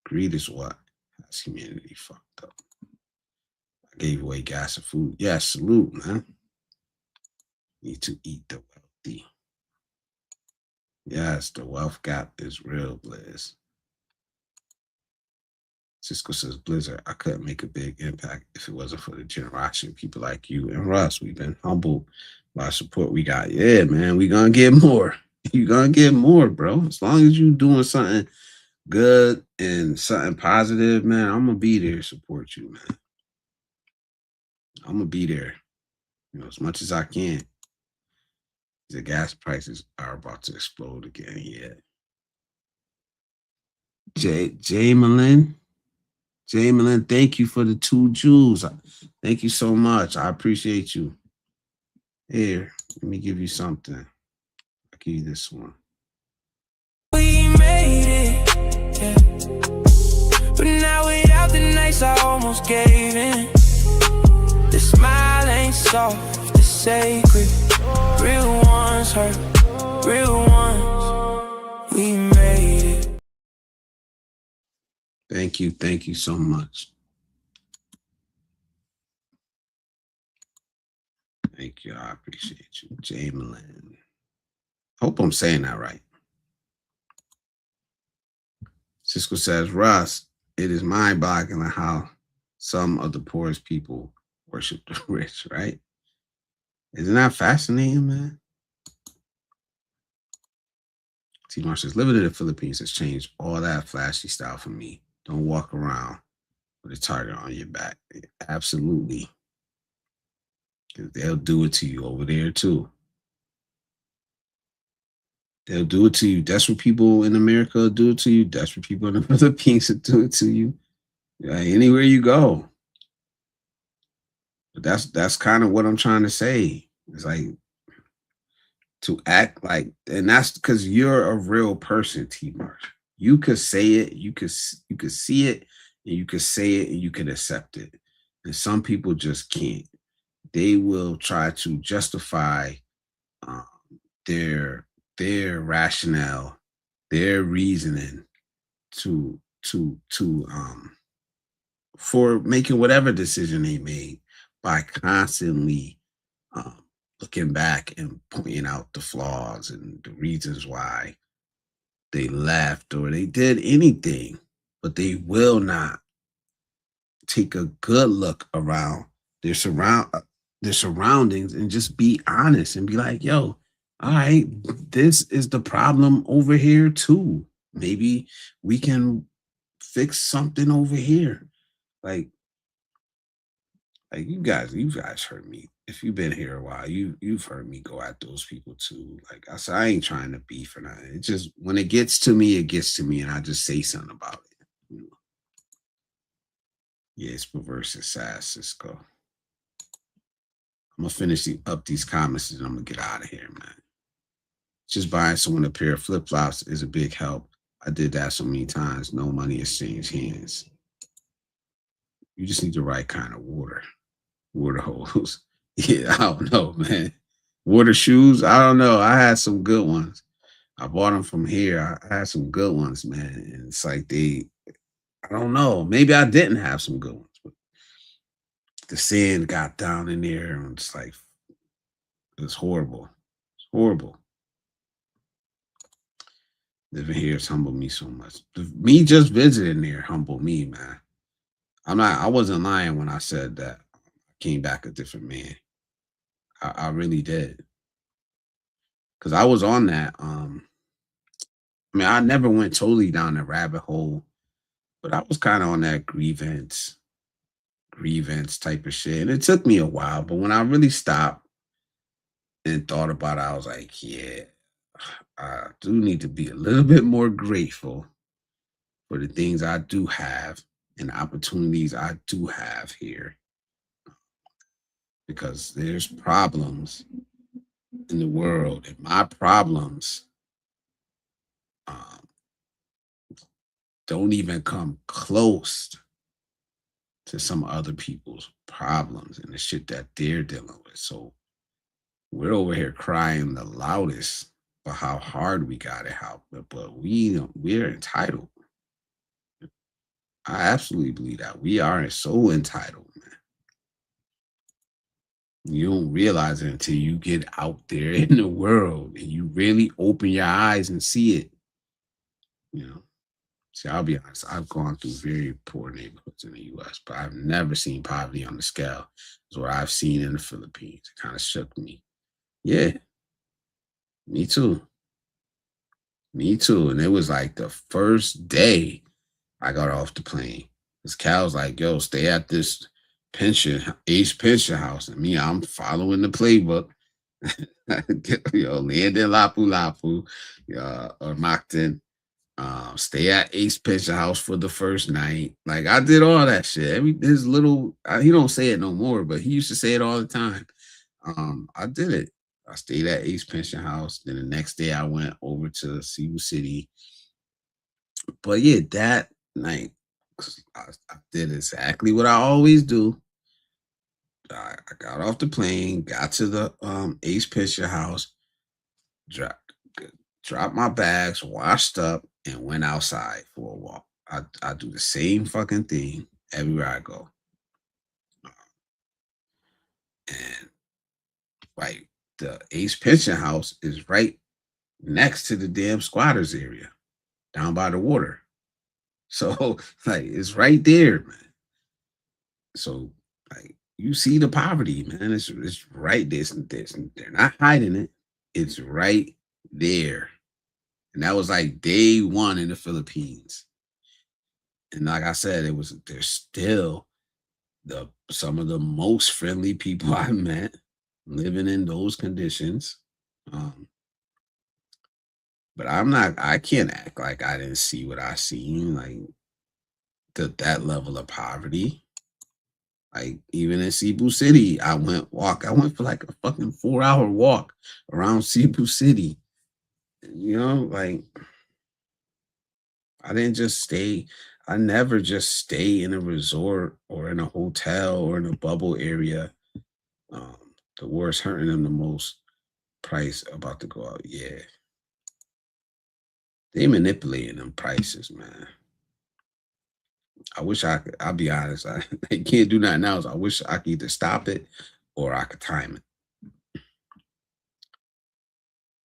Greed is what has humanity fucked up. I gave away gas and food. Yeah, salute, man. Need to eat the wealthy. Yes, the wealth gap is real, Blizz. Cisco says, Blizzard, I couldn't make a big impact if it wasn't for the generosity of people like you and Russ. We've been humbled by support we got. Yeah, man, we gonna get more. You gonna get more, bro. As long as you doing something good and something positive, man, I'm gonna be there to support you, man. I'm gonna be there, you know, as much as I can. The gas prices are about to explode again. Yeah. Jay Malin. Jamelin, thank you for the 2 jewels. Thank you so much. I appreciate you. Here, let me give you something. I'll give you this one. We made it, yeah. But now without the nights I almost gave in. The smile ain't soft, it's sacred. Real ones hurt, real ones. We made it. Thank you so much. Thank you, I appreciate you. Jamelin. Hope I'm saying that right. Cisco says, Russ, it is mind-boggling how some of the poorest people worship the rich, right? Isn't that fascinating, man? T-Mar says, living in the Philippines has changed all that flashy style for me. Don't walk around with a target on your back. Absolutely. Because they'll do it to you over there, too. They'll do it to you. Desperate people in America will do it to you. Desperate people in the Philippines will do it to you. Like, anywhere you go. But that's kind of what I'm trying to say. It's like to act like, and that's because you're a real person, T-Mark. You could say it, you could see it, and you could say it, and you could accept it. And some people just can't. They will try to justify um, their rationale, their reasoning to for making whatever decision they made by constantly um, looking back and pointing out the flaws and the reasons why they left or they did anything, but they will not take a good look around their their surroundings and just be honest and be like, yo, all right, this is the problem over here too. Maybe we can fix something over here. Like you guys heard me. If you've been here a while, you've heard me go at those people too. Like I said, I ain't trying to beef or nothing. It just when it gets to me, it gets to me, and I just say something about it. You know? Yeah, it's perverse and sad, Cisco. I'm gonna finish up these comments and I'm gonna get out of here, man. Just buying someone a pair of flip flops is a big help. I did that so many times. No money exchanged hands. You just need the right kind of water hose. Yeah, I don't know, man. Water shoes, I don't know. I had some good ones. I bought them from here. I had some good ones, man. And it's like I don't know. Maybe I didn't have some good ones, but the sand got down in there and it's like, it was horrible. It's horrible. Living here has humbled me so much. Me just visiting there humbled me, man. I wasn't lying when I said that I came back a different man. I really did. Cause I was on that. I mean, I never went totally down the rabbit hole, but I was kind of on that grievance type of shit. And it took me a while, but when I really stopped and thought about it, I was like, yeah, I do need to be a little bit more grateful for the things I do have and opportunities I do have here because there's problems in the world, and my problems um, don't even come close to some other people's problems and the shit that they're dealing with. So we're over here crying the loudest for how hard we got it, but we're entitled. I absolutely believe that we are so entitled, man. You don't realize it until you get out there in the world and you really open your eyes and see it. You know, see, I'll be honest, I've gone through very poor neighborhoods in the US, but I've never seen poverty on the scale as what I've seen in the Philippines. It kind of shook me. Yeah, me too. Me too. And it was like the first day I got off the plane. This Cal's like, yo, stay at this Ace pension house. And me, I'm following the playbook. Yo, land in Lapu Lapu, or Mactan. Stay at Ace Pension House for the first night. Like I did all that shit. His little, he don't say it no more, but he used to say it all the time. I did it. I stayed at Ace Pension House. Then the next day I went over to Cebu City. But yeah, that night I did exactly what I always do. I got off the plane, got to the Ace Pension House, dropped dropped my bags, washed up, and went outside for a walk. I do the same fucking thing everywhere I go. And like the Ace Pension House is right next to the damn squatters area down by the water. So like it's right there, man. So like you see the poverty, man. It's right there. They're not hiding it. It's right there. And that was like day one in the Philippines. And like I said, there's still the some of the most friendly people I met living in those conditions. Um, but I can't act like I didn't see what I seen, like that level of poverty. Like even in Cebu City, I went for like a fucking 4 hour walk around Cebu City. You know, like I didn't just stay. I never just stay in a resort or in a hotel or in a bubble area. The war's hurting them the most. Price about to go out. Yeah. They manipulating them prices, man. I wish I could. I'll be honest. I can't do nothing else. I wish I could either stop it or I could time it.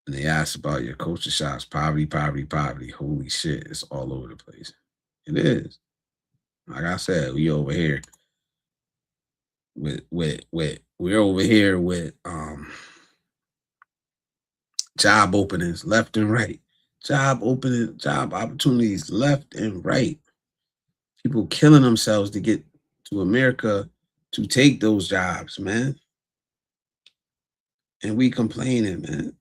And they asked about your culture shots. Poverty, poverty, poverty. Holy shit. It's all over the place. It is. Like I said, we over here with we're over here with job openings left and right. Job opportunities left and right. People killing themselves to get to America to take those jobs, man. And we complaining, man.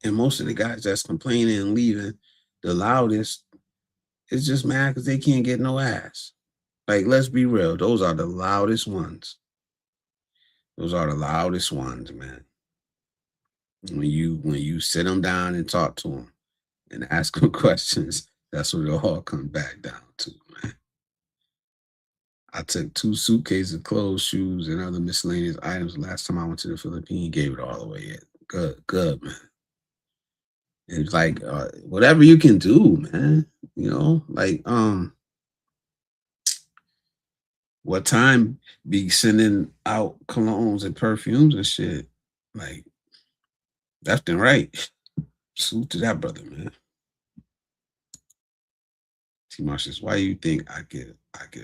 And most of the guys that's complaining and leaving the loudest is just mad because they can't get no ass. Like, let's be real. Those are the loudest ones. Those are the loudest ones, man. When you sit them down and talk to them and ask them questions, that's what it all comes back down to, man. I took 2 suitcases of clothes, shoes, and other miscellaneous items last time I went to the Philippines. Gave it all away. Yeah, good, man. It's like whatever you can do, man. You know, like what time be sending out colognes and perfumes and shit, like left and right. Salute to that brother, man. T. Marshall, why do you think I give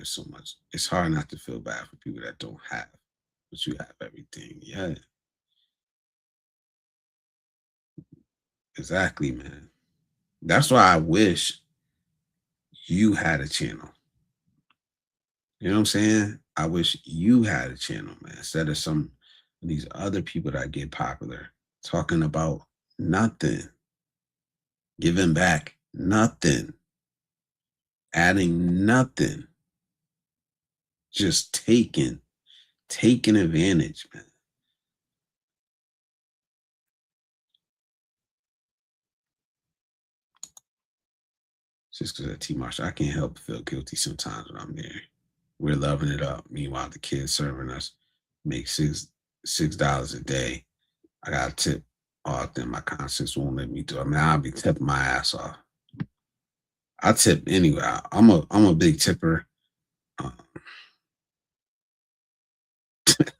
so much? It's hard not to feel bad for people that don't have, but you have everything. Yeah, exactly, man. That's why I wish you had a channel. You know what I'm saying? I wish you had a channel, man, instead of some of these other people that get popular talking about nothing, giving back nothing, adding nothing, just taking advantage, man. Just because of T Marshall, I can't help but feel guilty sometimes when I'm there. We're loving it up. Meanwhile, the kids serving us make $6 a day. I got to tip all of them. My conscience won't let me do it. I mean, I'll be tipping my ass off. I tip anyway. I'm a big tipper. Um,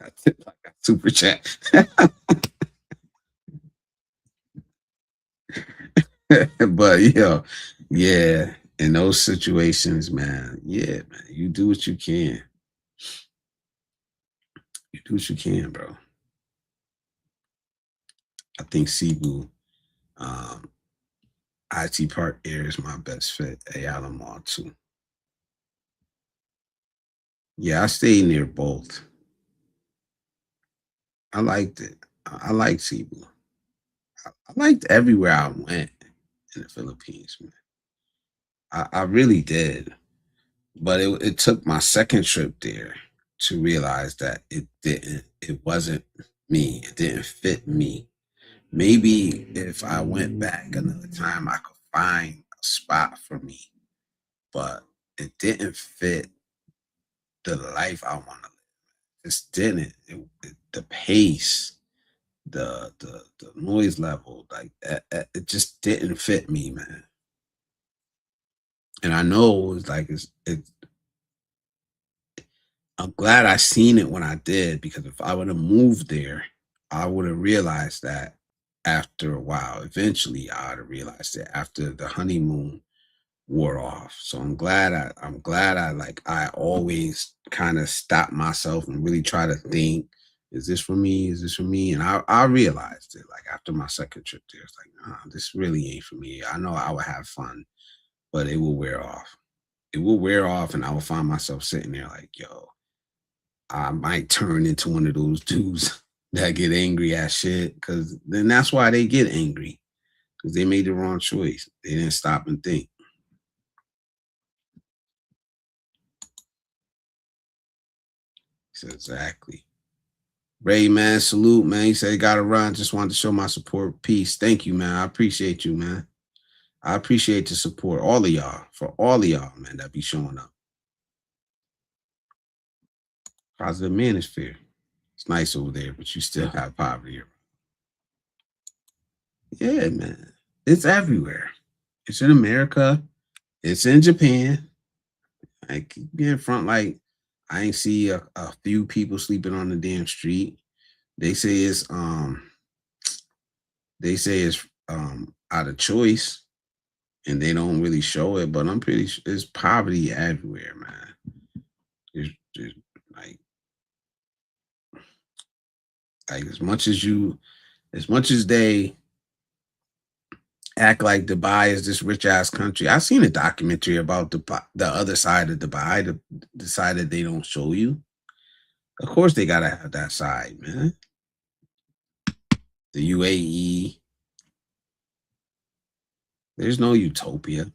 I tip like a super chat. But yeah, in those situations, man, yeah, man, you do what you can. You do what you can, bro. I think Cebu, um, IT Park area is my best fit. A Alamo too. Yeah, I stayed near both. I liked it. I liked Cebu. I liked everywhere I went in the Philippines, man. I really did. But it took my second trip there to realize that it wasn't me. It didn't fit me. Maybe if I went back another time, I could find a spot for me, but it didn't fit the life I want to live. Just didn't. The pace, the noise level, like it just didn't fit me, man. And I know it's like it's I'm glad I seen it when I did because if I would have moved there, I would have realized that after a while. Eventually, I would have realized it after the honeymoon wore off. So I'm glad I like I always kind of stop myself and really try to think, is this for me? Is this for me? And I realized it like after my second trip there. It's like, nah, this really ain't for me. I know I would have fun, but it will wear off. It will wear off, and I will find myself sitting there like, yo, I might turn into one of those dudes that get angry at shit. Cause then that's why they get angry. Cause they made the wrong choice. They didn't stop and think. So exactly. Ray, man, salute, man. He said he gotta run. Just wanted to show my support. Peace. Thank you, man. I appreciate you, man. I appreciate the support, all of y'all, for all of y'all, man, that be showing up. Positive manosphere. It's nice over there, but you still have poverty here. Yeah, man. It's everywhere. It's in America. It's in Japan. I keep being front like I ain't see a few people sleeping on the damn street. They say it's out of choice and they don't really show it, but I'm pretty sure there's poverty everywhere, man. There's like as much as they act like Dubai is this rich ass country. I seen a documentary about the other side of Dubai, the side that they don't show you. Of course, they gotta have that side, man. The UAE. There's no utopia.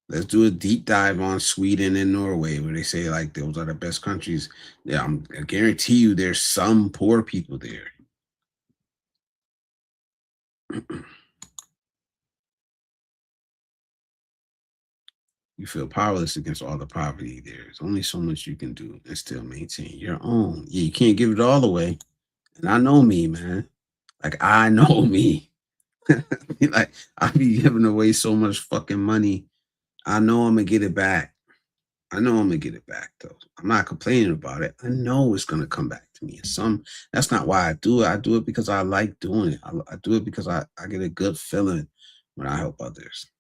Let's do a deep dive on Sweden and Norway, where they say like those are the best countries. Yeah, I guarantee you, there's some poor people there. You feel powerless against all the poverty. There's only so much you can do and still maintain your own. Yeah, you can't give it all away. And I know me, man. Like I know me. Like I be giving away so much fucking money. I know I'm gonna get it back. I know I'm gonna get it back though. I'm not complaining about it. I know it's gonna come back to me. That's not why I do it. I do it because I like doing it. I do it because I get a good feeling when I help others.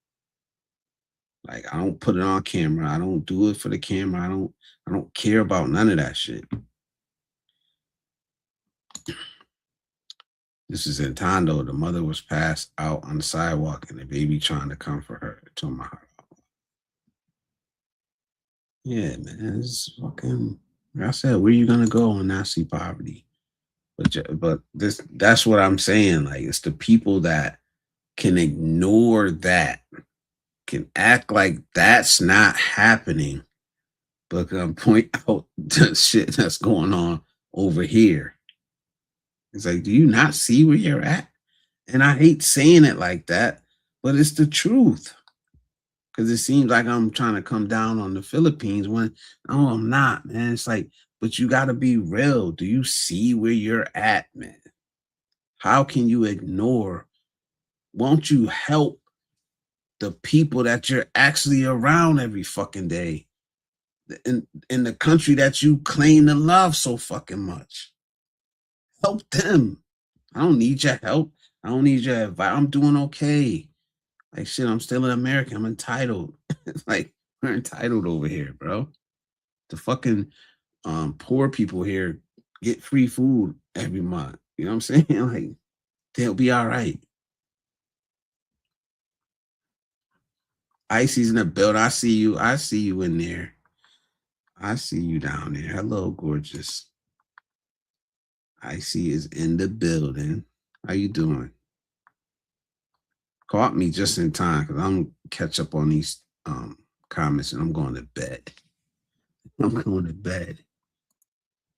Like I don't put it on camera. I don't do it for the camera. I don't care about none of that shit. This is in Tondo. The mother was passed out on the sidewalk and the baby trying to comfort her. It tore my heart out. Yeah, man. It's fucking like I said, where you gonna go and not see poverty? But that's what I'm saying. Like it's the people that can ignore that, can act like that's not happening, but can point out the shit that's going on over here. It's like, do you not see where you're at? And I hate saying it like that, but it's the truth. Because it seems like I'm trying to come down on the Philippines when no, I'm not, man. It's like, but you got to be real. Do you see where you're at, man? How can you ignore? Won't you help the people that you're actually around every fucking day in the country that you claim to love so fucking much? Help them. I don't need your help. I don't need your advice. I'm doing okay. Like shit, I'm still an American. I'm entitled. Like we're entitled over here, bro. The fucking poor people here get free food every month. You know what I'm saying? Like they'll be all right. Icy's in the build. I see you. I see you in there. I see you down there. Hello, gorgeous. Icy is in the building. How you doing? Caught me just in time because I'm catch up on these comments and I'm going to bed. I'm going to bed.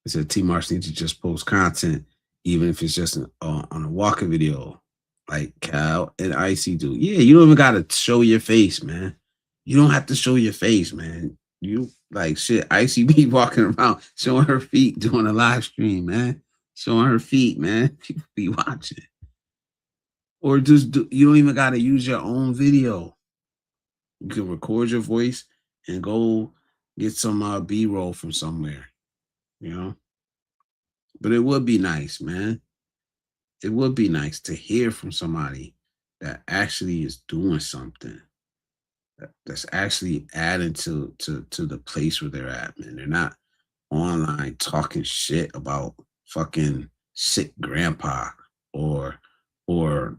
It said T Marsh needs to just post content, even if it's just on a walking video, like Cal and Icy do. Yeah, you don't even gotta show your face, man. You don't have to show your face, man. You like shit. Icy be walking around showing her feet doing a live stream, man. Showing her feet, man. People be watching. Or you don't even gotta use your own video. You can record your voice and go get some B-roll from somewhere, you know. But it would be nice, man. It would be nice to hear from somebody that actually is doing something, that's actually adding to the place where they're at, man. They're not online talking shit about fucking sick grandpa or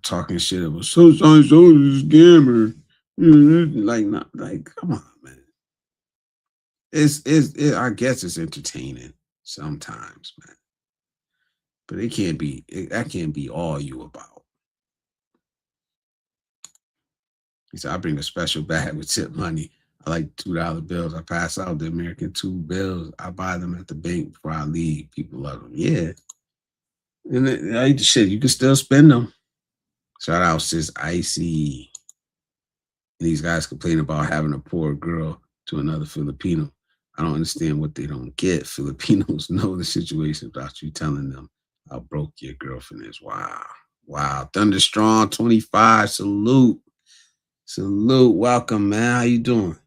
talking shit about so is a scammer. Like not like come on, man. I guess it's entertaining sometimes, man. But that can't be all you about. He said, I bring a special bag with tip money. I like $2 bills. I pass out the American $2 bills. I buy them at the bank before I leave. People love them. Yeah. And shit, you can still spend them. Shout out sis Icy. These guys complain about having a poor girl to another Filipino. I don't understand what they don't get. Filipinos know the situation without you telling them how broke your girlfriend is. Wow. Wow. Thunderstrong 25. Salute. Salute. Welcome, man. How you doing?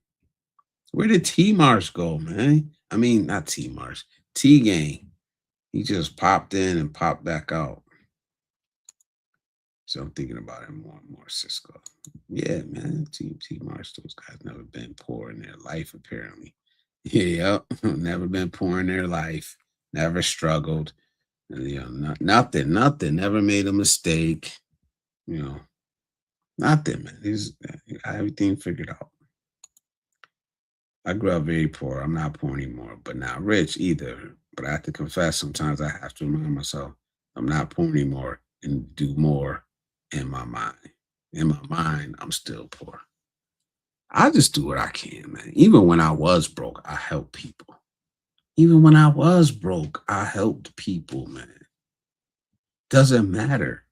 Where did T Mars go, man? I mean, not T Mars. T Gang. He just popped in and popped back out. So I'm thinking about it more and more, Cisco. Yeah, man. T Mars, those guys never been poor in their life, apparently. Yeah, never been poor in their life, never struggled. You know, nothing, never made a mistake. You know, nothing, man. He's got everything figured out. I grew up very poor. I'm not poor anymore, but not rich either. But I have to confess, sometimes I have to remind myself I'm not poor anymore and do more in my mind. In my mind, I'm still poor. I just do what I can, man. Even when I was broke, I helped people. Even when I was broke, I helped people, man. Doesn't matter.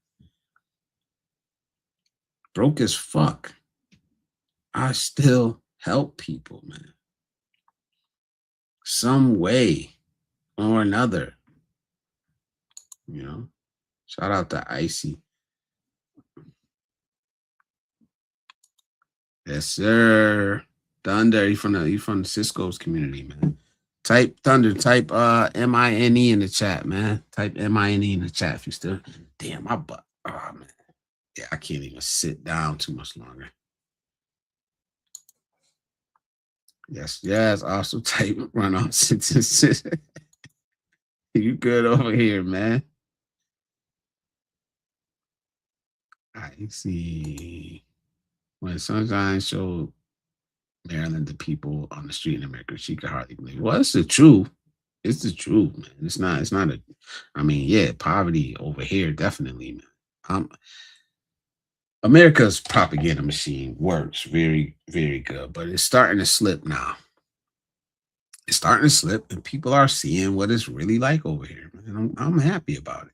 Broke as fuck. I still help people, man. Some way or another. You know? Shout out to Icy. Yes, sir. Thunder, you from the Cisco's community, man. Type Thunder, type MINE in the chat, man. Type MINE in the chat if you still. Damn, my butt. Oh man. Yeah, I can't even sit down too much longer. Yes, yes. Also type run on. You good over here, man. I see. When Sunshine showed Maryland the people on the street in America, she could hardly believe it. Well, it's the truth. It's the truth, man. It's not a I mean, yeah, poverty over here, definitely, man. America's propaganda machine works very, very good, but it's starting to slip now. It's starting to slip, and people are seeing what it's really like over here, man. I'm happy about it.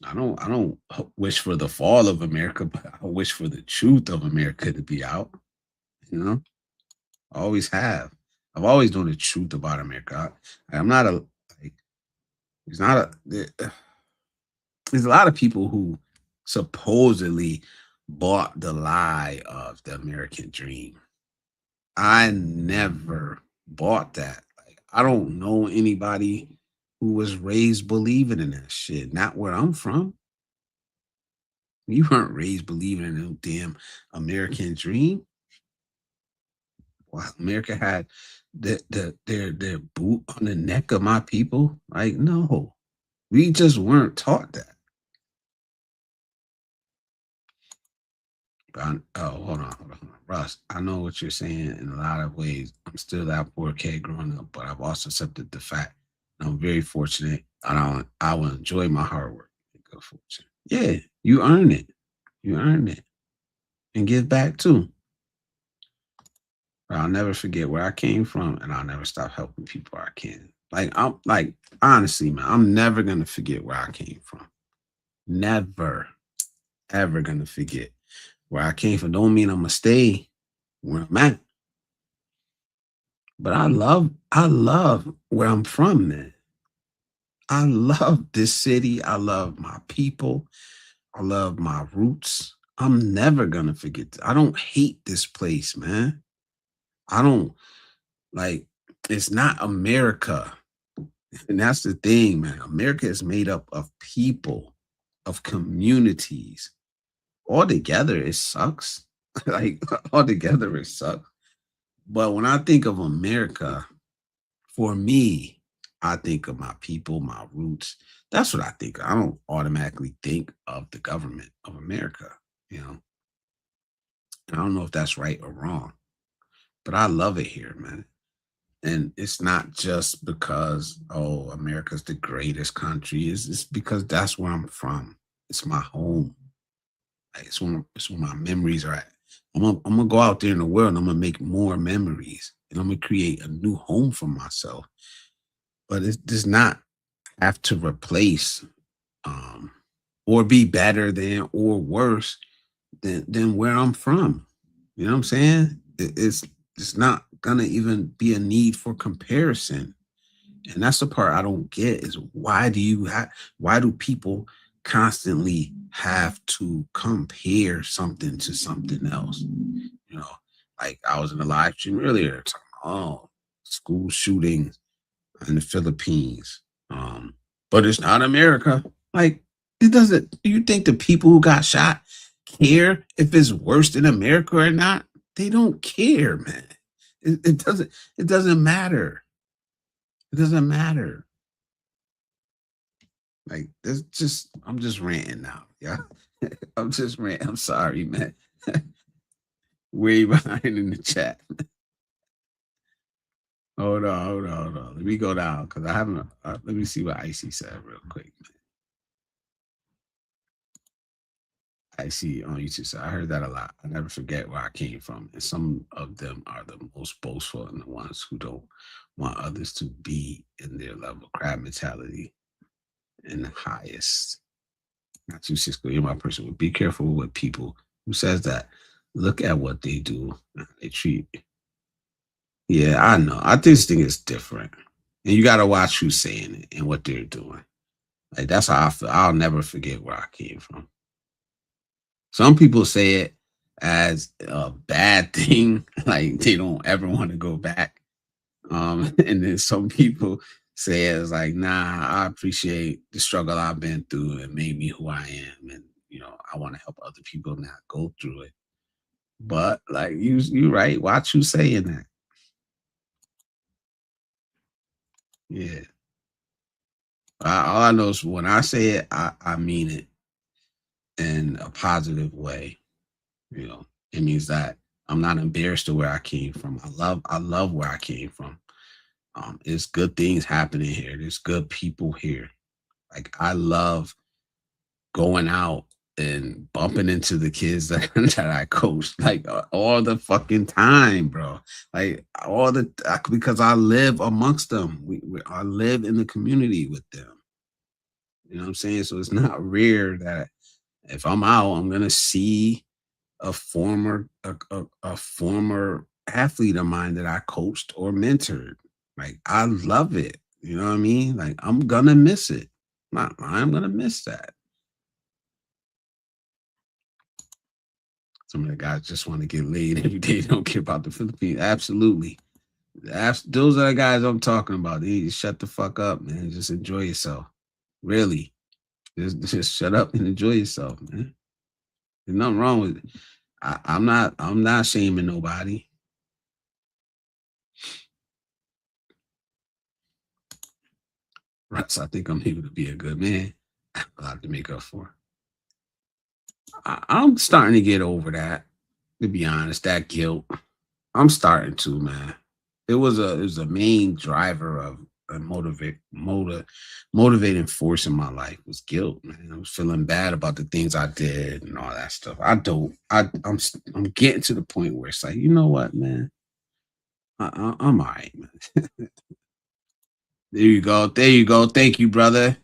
I don't wish for the fall of America, but I wish for the truth of America to be out. You know, I always have. I've always known the truth about America. I'm not a like. It's not a. There's a lot of people who supposedly bought the lie of the American dream. I never bought that. Like, I don't know anybody who was raised believing in that shit. Not where I'm from. You weren't raised believing in no damn American dream. Well, America had their boot on the neck of my people. Like, no, we just weren't taught that. Oh, hold on. Russ, I know what you're saying in a lot of ways. I'm still that poor kid growing up, but I've also accepted the fact and I'm very fortunate. I will enjoy my hard work. Good fortune. Yeah, you earn it. You earn it. And give back too. But I'll never forget where I came from and I'll never stop helping people I can. I'm like honestly, man, I'm never gonna forget where I came from. Never, ever gonna forget where I came from. Don't mean I'm gonna stay where I'm at. But I love where I'm from, man. I love this city. I love my people. I love my roots. I'm never gonna forget. I don't hate this place, man. I don't like it's not America. And that's the thing, man. America is made up of people, of communities. Altogether, it sucks. Like altogether, it sucks. But when I think of America, for me, I think of my people, my roots. That's what I think. I don't automatically think of the government of America, you know. And I don't know if that's right or wrong, but I love it here, man. And it's not just because, oh, America's the greatest country. It's because that's where I'm from. It's my home. Like, it's where my memories are at. I'm gonna go out there in the world and I'm gonna make more memories and I'm gonna create a new home for myself. But it does not have to replace um or be better than or worse than where I'm from. You know what I'm saying? It's not gonna even be a need for comparison. And that's the part I don't get is why do people constantly have to compare something to something else? You know, like I was in a live stream earlier talking about, oh, school shootings in the Philippines. But it's not America. Like, it doesn't, do you think the people who got shot care if it's worse than America or not? They don't care, man. It doesn't matter. It doesn't matter. Like, there's just, I'm just ranting now. Yeah. I'm just ranting. I'm sorry, man. Way behind in the chat. Hold on. Let me go down because I haven't. Let me see what Icy said real quick. I see on YouTube. So I heard that a lot. I never forget where I came from, and some of them are the most boastful and the ones who don't want others to be in their level. Crab mentality and the highest. Not too Cisco. You're my person. But be careful with people who says that. Look at what they do. They treat. Yeah, I know. I think this thing is different, and you got to watch who's saying it and what they're doing. Like that's how I feel. I'll never forget where I came from. Some people say it as a bad thing, like they don't ever want to go back. And then some people say it as like, nah, I appreciate the struggle I've been through. It made me who I am, and I want to help other people not go through it. But like you right, watch who's saying that. Yeah. All I know is when I say it, I mean it in a positive way. It means that I'm not embarrassed of where I came from. I love where I came from. It's good things happening here. There's good people here. Like I love going out and bumping into the kids that, that I coached like all the fucking time, bro. Like because I live amongst them. I live in the community with them. You know what I'm saying? So it's not rare that if I'm out, I'm gonna see a former athlete of mine that I coached or mentored. Like I love it. You know what I mean? Like I'm gonna miss it. Not lying, I'm gonna miss that. Some of the guys just want to get laid every day. They don't care about the Philippines. Absolutely. Those are the guys I'm talking about. They need to shut the fuck up, man. Just enjoy yourself. Really. Just shut up and enjoy yourself, man. There's nothing wrong with it. I'm not shaming nobody. Russ, I think I'm able to be a good man. I have a lot to make up for. I'm starting to get over that, to be honest, that guilt. I'm starting to, man. It was a main driver of a motivating force in my life was guilt, man. I was feeling bad about the things I did and all that stuff. I'm getting to the point where it's like, you know what, man? I'm all right, man. There you go. There you go. Thank you, brother.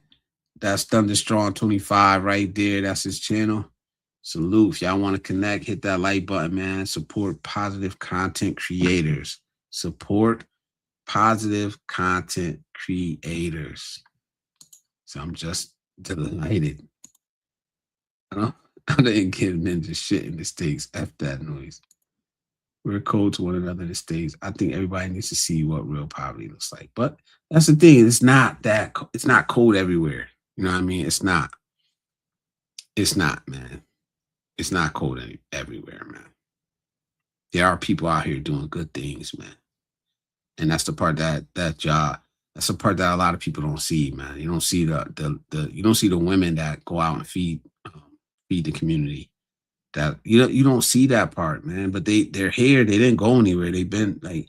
That's Thunderstrong 25 right there. That's his channel. Salute. If y'all want to connect, hit that like button, man. Support positive content creators. Support positive content creators. So I'm just delighted. I didn't give ninja shit in the States. F that noise. We're cold to one another in the States. I think everybody needs to see what real poverty looks like. But that's the thing. It's not cold everywhere. You know what I mean? It's not. It's not, man. It's not cold everywhere, man. There are people out here doing good things, man. And that's the part that's the part that a lot of people don't see, man. You don't see you don't see the women that go out and feed the community. That you don't see that part, man. But they're here. They didn't go anywhere. They've been like,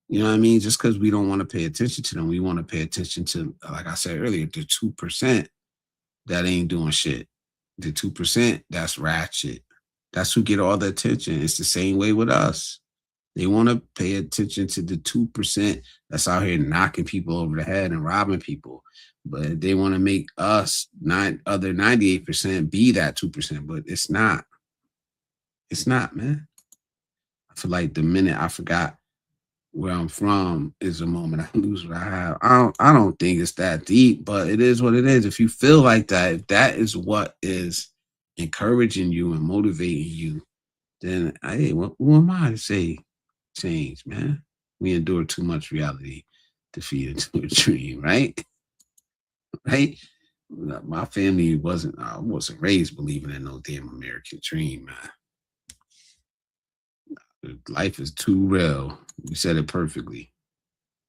you know what I mean? Just because we don't want to pay attention to them, we want to pay attention to, like I said earlier, the 2% that ain't doing shit. The 2% that's ratchet. That's who get all the attention. It's the same way with us. They want to pay attention to the 2% that's out here knocking people over the head and robbing people. But they want to make us other 98% be that 2%. But it's not. It's not, man. I feel like the minute I forgot where I'm from is the moment I lose what I have. I don't think it's that deep, but it is what it is. If you feel like that, if that is what is encouraging you and motivating you, then hey, who am I to say change, man? We endure too much reality to feed into a dream, right? Right? My family I wasn't raised believing in no damn American dream, man. Life is too real. You said it perfectly.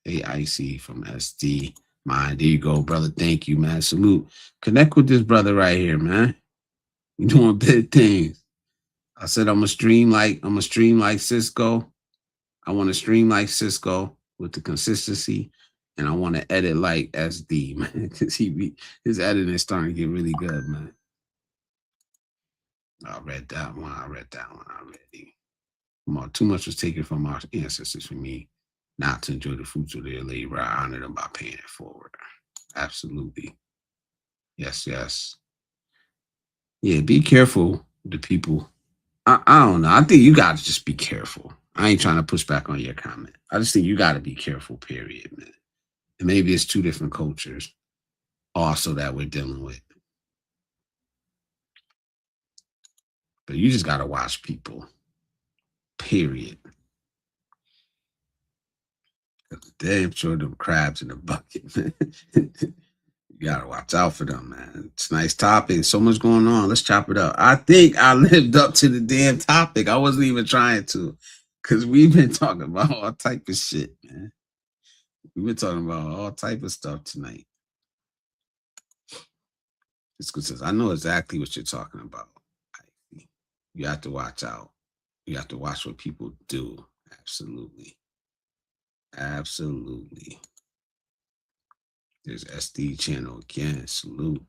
AIC from SD. Mine. There you go, brother. Thank you, man. Salute. Connect with this brother right here, man. You doing big things. I said I'm a stream like Cisco. I want to stream like Cisco with the consistency, and I want to edit like SD, man, because his editing is starting to get really good, man. I read that one. I read that one already. Come on, too much was taken from our ancestors for me not to enjoy the fruits of their labor. I honor them by paying it forward. Absolutely. Yes, yes. Yeah, be careful, the people. I don't know. I think you got to just be careful. I ain't trying to push back on your comment. I just think you got to be careful, period, man. And maybe it's two different cultures also that we're dealing with. But you just got to watch people, period. Damn sure them crabs in the bucket, man. You gotta watch out for them, man. It's a nice topic. So much going on. Let's chop it up. I think I lived up to the damn topic. I wasn't even trying to, because we've been talking about all type of shit, man. We've been talking about all type of stuff tonight. It's because I know exactly what you're talking about. You have to watch out. You have to watch what people do. Absolutely. Absolutely. There's SD channel again. Salute.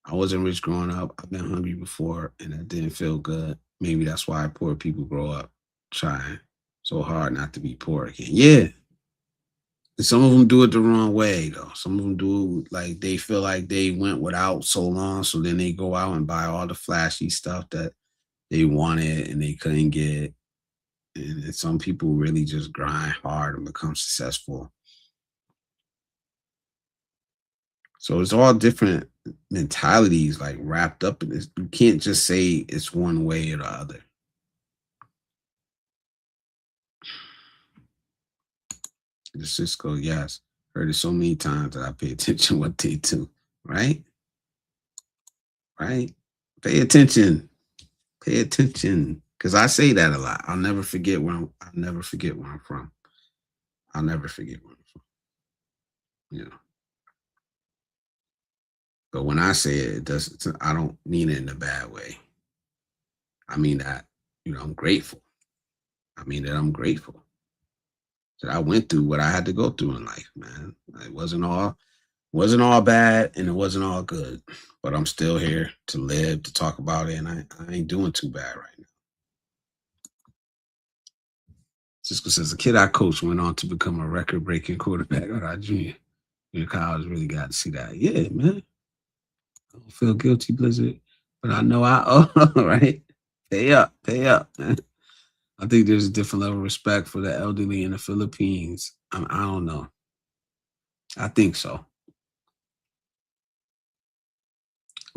I wasn't rich growing up. I've been hungry before and that didn't feel good. Maybe that's why poor people grow up trying so hard not to be poor again. Yeah. And some of them do it the wrong way, though. Some of them do it like they feel like they went without so long. So then they go out and buy all the flashy stuff that they wanted and they couldn't get. And some people really just grind hard and become successful. So it's all different mentalities like wrapped up in this. You can't just say it's one way or the other. The Cisco, yes. Heard it so many times that I pay attention what they do. Right? Right? Pay attention. Pay attention. Because I say that a lot. I'll never forget where I'm from. I'll never forget where I'm from. You know. But when I say it, it doesn't I don't mean it in a bad way. I mean that, I'm grateful. I mean that I'm grateful that I went through what I had to go through in life, man. It wasn't all bad and it wasn't all good. But I'm still here to live, to talk about it, and I ain't doing too bad right now. Cisco says the kid I coached went on to become a record breaking quarterback at our junior college. Really got to see that. Yeah, man. I don't feel guilty, Blizzard, but I know I owe, right? Pay up, man. I think there's a different level of respect for the elderly in the Philippines. I don't know. I think so.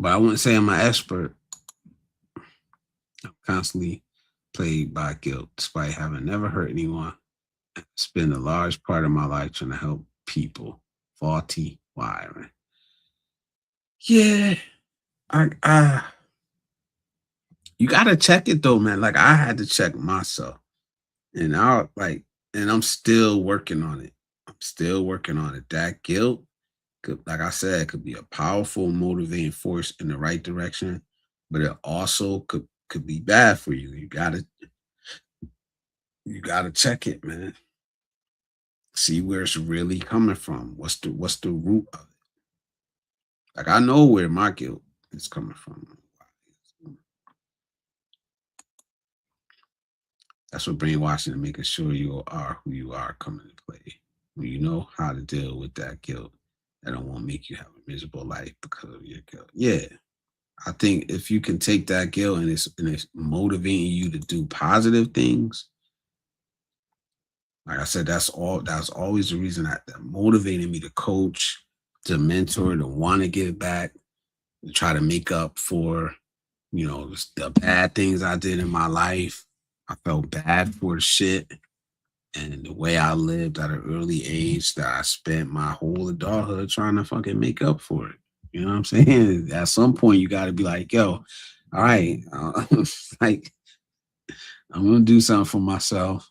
But I wouldn't say I'm an expert. I'm constantly plagued by guilt, despite having never hurt anyone. I spend a large part of my life trying to help people. Faulty wiring. Yeah, I you gotta check it though, man. Like I had to check myself. And I'm still working on it. I'm still working on it. That guilt could, like I said, could be a powerful motivating force in the right direction, but it also could be bad for you. You gotta check it, man. See where it's really coming from. What's the root of it? Like I know where my guilt is coming from. That's what brainwashing and making sure you are who you are coming to play. When you know how to deal with that guilt, that don't want to make you have a miserable life because of your guilt. Yeah, I think if you can take that guilt and it's motivating you to do positive things, like I said, that's always the reason that motivated me to coach, to mentor, to want to give back, to try to make up for, the bad things I did in my life. I felt bad for the shit and the way I lived at an early age that I spent my whole adulthood trying to fucking make up for it. You know what I'm saying? At some point, you got to be like, yo, all right, like I'm gonna do something for myself.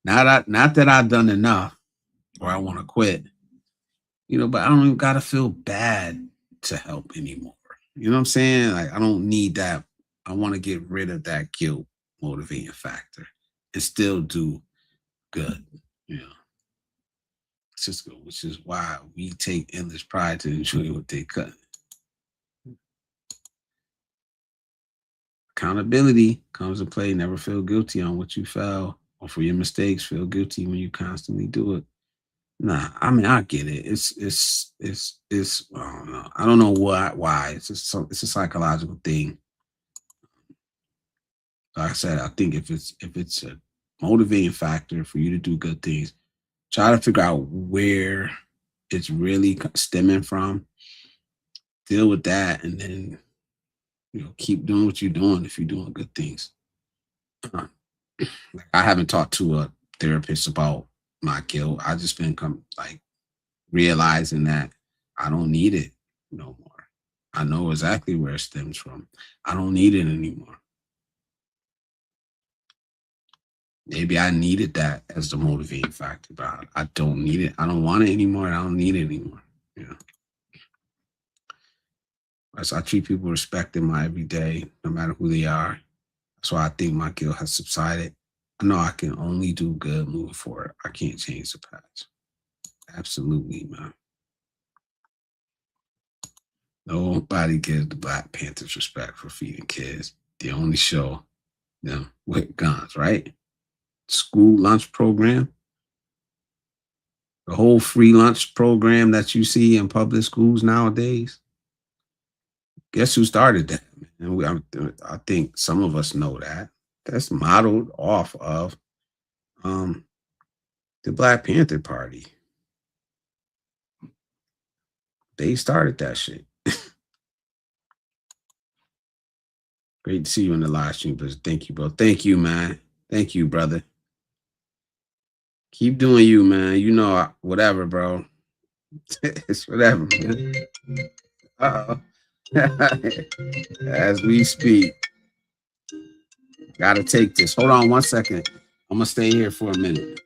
Not that I've done enough or I want to quit, but I don't even gotta feel bad to help anymore. You know what I'm saying? Like I don't need that. I want to get rid of that guilt motivating factor and still do good. You know, Cisco, which is why we take endless pride to enjoy what they cut. Accountability comes to play. Never feel guilty on what you fell or for your mistakes. Feel guilty when you constantly do it. Nah, I mean I get it. It's I don't know. I don't know why. It's a psychological thing. Like I said, I think if it's a motivating factor for you to do good things, try to figure out where it's really stemming from. Deal with that, and then keep doing what you're doing if you're doing good things. Like I haven't talked to a therapist about my guilt. I just been realizing that I don't need it no more. I know exactly where it stems from. I don't need it anymore. Maybe I needed that as the motivating factor, but I don't need it. I don't want it anymore. I don't need it anymore. You know, as I treat people with respect in my everyday, no matter who they are. That's why I think my guilt has subsided. I know I can only do good moving forward. I can't change the past. Absolutely, man. Nobody gives the Black Panthers respect for feeding kids. They only show them with guns, right? School lunch program, the whole free lunch program that you see in public schools nowadays. Guess who started that? And I think some of us know that. That's modeled off of um, the Black Panther Party. They started that shit. Great to see you in the live stream, but thank you, bro. Thank you, man. Thank you, brother. Keep doing you, man. Whatever, bro. It's whatever, man. Uh-oh. As we speak, gotta take this. Hold on 1 second. I'm gonna stay here for a minute.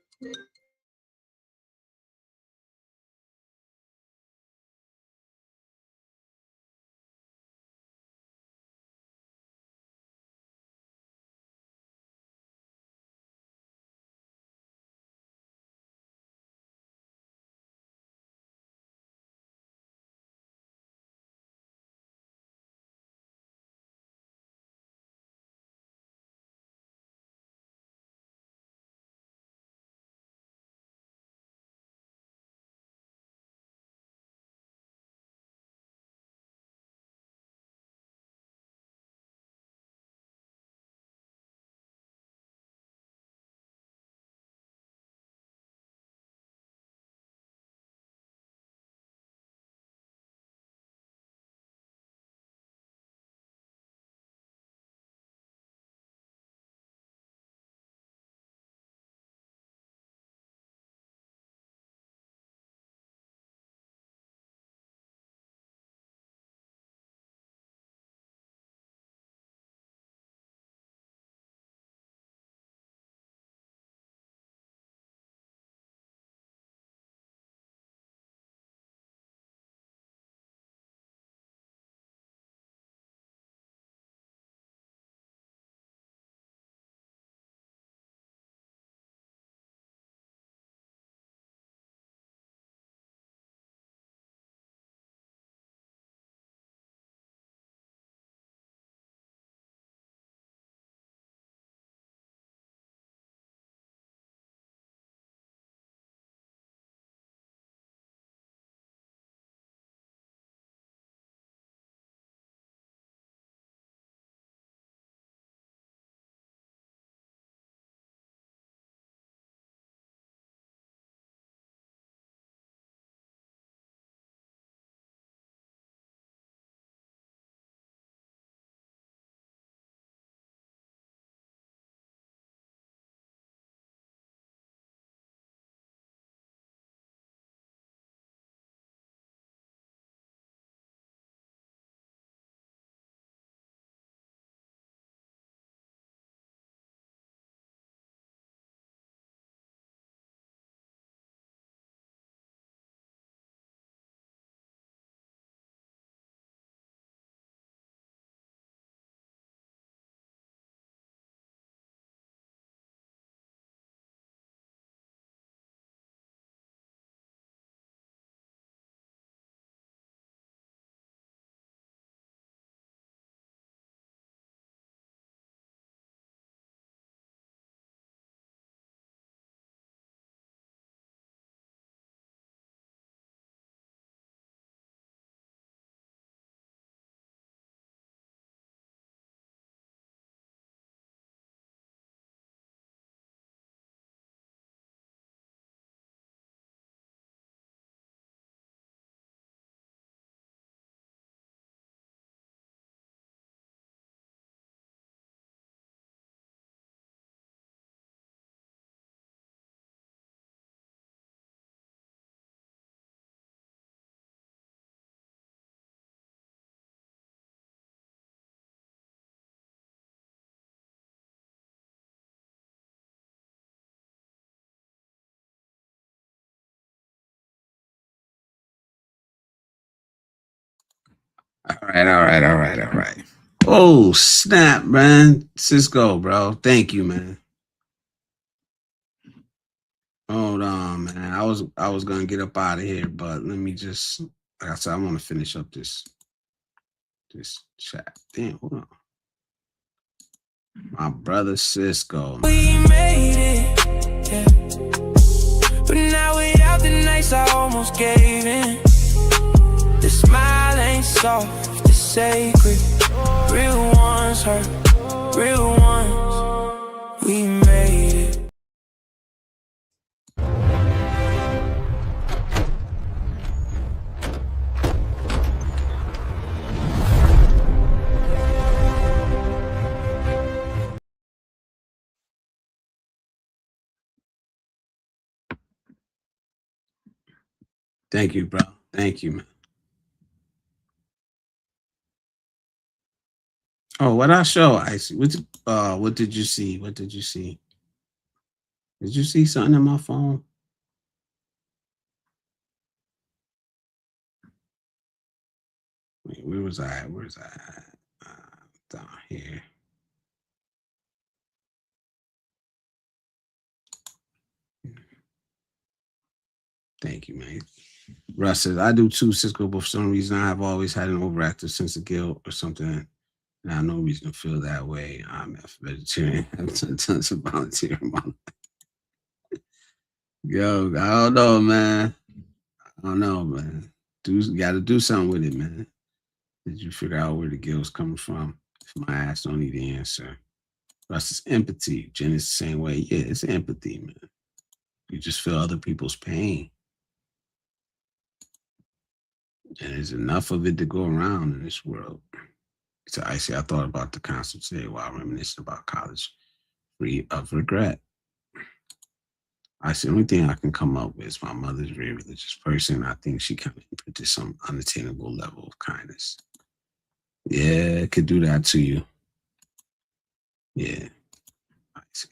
All right. Oh, snap, man. Cisco, bro. Thank you, man. Hold on, man. I was gonna get up out of here, but let me just like I said, I want to finish up this chat. Damn, hold on. My brother Cisco, man. We made it, yeah. But now without the nights I almost gave in. The smile ain't soft, it's sacred. Real ones hurt, real ones. We made it. Thank you, bro. Thank you, man. Oh, what I show? I see. What did you see? What did you see? Did you see something in my phone? Wait, where was I? Where's I? Down here. Thank you, man. Russ says, I do too, Cisco, but for some reason I have always had an overactive sense of guilt or something. And I have no reason to feel that way. I'm a vegetarian. I've done tons of volunteer in my life. Yo, I don't know, man. I don't know, man. You got to do something with it, man. Did you figure out where the guilt's coming from? If my ass don't need the answer. Russ is empathy. Jen is the same way. Yeah, it's empathy, man. You just feel other people's pain. And there's enough of it to go around in this world. So I thought about the concept today while reminiscing about college, free of regret. The only thing I can come up with is my mother's a very religious person. I think she kind of imprinted some unattainable level of kindness. Yeah, it could do that to you. Yeah.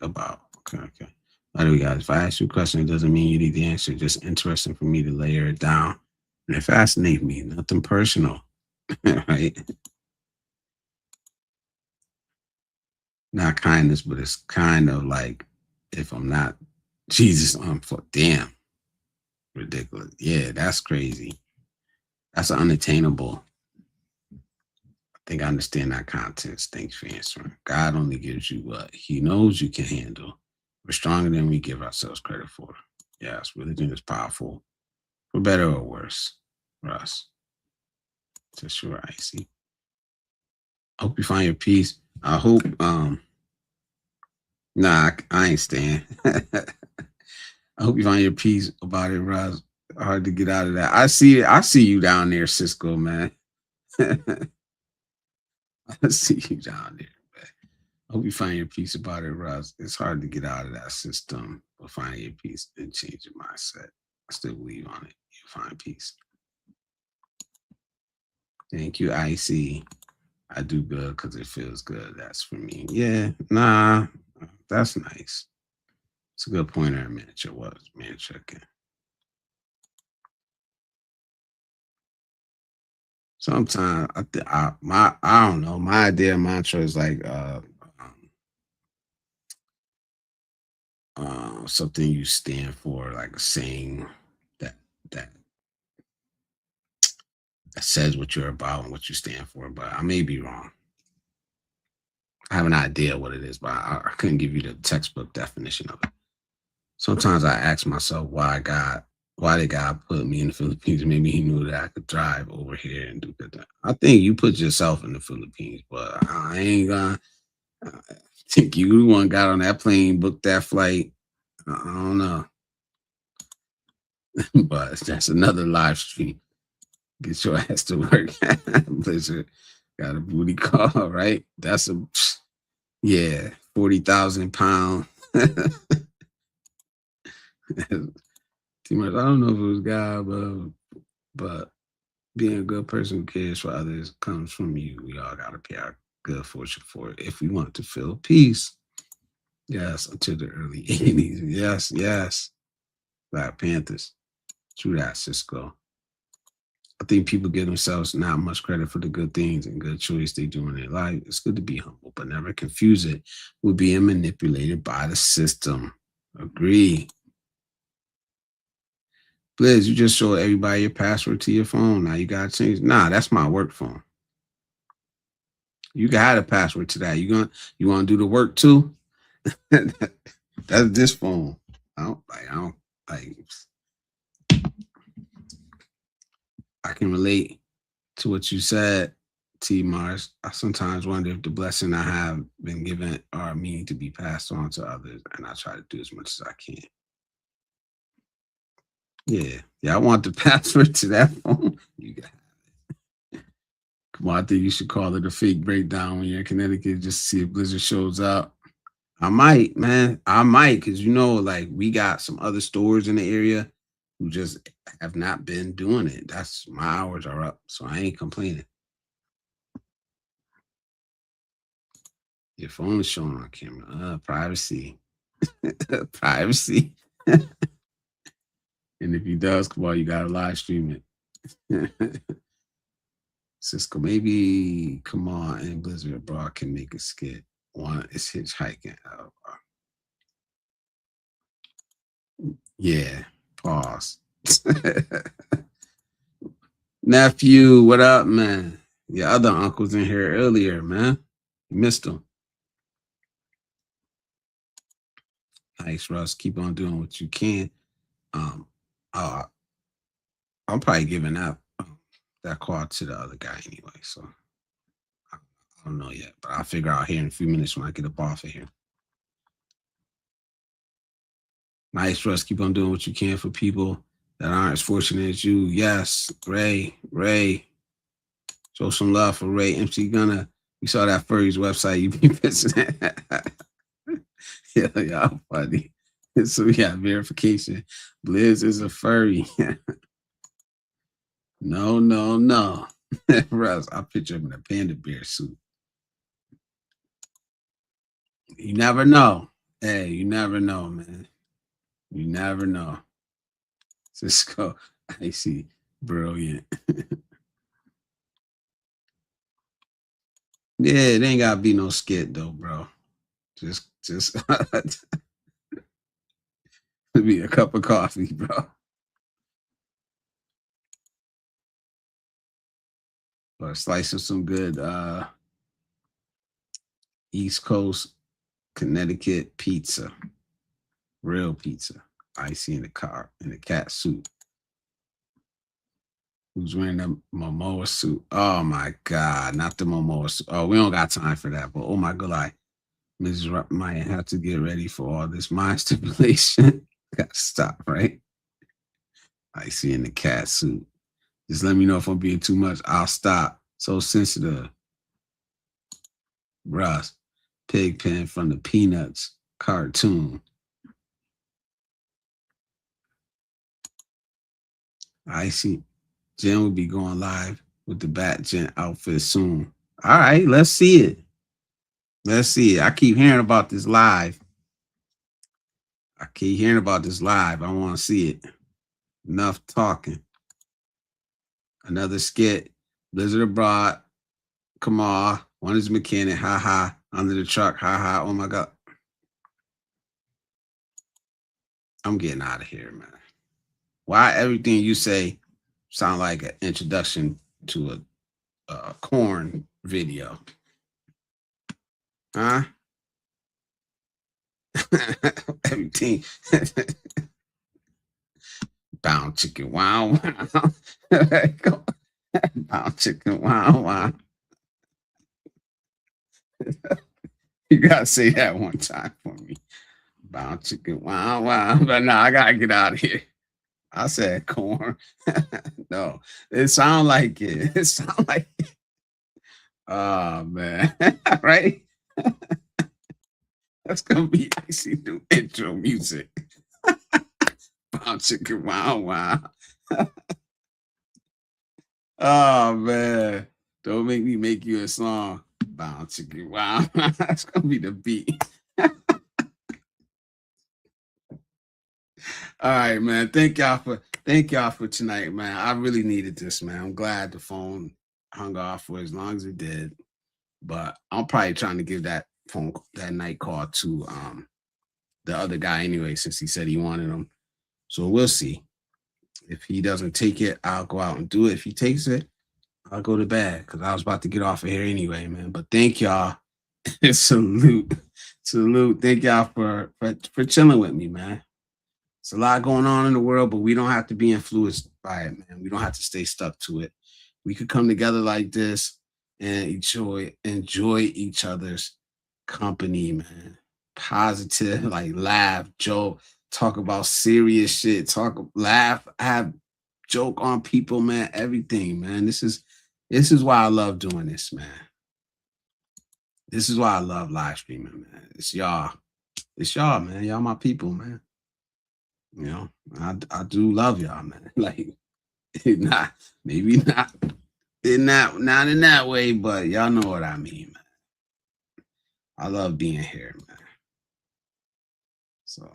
About, okay. By the way, guys, if I ask you a question, it doesn't mean you need the answer. Just interesting for me to layer it down. And it fascinates me, nothing personal, right? Not kindness, but it's kind of like if I'm not Jesus, I'm for damn ridiculous. Yeah, that's crazy. That's unattainable. I think I understand that context. Thanks for answering. God only gives you what he knows you can handle. We're stronger than we give ourselves credit for. Yes, religion is powerful, for better or worse, for us. For sure, I see. I hope you find your peace. I hope nah, I ain't staying. I hope you find your peace about it, Roz. Hard to get out of that. I see you down there, Cisco, man. I see you down there, man. I hope you find your peace about it, Roz. It's hard to get out of that system, but finding your peace and change your mindset. I still believe on it. You find peace. Thank you, IC. I do good because it feels good. That's for me. Yeah, nah, that's nice. It's a good pointer in miniature. Was miniature again. Sometimes I don't know. My idea of mantra is like something you stand for, like a saying that that that says what you're about and what you stand for. But I may be wrong. I have an idea what it is, but I couldn't give you the textbook definition of it. Sometimes I ask myself why did God put me in the Philippines? Maybe he knew that I could drive over here and do that. I think you put yourself in the Philippines, but I ain't gonna think you the one got on that plane, booked that flight. I don't know. But that's another live stream. Get your ass to work. Blizzard got a booty call, right? That's 40,000 pound. Too much. I don't know if it was God, but being a good person who cares for others comes from you. We all got to pay our good fortune for it if we want to feel peace. Yes, until the early 80s. Yes. Black Panthers. True that, Cisco. I think people give themselves not much credit for the good things and good choice they do in their life. It's good to be humble, but never confuse it with being manipulated by the system. Agree. Blizz, you just showed everybody your password to your phone. Now you gotta change. Nah, that's my work phone. You can have a password to that. You want to do the work too? That's this phone. I can relate to what you said, T Mars. I sometimes wonder if the blessing I have been given are meaning to be passed on to others, and I try to do as much as I can. Yeah, I want the password to that phone. You got it. Come on, I think you should call it a fake breakdown when you're in Connecticut just to see if Blizzard shows up. I might, man. I might, because like we got some other stores in the area who just have not been doing it. That's my hours are up, so I ain't complaining. Your phone is showing on camera. Privacy. Privacy. And if he does, come on, you gotta live stream it. Cisco, maybe come on and Blizzard Abroad can make a skit. One is hitchhiking. Yeah, pause. Nephew, what up, man? Your other uncle's in here earlier, man. You missed him. Nice, Russ. Keep on doing what you can. I'm probably giving that call to the other guy anyway, so I don't know yet, but I'll figure out here in a few minutes when I get up off of here. Nice, Russ. Keep on doing what you can for people that aren't as fortunate as you. Yes, Ray. Show some love for Ray. MC Gunna. We saw that furry's website. You be pissing. Yeah, y'all funny. So we got verification. Blizz is a furry. No. Russ, I'll picture him in a panda bear suit. You never know. Hey, you never know, man. You never know. Cisco, I see. Brilliant. Yeah, it ain't gotta be no skit though, bro. Just be a cup of coffee, bro. Or a slice of some good East Coast Connecticut pizza. Real pizza. Icy in the car in the cat suit. Who's wearing the Momoa suit? Oh my God, not the Momoa suit. Oh, we don't got time for that. But oh my God, Mrs. might have to get ready for all this mind stimulation. Gotta stop, right? Icy in the cat suit. Just let me know if I'm being too much. I'll stop. So sensitive. Russ, Pigpen from the Peanuts cartoon. Icy. Jen will be going live with the Bat Jen outfit soon. All right, let's see it. Let's see it. I keep hearing about this live. I want to see it. Enough talking. Another skit. Blizzard Abroad. Come on. One is mechanic. Ha ha. Under the truck. Ha ha. Oh my God. I'm getting out of here, man. Why everything you say sound like an introduction to a corn video? Huh? Everything. Bound chicken, wow. Bound chicken, wow. You gotta say that one time for me. Bound chicken, wow. But no, I gotta get out of here. I said corn. No, it sound like it. It sound like it. Oh man. Right? That's gonna be actually new intro music. Bound chicken, wow. Oh man. Don't make me make you a song. Bound chicken, wow. That's gonna be the beat. All right, man. Thank y'all for Thank y'all for tonight, man. I really needed this, man. I'm glad the phone hung off for as long as it did. But I'm probably trying to give that night call to the other guy anyway, since he said he wanted him. So we'll see. If he doesn't take it, I'll go out and do it. If he takes it, I'll go to bed because I was about to get off of here anyway, man. But thank y'all. Salute. Thank y'all for chilling with me, man. It's a lot going on in the world, but we don't have to be influenced by it, man. We don't have to stay stuck to it. We could come together like this and enjoy each other's company, man. Positive, like laugh, joke, talk about serious shit, laugh, have joke on people, man. Everything, man. This is why I love doing this, man. This is why I love live streaming, man. It's y'all, man. Y'all my people, man. You know, I do love y'all, man. Like, not in that way, but y'all know what I mean, man. I love being here, man. So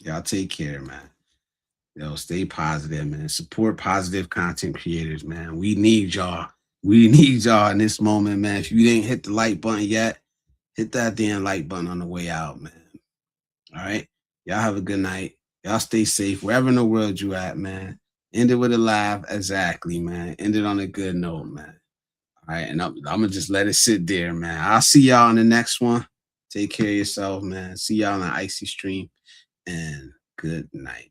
y'all take care, man. Yo, stay positive, man. Support positive content creators, man. We need y'all. We need y'all in this moment, man. If you didn't hit the like button yet, hit that damn like button on the way out, man. All right? Y'all have a good night. Y'all stay safe wherever in the world you at, man. End it with a laugh. Exactly, man. End it on a good note, man. All right, and I'm going to just let it sit there, man. I'll see y'all on the next one. Take care of yourself, man. See y'all on the Icy Stream, and good night.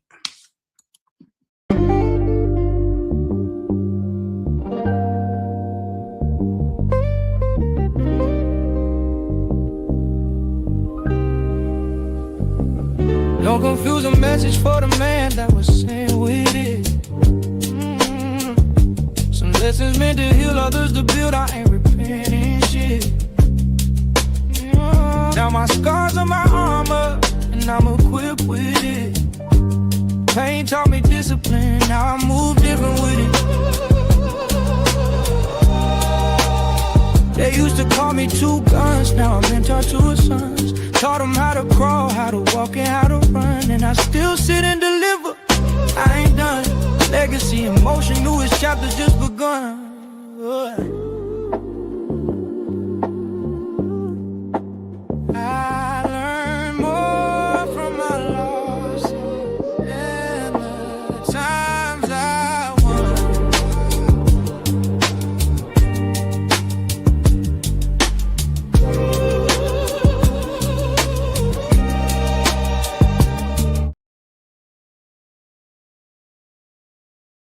Don't confuse a message for the man that was saying with it. Some lessons meant to heal, others to build. I ain't repenting shit. Now my scars are my armor, and I'm equipped with it. Pain taught me discipline, now I move different with it. They used to call me two guns, now I'm mentor to a sons. Taught them how to crawl, how to walk, and how to run. And I still sit and deliver, I ain't done. Legacy in motion, newest chapters just begun.